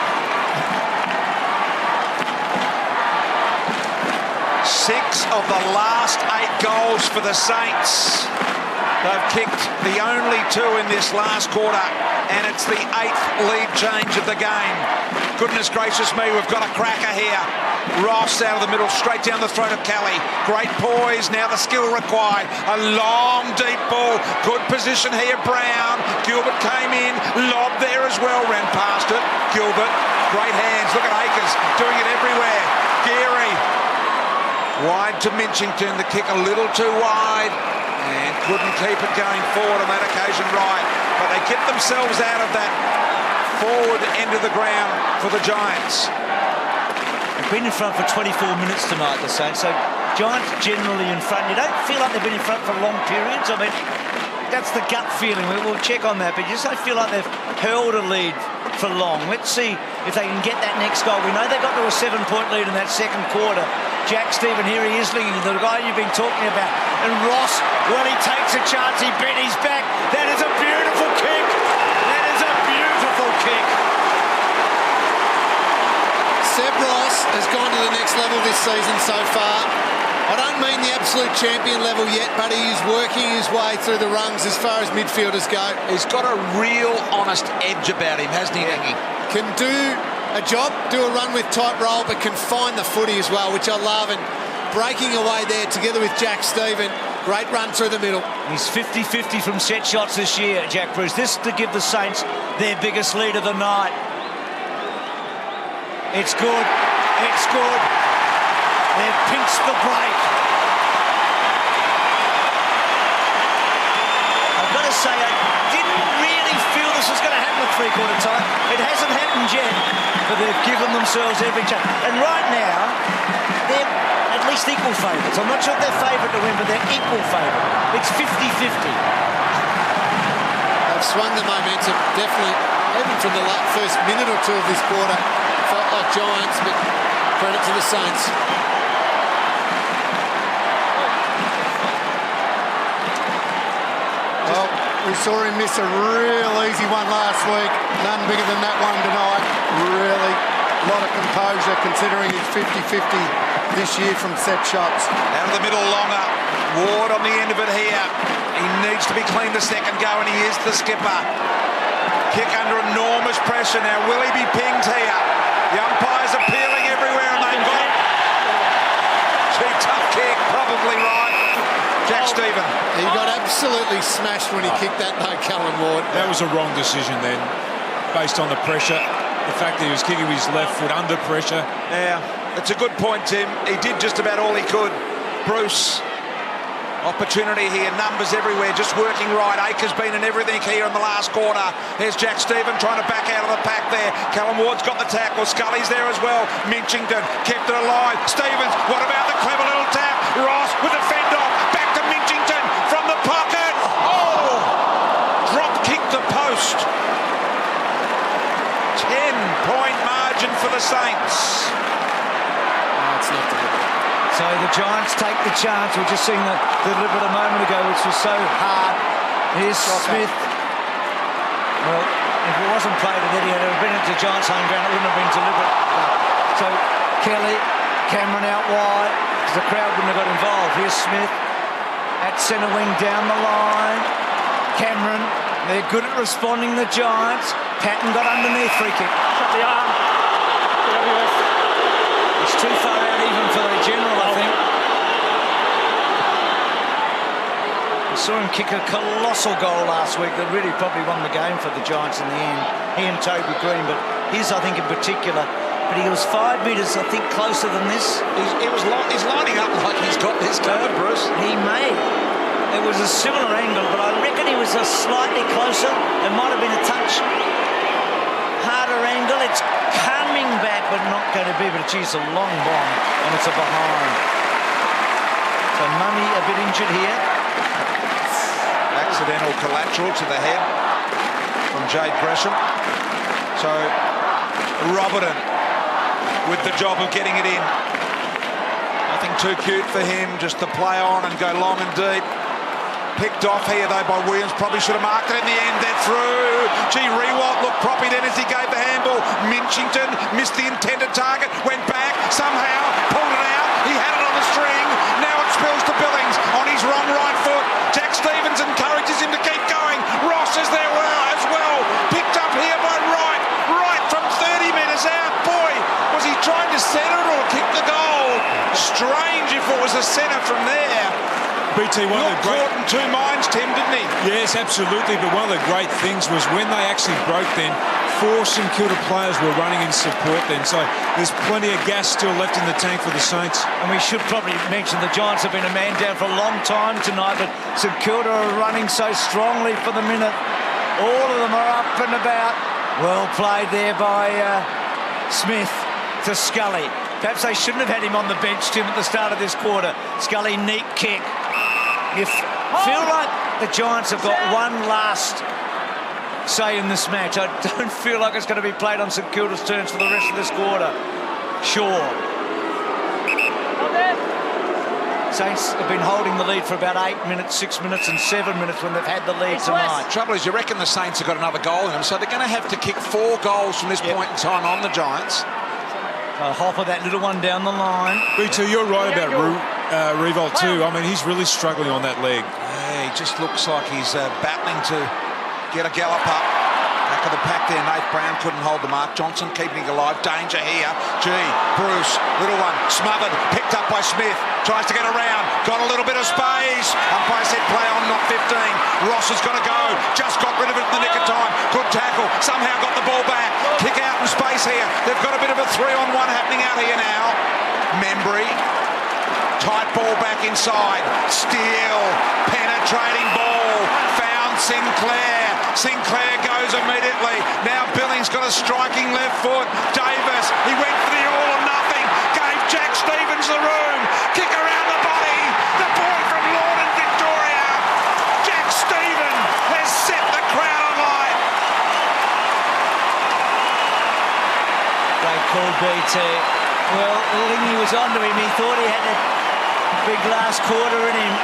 [SPEAKER 2] 6 of the last 8 goals for the Saints. They've kicked the only 2 in this last quarter, and it's the 8th lead change of the game. Goodness gracious me, we've got a cracker here. Ross out of the middle, straight down the throat of Kelly. Great poise, now the skill required. A long, deep ball. Good position here, Brown. Gilbert came in, lobbed there as well, ran past it. Gilbert, great hands. Look at Akers, doing it everywhere. Geary. Wide to Minchington, the kick a little too wide, and couldn't keep it going forward on that occasion right. But they kept themselves out of that forward end of the ground for the Giants.
[SPEAKER 3] They've been in front for 24 minutes tonight, the Saints, so Giants generally in front. You don't feel like they've been in front for long periods. I mean, that's the gut feeling. We'll check on that, but you just don't feel like they've held a lead for long. Let's see if they can get that next goal. We know they got to a 7-point lead in that second quarter. Jack Stephen, here he is, Lingy, the guy you've been talking about. And Ross, well, he takes a chance. He bent his back. That is a beautiful kick. That is a beautiful kick.
[SPEAKER 4] Seb Ross has gone to the next level this season so far. I don't mean the absolute champion level yet, but he is working his way through the rungs as far as midfielders go.
[SPEAKER 2] He's got a real honest edge about him, hasn't he, Lingy?
[SPEAKER 4] Can do a job, do a run with tight roll, but can find the footy as well, which I love. And breaking away there together with Jack Stephen. Great run through the middle.
[SPEAKER 3] He's 50-50 from set shots this year, Jack Bruce. This to give the Saints their biggest lead of the night. It's good. It's good. They've pinched the break. I've got to say, I didn't really feel this was going to happen at three-quarter time. It hasn't happened yet, but they've given themselves every chance. And right now, they're at least equal favourites. I'm not sure if they're favourite to win, but they're equal favourite. It's 50-50.
[SPEAKER 4] They've swung the momentum, definitely, even from the first minute or two of this quarter. Felt like Giants, but credit to the Saints.
[SPEAKER 6] Well, we saw him miss a real easy one last week. None bigger than that one tonight. Really, a lot of composure considering he's 50-50 this year from set shots.
[SPEAKER 2] Out of the middle longer. Ward on the end of it here. He needs to be clean the second go, and he is the skipper. Kick under enormous pressure. Now, will he be pinged here? The umpires are peeling everywhere, and they've got... Gee, tough kick, probably right. Jack Stephen.
[SPEAKER 4] He got absolutely smashed when he kicked that, though, Callum Ward.
[SPEAKER 7] That was a wrong decision then, based on the pressure. The fact that he was kicking with his left foot under pressure.
[SPEAKER 2] Yeah, it's a good point, Tim. He did just about all he could. Bruce, opportunity here, numbers everywhere, just working right. Acres been in everything here in the last quarter. Here's Jack Stephen trying to back out of the pack there. Callum Ward's got the tackle. Scully's there as well. Minchington kept it alive. Stevens, what about the clever little tap? Ross with a fend off. Back to Minchington from the pocket. Oh! Drop kick the post. 10-point margin for the Saints.
[SPEAKER 4] No, it's not deliberate.
[SPEAKER 3] So the Giants take the chance. We're just seeing the deliberate a moment ago, which was so hard. Here's Smith. Well, if it wasn't played at Etihad, it would have been at the Giants' home ground. It wouldn't have been deliberate. So Kelly, Cameron out wide, because the crowd wouldn't have got involved. Here's Smith at centre wing down the line. Cameron, they're good at responding, the Giants. Patton got underneath, free kick.
[SPEAKER 5] Shut the arm. GWS.
[SPEAKER 3] It's too far out even for the general, I think. We saw him kick a colossal goal last week that really probably won the game for the Giants in the end. He and Toby Green, but his, I think, in particular. But he was 5 metres, I think, closer than this.
[SPEAKER 2] He's lining up like he's got this card, Bruce.
[SPEAKER 3] He may. It was a similar angle, but I reckon he was slightly closer. It might have been a touch harder angle. It's coming back, but not going to be. But geez, a long bomb, and it's a behind. So Mummy a bit injured here.
[SPEAKER 2] Accidental collateral to the head from Jade Gresham. So Robertson with the job of getting it in. Nothing too cute for him, just to play on and go long and deep. Picked off here, though, by Williams. Probably should have marked it in the end. They're through. Gee, Rewalt looked proppy then as he gave the handball. Minchington missed the intended target. Went back, somehow pulled it out. He had it on the string. Now it spills to Billings on his wrong right foot. Jack Stevens encourages him to keep going. Ross is there as well. Picked up here by Wright. Wright from 30 metres out. Boy, was he trying to centre it or kick the goal? Strange if it was a centre from there.
[SPEAKER 7] BT, one of the great...
[SPEAKER 2] caught in two minds, Tim, didn't he?
[SPEAKER 7] Yes, absolutely. But one of the great things was when they actually broke then, 4 St Kilda players were running in support then. So there's plenty of gas still left in the tank for the Saints.
[SPEAKER 3] And we should probably mention the Giants have been a man down for a long time tonight, but St Kilda are running so strongly for the minute. All of them are up and about. Well played there by Smith to Scully. Perhaps they shouldn't have had him on the bench, Tim, at the start of this quarter. Scully, neat kick. You feel like the Giants have got one last say in this match. I don't feel like it's going to be played on St Kilda's turns for the rest of this quarter. Sure. Saints have been holding the lead for about 8 minutes, 6 minutes and 7 minutes when they've had the lead tonight.
[SPEAKER 2] The trouble is, you reckon the Saints have got another goal in them, so they're going to have to kick 4 goals from this point in time on the Giants.
[SPEAKER 3] Hopper, that little one down the line.
[SPEAKER 7] BT, you're right about Rewalt too. I mean, he's really struggling on that leg.
[SPEAKER 2] Yeah, he just looks like he's battling to get a gallop up. Back of the pack there, Nate Brown couldn't hold the mark. Johnson keeping alive. Danger here. Gee, Bruce, little one, smothered, picked up by Smith. Tries to get around, got a little bit of space. Umpire said play on, not 15. Ross has got to go. Just got rid of it in the nick of time. Good tackle. Somehow got the ball back. Kick out in space here. They've got a bit of a 3-on-1 happening out here now. Membry. Tight ball back inside. Steele. Penetrating ball. Found Sinclair. Sinclair goes immediately. Now Billings got a striking left foot. Davis, he went for the all or nothing. Gave Jack Stevens the room. Kick around the body. The boy from Lord and Victoria. Jack Stevens has set the crowd alight.
[SPEAKER 3] Great call, BT. Well, Lingy was onto him. He thought he had a big last quarter in him.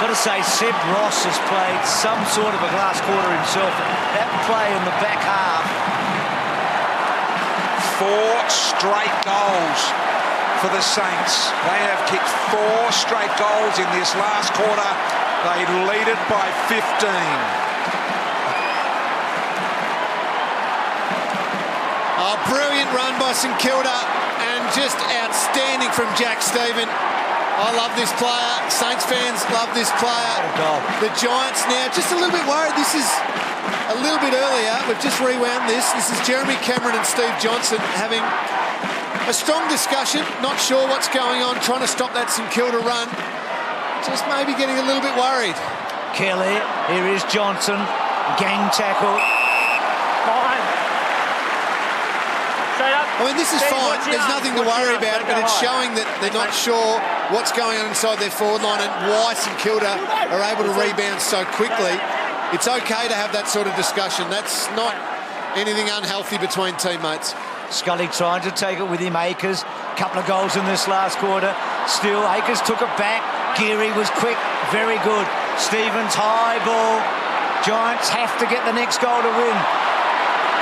[SPEAKER 3] Got to say, Seb Ross has played some sort of a glass quarter himself. That play in the back half.
[SPEAKER 2] 4 straight goals for the Saints. They have kicked 4 straight goals in this last quarter. They lead it by 15.
[SPEAKER 4] A brilliant run by St Kilda and just outstanding from Jack Stephen. I love this player. Saints fans love this player. The Giants now just a little bit worried. This is a little bit earlier. We've just rewound this. This is Jeremy Cameron and Steve Johnson having a strong discussion. Not sure what's going on. Trying to stop that St Kilda run. Just maybe getting a little bit worried.
[SPEAKER 3] Kelly, here is Johnson. Gang tackle.
[SPEAKER 4] I mean, this is fine. There's nothing to worry about, but it's showing that they're not sure what's going on inside their forward line and why St Kilda are able to rebound so quickly. It's okay to have that sort of discussion. That's not anything unhealthy between teammates.
[SPEAKER 3] Scully trying to take it with him. Akers, couple of goals in this last quarter. Still, Akers took it back. Geary was quick, very good. Stevens, high ball. Giants have to get the next goal to win.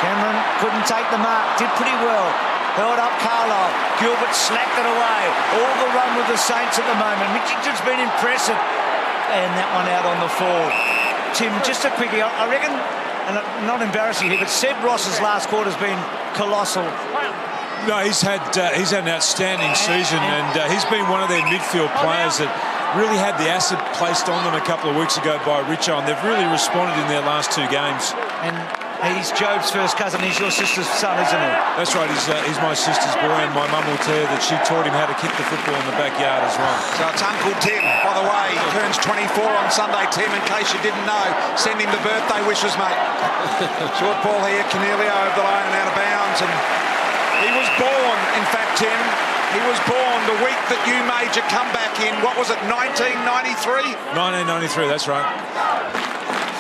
[SPEAKER 3] Cameron couldn't take the mark, did pretty well. Held up Carlisle. Gilbert slapped it away. All the run with the Saints at the moment. Mitchington's been impressive. And that one out on the forward. Tim, just a quickie, I reckon, and not embarrassing here, but Seb Ross's last quarter's been colossal.
[SPEAKER 7] No, he's had an outstanding season, and he's been one of their midfield players that really had the acid placed on them a couple of weeks ago by Richo, and they've really responded in their last two games.
[SPEAKER 3] And he's Job's first cousin. He's your sister's son, isn't he?
[SPEAKER 7] That's right. He's my sister's boy, and my mum will tell you that she taught him how to kick the football in the backyard as well.
[SPEAKER 2] So it's Uncle Tim, by the way. He turns 24 on Sunday, Tim, in case you didn't know. Send him the birthday wishes, mate. Short ball here, Cornelio over the line and out of bounds. And he was born, in fact, Tim, he was born the week that you made your comeback in, what was it, 1993?
[SPEAKER 7] 1993, that's right.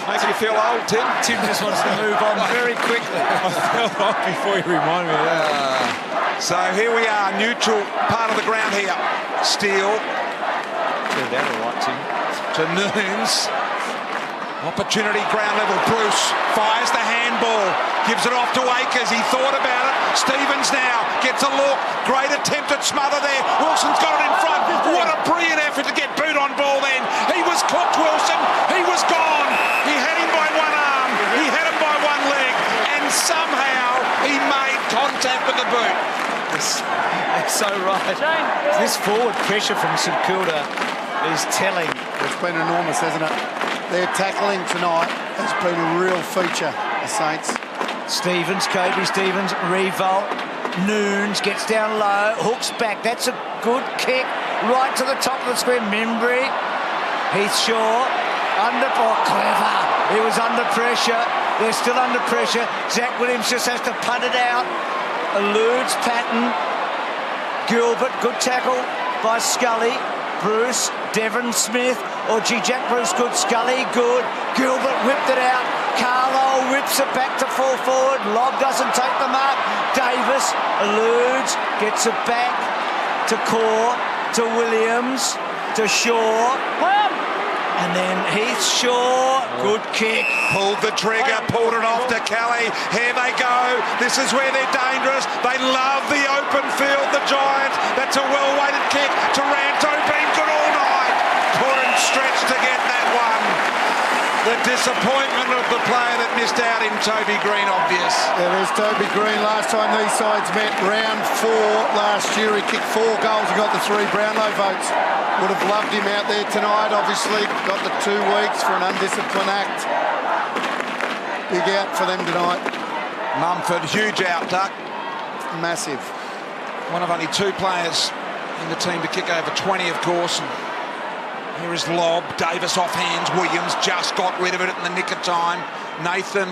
[SPEAKER 2] Makes you feel old, Tim.
[SPEAKER 3] Tim just wants to move on very quickly.
[SPEAKER 7] I felt off before you remind me of that.
[SPEAKER 2] So here we are, neutral part of the ground here. Steele.
[SPEAKER 3] Turned out all right, Tim.
[SPEAKER 2] To Nunes. Opportunity, ground level. Bruce fires the handball. Gives it off to Akers. He thought about it. Stevens now gets a look. Great attempt at smother there. Wilson's got it in front. What a brilliant effort to get boot on ball then. He was cooked, Wilson. He was gone. He had him by one arm. He had him by one leg. And somehow he made contact with the boot.
[SPEAKER 3] That's so right. This forward pressure from St Kilda is telling.
[SPEAKER 6] It's been enormous, hasn't it? Their tackling tonight has been a real feature, the Saints.
[SPEAKER 3] Stevens, Kobe Stevens, revolt. Nunes gets down low, hooks back. That's a good kick right to the top of the screen. Membry, Heath Shaw, clever. He was under pressure. They're still under pressure. Zach Williams just has to punt it out. Eludes Patton. Gilbert, good tackle by Scully. Bruce, Devon Smith, Jack Bruce, good. Scully, good. Gilbert whipped it out. Carlisle whips it back to full forward. Lobb doesn't take the mark. Davis eludes, gets it back to Core, to Williams, to Shaw. And then Heath Shaw, good kick.
[SPEAKER 2] Pulled the trigger, pulled it off to Kelly. Here they go. This is where they're dangerous. They love the open field, the Giants. That's a well-weighted kick. Taranto been good all night. Couldn't stretch to get that one. The disappointment of the player that missed out in Toby Green, obvious.
[SPEAKER 6] Yeah, there's Toby Green. Last time these sides met, round 4 last year, he kicked 4 goals. He got the 3 Brownlow votes. Would have loved him out there tonight, obviously. Got the 2 weeks for an undisciplined act. Big out for them tonight.
[SPEAKER 2] Mumford, huge out, Duck.
[SPEAKER 6] Massive.
[SPEAKER 2] One of only 2 players in the team to kick over 20, of course. And here is Lobb. Davis off hands. Williams just got rid of it in the nick of time. Nathan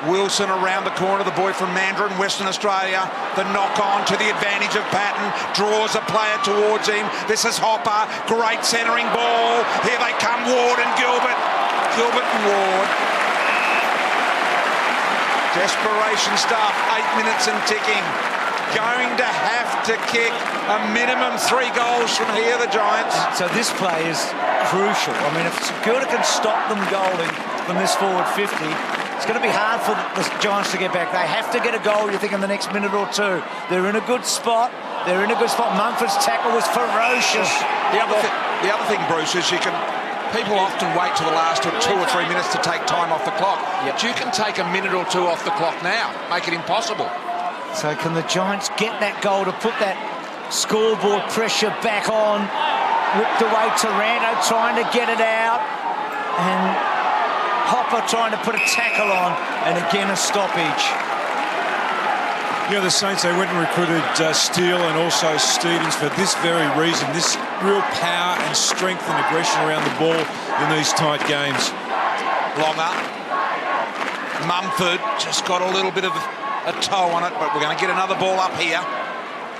[SPEAKER 2] Wilson around the corner, the boy from Mandarin, Western Australia. The knock on to the advantage of Patton. Draws a player towards him. This is Hopper. Great centering ball. Here they come, Ward and Gilbert. Gilbert and Ward. Desperation stuff. 8 minutes and ticking. Going to have to kick a minimum 3 goals from here, the Giants.
[SPEAKER 3] So this play is crucial. I mean, if St Kilda can stop them goaling from this forward 50, it's going to be hard for the Giants to get back. They have to get a goal, you think, in the next minute or 2. They're in a good spot. They're in a good spot. Mumford's tackle was ferocious.
[SPEAKER 2] The other thing, Bruce, is people often wait till the last 2 or 3 minutes to take time off the clock. But you can take a minute or 2 off the clock now. Make it impossible.
[SPEAKER 3] So can the Giants get that goal to put that scoreboard pressure back on? whipped away. Taranto trying to get it out. And Hopper trying to put a tackle on. And again, a stoppage.
[SPEAKER 7] You know, the Saints, they went and recruited Steele and also Stevens for this very reason. This real power and strength and aggression around the ball in these tight games.
[SPEAKER 2] Longer. Mumford just got a little bit of a toe on it, but we're going to get another ball up here.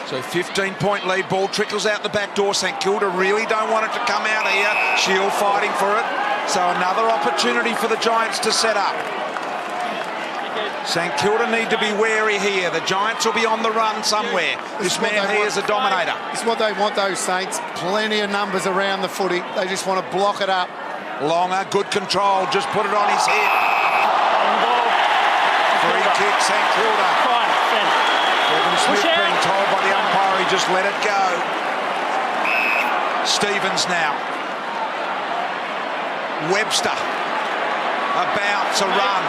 [SPEAKER 2] So 15-point lead, ball trickles out the back door. St Kilda really don't want it to come out here. Shield fighting for it. So another opportunity for the Giants to set up. St Kilda need to be wary here. The Giants will be on the run somewhere. This man here is a dominator.
[SPEAKER 6] It's what they want, those Saints. Plenty of numbers around the footy. They just want to block it up.
[SPEAKER 2] Longer, good control. Just put it on his head. Free kick, St Kilda. Kevin Smith being told by the umpire he just let it go. Stevens now. Webster. A bounce, a run.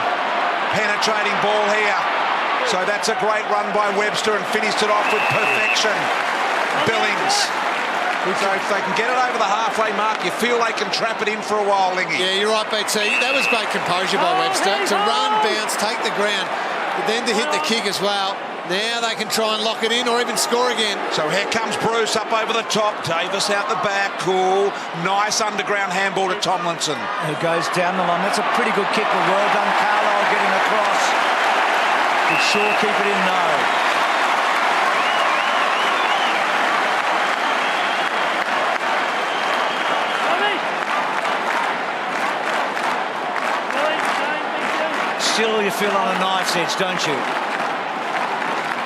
[SPEAKER 2] Penetrating ball here. So that's a great run by Webster and finished it off with perfection. Billings. So if they can get it over the halfway mark, you feel they can trap it in for a while, Lingy.
[SPEAKER 4] Yeah, you're right, BT. That was great composure by Webster. To run, bounce, take the ground, but then to hit the kick as well. Now they can try and lock it in or even score again.
[SPEAKER 2] So here comes Bruce up over the top. Davis out the back. Cool. Nice underground handball to Tomlinson.
[SPEAKER 3] Who goes down the line. That's a pretty good kick. Well done, Carlisle, getting across. Could sure keep it in, no. Still, you feel on a knife's edge, don't you?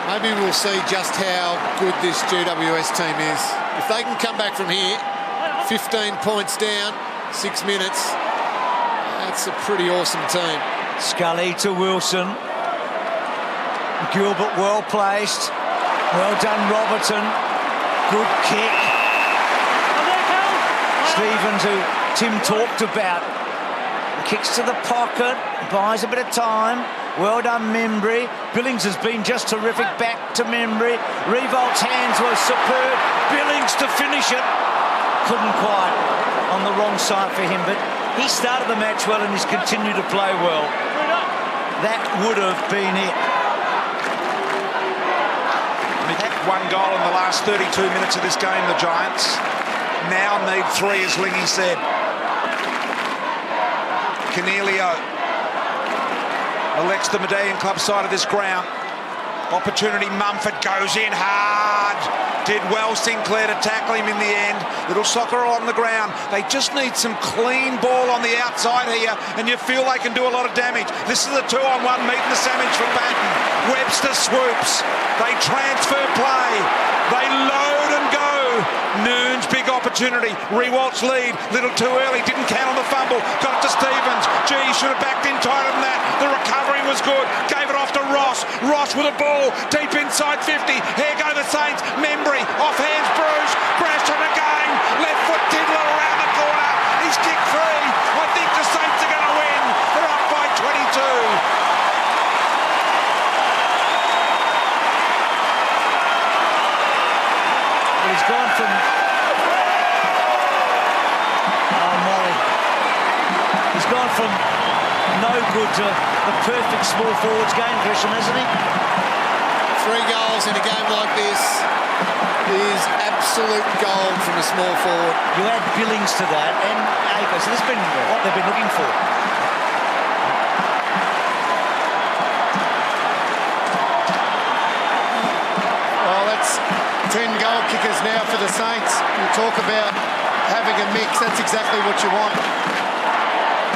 [SPEAKER 4] Maybe we'll see just how good this GWS team is. If they can come back from here, 15 points down, 6 minutes, that's a pretty awesome team.
[SPEAKER 3] Scully to Wilson. Gilbert well placed. Well done, Robertson. Good kick. Stevens, who Tim talked about. Kicks to the pocket, buys a bit of time. Well done, Membry. Billings has been just terrific. Back to Membry. Revolt's hands were superb. Billings to finish it. Couldn't quite. On the wrong side for him, but he started the match well and he's continued to play well. That would have been it.
[SPEAKER 2] They kicked one goal in the last 32 minutes of this game, the Giants. Now need 3, as Lingy said. Cornelio elects the Medallion Club side of this ground. Opportunity, Mumford goes in hard. Did well Sinclair to tackle him in the end. Little soccer on the ground. They just need some clean ball on the outside here, and you feel they can do a lot of damage. This is a 2-on-1 meeting the sandwich for Batten. Webster swoops. They transfer play. They load and go. Noon's big opportunity. Rewalt's lead. Little too early. Didn't count on the fumble. Got it to Stevens. Gee, should have backed in tighter than that. The recovery was good. Gave it off to Ross. Ross with a ball. Deep inside 50. Here go the Saints. Membry. Off hands Bruce. Gresham again. Left foot Tiddler around the corner. He's kicked free. I think the Saints are going to win. They're up by 22.
[SPEAKER 3] He's gone from... Oh, Molly. He's gone from no good to the perfect small forwards game, Gresham, hasn't he?
[SPEAKER 4] 3 goals in a game like this is absolute gold from a small forward.
[SPEAKER 3] You add Billings to that and Akers. This has been what they've been looking for.
[SPEAKER 6] Well, that's 10 goal kickers now for the Saints. You talk about having a mix. That's exactly what you want.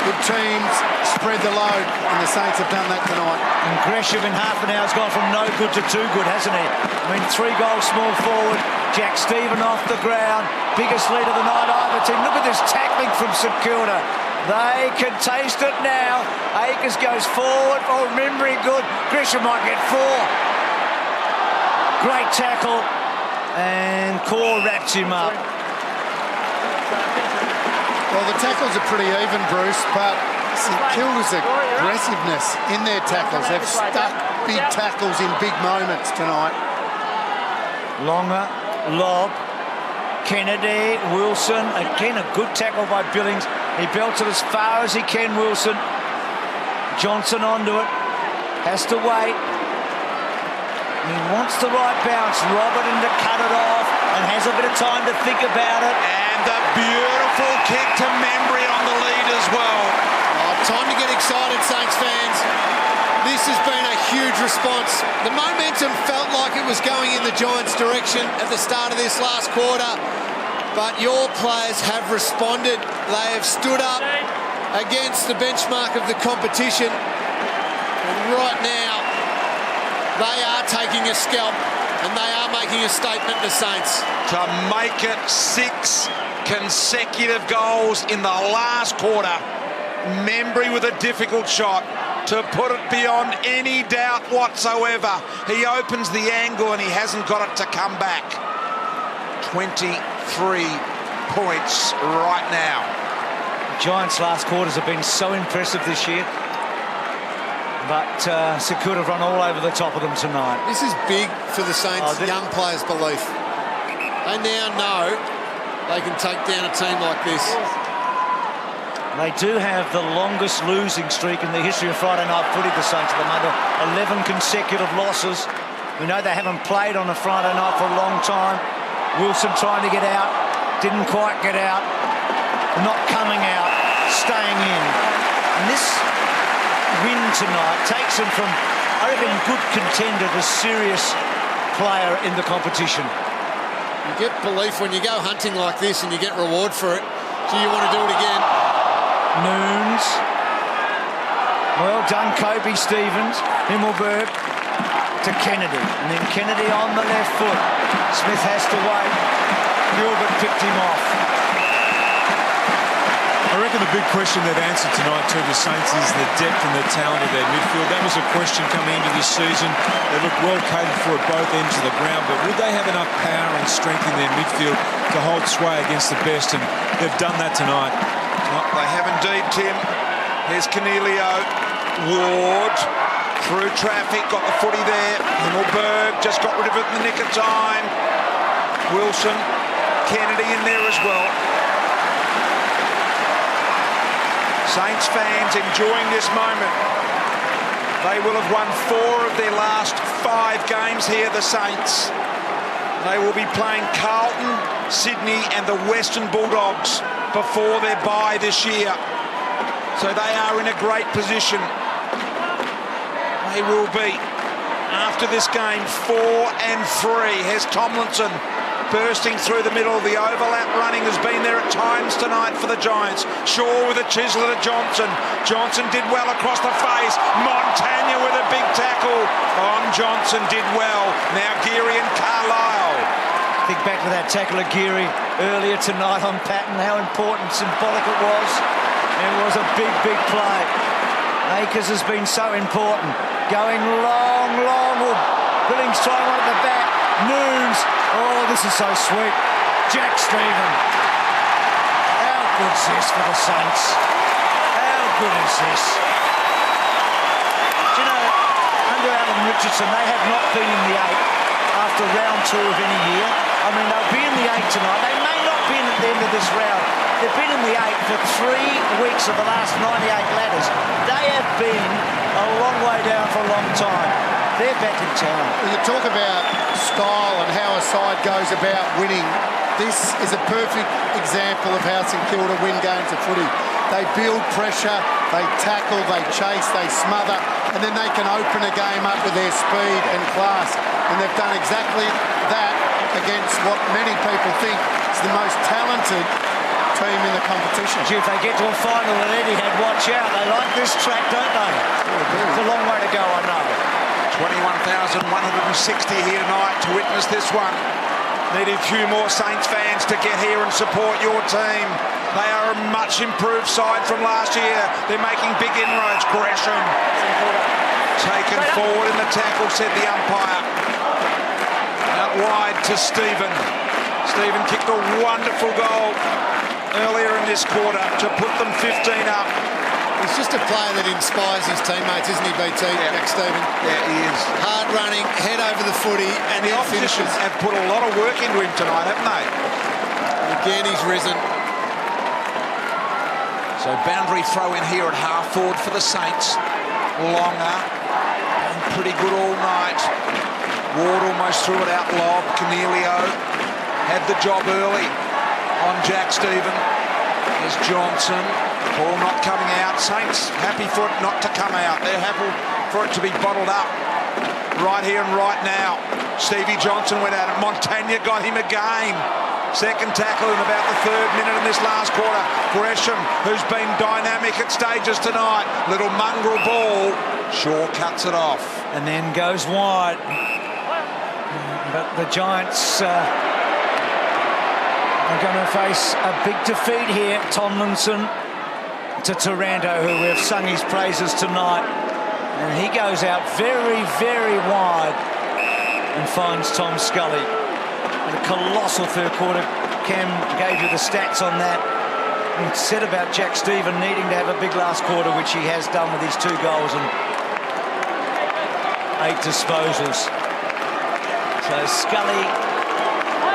[SPEAKER 6] Good teams spread the load, and the Saints have done that tonight.
[SPEAKER 3] And Gresham in half an hour has gone from no good to too good, hasn't he? I mean, 3 goals small forward. Jack Stephen off the ground. Biggest lead of the night either team. Look at this tackling from St Kilda. They can taste it now. Akers goes forward. Oh, Membry good. Gresham might get 4. Great tackle. And Core wraps him up.
[SPEAKER 6] Well, the tackles are pretty even, Bruce, but St Kilda's aggressiveness in their tackles. They've stuck big tackles in big moments tonight.
[SPEAKER 3] Longer, lob. Kennedy, Wilson, again a good tackle by Billings. He belts it as far as he can, Wilson. Johnson onto it, has to wait. He wants the right bounce. Robertson to cut it off and has a bit of time to think about it.
[SPEAKER 2] And the beautiful kick to Membry on the lead as well.
[SPEAKER 4] Oh, time to get excited, Saints fans. This has been a huge response. The momentum felt like it was going in the Giants' direction at the start of this last quarter, but your players have responded. They have stood up against the benchmark of the competition. And right now, they are taking a scalp and they are making a statement to Saints.
[SPEAKER 2] To make it 6 consecutive goals in the last quarter. Membry with a difficult shot to put it beyond any doubt whatsoever. He opens the angle and he hasn't got it to come back. 23 points right now.
[SPEAKER 3] The Giants' last quarters have been so impressive this year, but St Kilda have run all over the top of them tonight.
[SPEAKER 4] This is big for the Saints' young players' belief. They now know they can take down a team like this.
[SPEAKER 3] They do have the longest losing streak in the history of Friday night footy, the Saints at the moment. 11 consecutive losses. We know they haven't played on a Friday night for a long time. Wilson trying to get out, didn't quite get out, not coming out, staying in. And this win tonight takes them from, I reckon, good contender to serious player in the competition.
[SPEAKER 4] You get belief when you go hunting like this and you get reward for it. Do you want to do it again?
[SPEAKER 3] Noons. Well done, Kobe Stevens. Himmelberg to Kennedy. And then Kennedy on the left foot. Smith has to wait. Gilbert picked him off.
[SPEAKER 7] I reckon the big question they've answered tonight to the Saints is the depth and the talent of their midfield. That was a question coming into this season. They looked well catered for at both ends of the ground, but would they have enough power and strength in their midfield to hold sway against the best? And they've done that tonight.
[SPEAKER 2] Well, they have indeed, Tim. Here's Cornelio. Ward through traffic, got the footy there. Himmelberg just got rid of it in the nick of time. Wilson, Kennedy in there as well. Saints fans enjoying this moment. They will have won 4 of their last 5 games here, the Saints. They will be playing Carlton, Sydney and the Western Bulldogs before their bye this year. So they are in a great position. They will be, after this game, 4-3. Here's Tomlinson bursting through the middle. The overlap running has been there at times tonight for the Giants. Shaw with a chisel to Johnson. Johnson did well across the face. Montagna with a big tackle on Johnson, did well. Now Geary and Carlisle.
[SPEAKER 3] Think back to that tackle of Geary earlier tonight on Patton, how important, symbolic it was. It was a big, big play. Akers has been so important. Going long. Oh, Billings trying one at the back. Noons. Oh, this is so sweet. Jack Stephen. How good's this for the Saints? How good is this? Do you know, under Alan Richardson, they have not been in the 8 after round 2 of any year. I mean, they'll be in the 8 tonight. They may not be in at the end of this round. They've been in the 8 for 3 weeks of the last 98 ladders. They have been a long way down for a long time. They're back in town.
[SPEAKER 6] Well, you talk about style and how a side goes about winning. This is a perfect example of how St Kilda win games of footy. They build pressure, they tackle, they chase, they smother, and then they can open a game up with their speed and class. And they've done exactly that against what many people think is the most talented team in the competition.
[SPEAKER 3] If they get to a final at Etihad, watch out. They like this track, don't they? It's a long way to go, I know.
[SPEAKER 2] 21,160 here tonight to witness this one. Need a few more Saints fans to get here and support your team. They are a much improved side from last year. They're making big inroads. Gresham taken forward in the tackle, said the umpire. Out wide to Stephen. Stephen kicked a wonderful goal earlier in this quarter to put them 15 up.
[SPEAKER 4] He's just a player that inspires his teammates, isn't he, BT?
[SPEAKER 2] Yeah.
[SPEAKER 4] Jack Stephen.
[SPEAKER 2] Yeah, he is.
[SPEAKER 4] Hard running, head over the footy,
[SPEAKER 2] And the opposition have put a lot of work into him tonight, haven't they?
[SPEAKER 4] Again, he's risen.
[SPEAKER 2] So boundary throw in here at half forward for the Saints. Longer. Been pretty good all night. Ward almost threw it out lob. Cornelio had the job early on Jack Stephen. There's Johnson. Ball not coming out. Saints happy for it not to come out. They're happy for it to be bottled up right here and right now. Stevie Johnson went at it. Montagna got him again. Second tackle in about the 3rd minute in this last quarter. Gresham, who's been dynamic at stages tonight. Little mongrel ball. Shaw cuts it off.
[SPEAKER 3] And then goes wide. But the Giants are going to face a big defeat here. Tomlinson to Taranto, who we've sung his praises tonight. And he goes out very, very wide and finds Tom Scully. And a colossal third quarter. Cam gave you the stats on that. And said about Jack Stephen needing to have a big last quarter, which he has done with his 2 goals and 8 disposals. So Scully,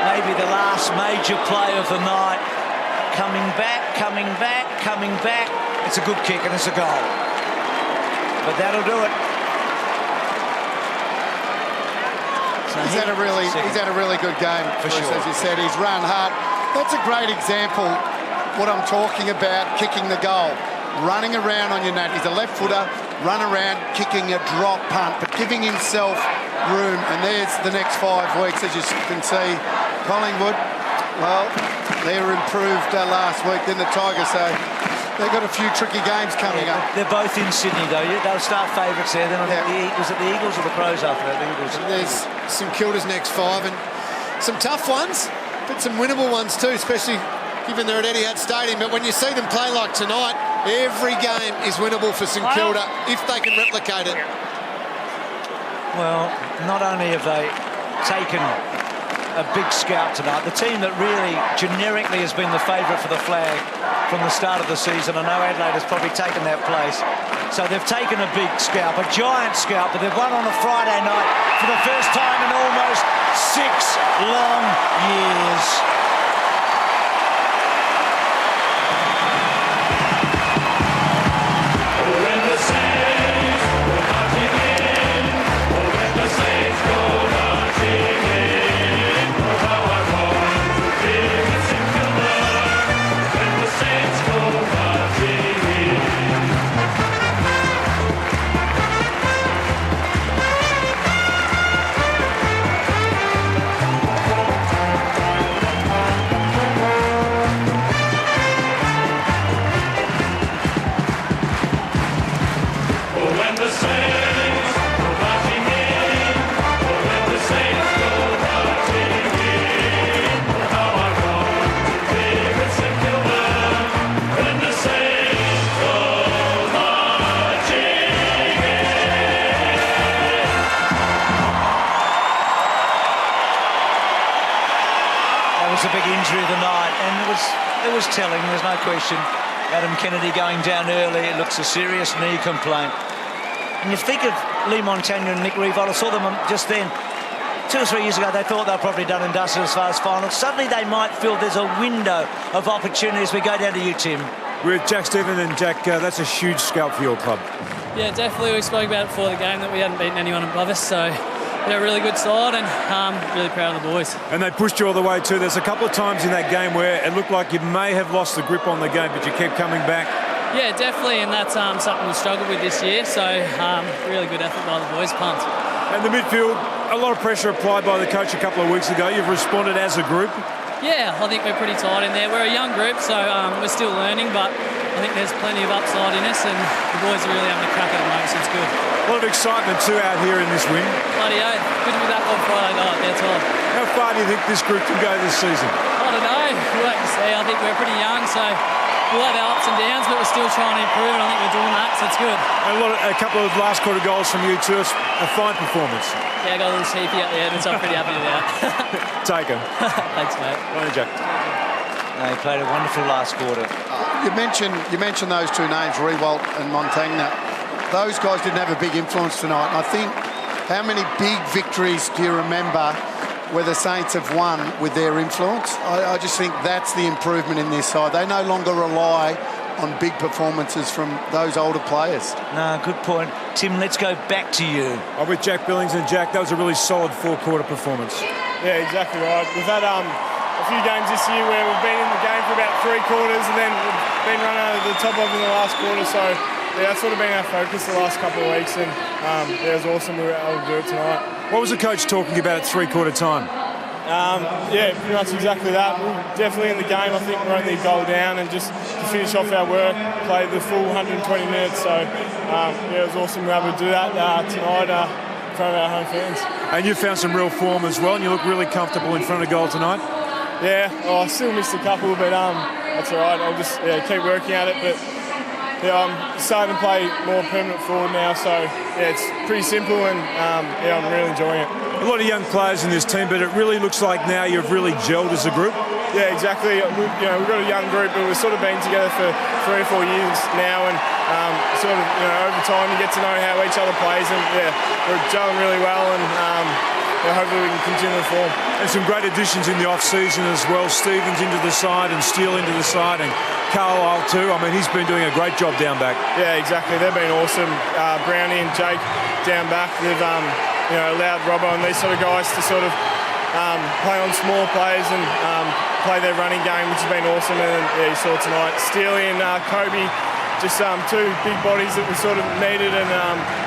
[SPEAKER 3] maybe the last major play of the night. Coming back, coming back, coming back. It's a good kick and it's a goal. But that'll do it. So
[SPEAKER 6] he's had a really good game for sure. As you said, he's run hard. That's a great example. What I'm talking about, kicking the goal, running around on your nut. He's a left footer, run around, kicking a drop punt, but giving himself room. And there's the next 5 weeks, as you can see. Collingwood, well, they were improved last week. Then the Tigers, so they've got a few tricky games coming up.
[SPEAKER 3] They're both in Sydney, though. They'll start favourites there. Then was it the Eagles or the Crows after that? The Eagles.
[SPEAKER 4] There's St Kilda's next 5 and some tough ones, but some winnable ones too, especially given they're at Etihad Stadium. But when you see them play like tonight, every game is winnable for St Kilda if they can replicate it.
[SPEAKER 3] Well, not only have they taken a big scalp tonight, the team that really generically has been the favourite for the flag from the start of the season. I know Adelaide has probably taken that place. So they've taken a big scalp, a giant scalp, but they've won on a Friday night for the first time in almost 6 long years. A big injury of the night, and it was telling, there's no question. Adam Kennedy going down early. It looks a serious knee complaint. And you think of Lee Montagna and Nick Revolt. I saw them just then 2 or 3 years ago. They thought they were probably done and dusted as far as finals. Suddenly they might feel there's a window of opportunity as we go down to you, Tim.
[SPEAKER 10] With Jack Stephen and Jack, that's a huge scalp for your club.
[SPEAKER 5] Yeah, definitely. We spoke about it before the game that we hadn't beaten anyone above us, so they're a really good side, and really proud of the boys. And they pushed you all the way too. There's a couple of times in that game where it looked like you may have lost the grip on the game, but you kept coming back. Yeah, definitely, and that's something we've struggled with this year, so really good effort by the boys, pumped.
[SPEAKER 10] And the midfield, a lot of pressure applied by the coach a couple of weeks ago. You've responded as a group.
[SPEAKER 5] Yeah, I think we're pretty tight in there. We're a young group, so we're still learning, but I think there's plenty of upside in us, and the boys are really having a crack at the moment, so it's good.
[SPEAKER 10] A lot of excitement too out here in this win.
[SPEAKER 5] Bloody oath. Good to be back on Friday night, that's all.
[SPEAKER 10] How far do you think this group can go this season?
[SPEAKER 5] I don't know. We'll wait and see. I think we're pretty young, so we'll have our ups and downs, but we're still trying to improve, and I think we're doing that, so it's good.
[SPEAKER 10] A couple of last quarter goals from you too. A fine performance.
[SPEAKER 5] Yeah, I got a little cheeky at the end, so I'm pretty happy with that.
[SPEAKER 10] Take him.
[SPEAKER 5] Thanks, mate.
[SPEAKER 10] Right, Jack.
[SPEAKER 3] They played a wonderful last quarter.
[SPEAKER 6] You mentioned those 2 names, Revolt and Montagna. Those guys didn't have a big influence tonight. And I think, how many big victories do you remember where the Saints have won with their influence. I just think that's the improvement in this side. They no longer rely on big performances from those older players.
[SPEAKER 3] No, good point. Tim, let's go back to you.
[SPEAKER 10] I'm with Jack Billings, and Jack, that was a really solid four-quarter performance.
[SPEAKER 11] Yeah, exactly right. We've had a few games this year where we've been in the game for about 3 quarters and then we've been run over the top of in the last quarter. So yeah, that's sort of been our focus the last couple of weeks, and yeah, it was awesome we were able to do it tonight.
[SPEAKER 10] What was the coach talking about at three-quarter time?
[SPEAKER 11] Yeah, pretty much exactly that. We're definitely in the game. I think we're only a goal down, and just to finish off our work, play the full 120 minutes. So yeah, it was awesome we were able to do that tonight in front of our home fans.
[SPEAKER 10] And you found some real form as well, and you look really comfortable in front of goal tonight.
[SPEAKER 11] Yeah, I still missed a couple, but that's all right. I'll just keep working at it. But yeah, I'm starting to play more permanent forward now, so yeah, it's pretty simple, and yeah, I'm really enjoying it.
[SPEAKER 10] A lot of young players in this team, but it really looks like now you've really gelled as a group.
[SPEAKER 11] Yeah, exactly. We've got a young group, but we've sort of been together for 3 or 4 years now, and sort of over time you get to know how each other plays, and yeah, we're gelling really well, and hopefully we can continue the form.
[SPEAKER 10] And some great additions in the off-season as well. Stevens into the side and Steele into the side, and Carlisle too. I mean, he's been doing a great job down back.
[SPEAKER 11] Yeah, exactly. They've been awesome. Brownie and Jake down back. They've allowed Robbo and these sort of guys to sort of play on small plays and play their running game, which has been awesome. And yeah, you saw tonight, Steele and Kobe, just 2 big bodies that we sort of needed, and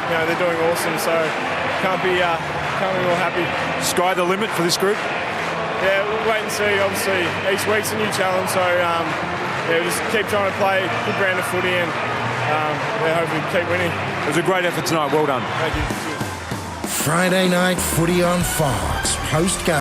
[SPEAKER 11] they're doing awesome. So can't be more happy.
[SPEAKER 10] Sky the limit for this group?
[SPEAKER 11] Yeah, we'll wait and see. Obviously, each week's a new challenge, so yeah, we'll just keep trying to play a good brand of footy, and hopefully keep winning.
[SPEAKER 10] It was a great effort tonight. Well done.
[SPEAKER 11] Thank you.
[SPEAKER 9] Friday night footy on Fox. Post-game.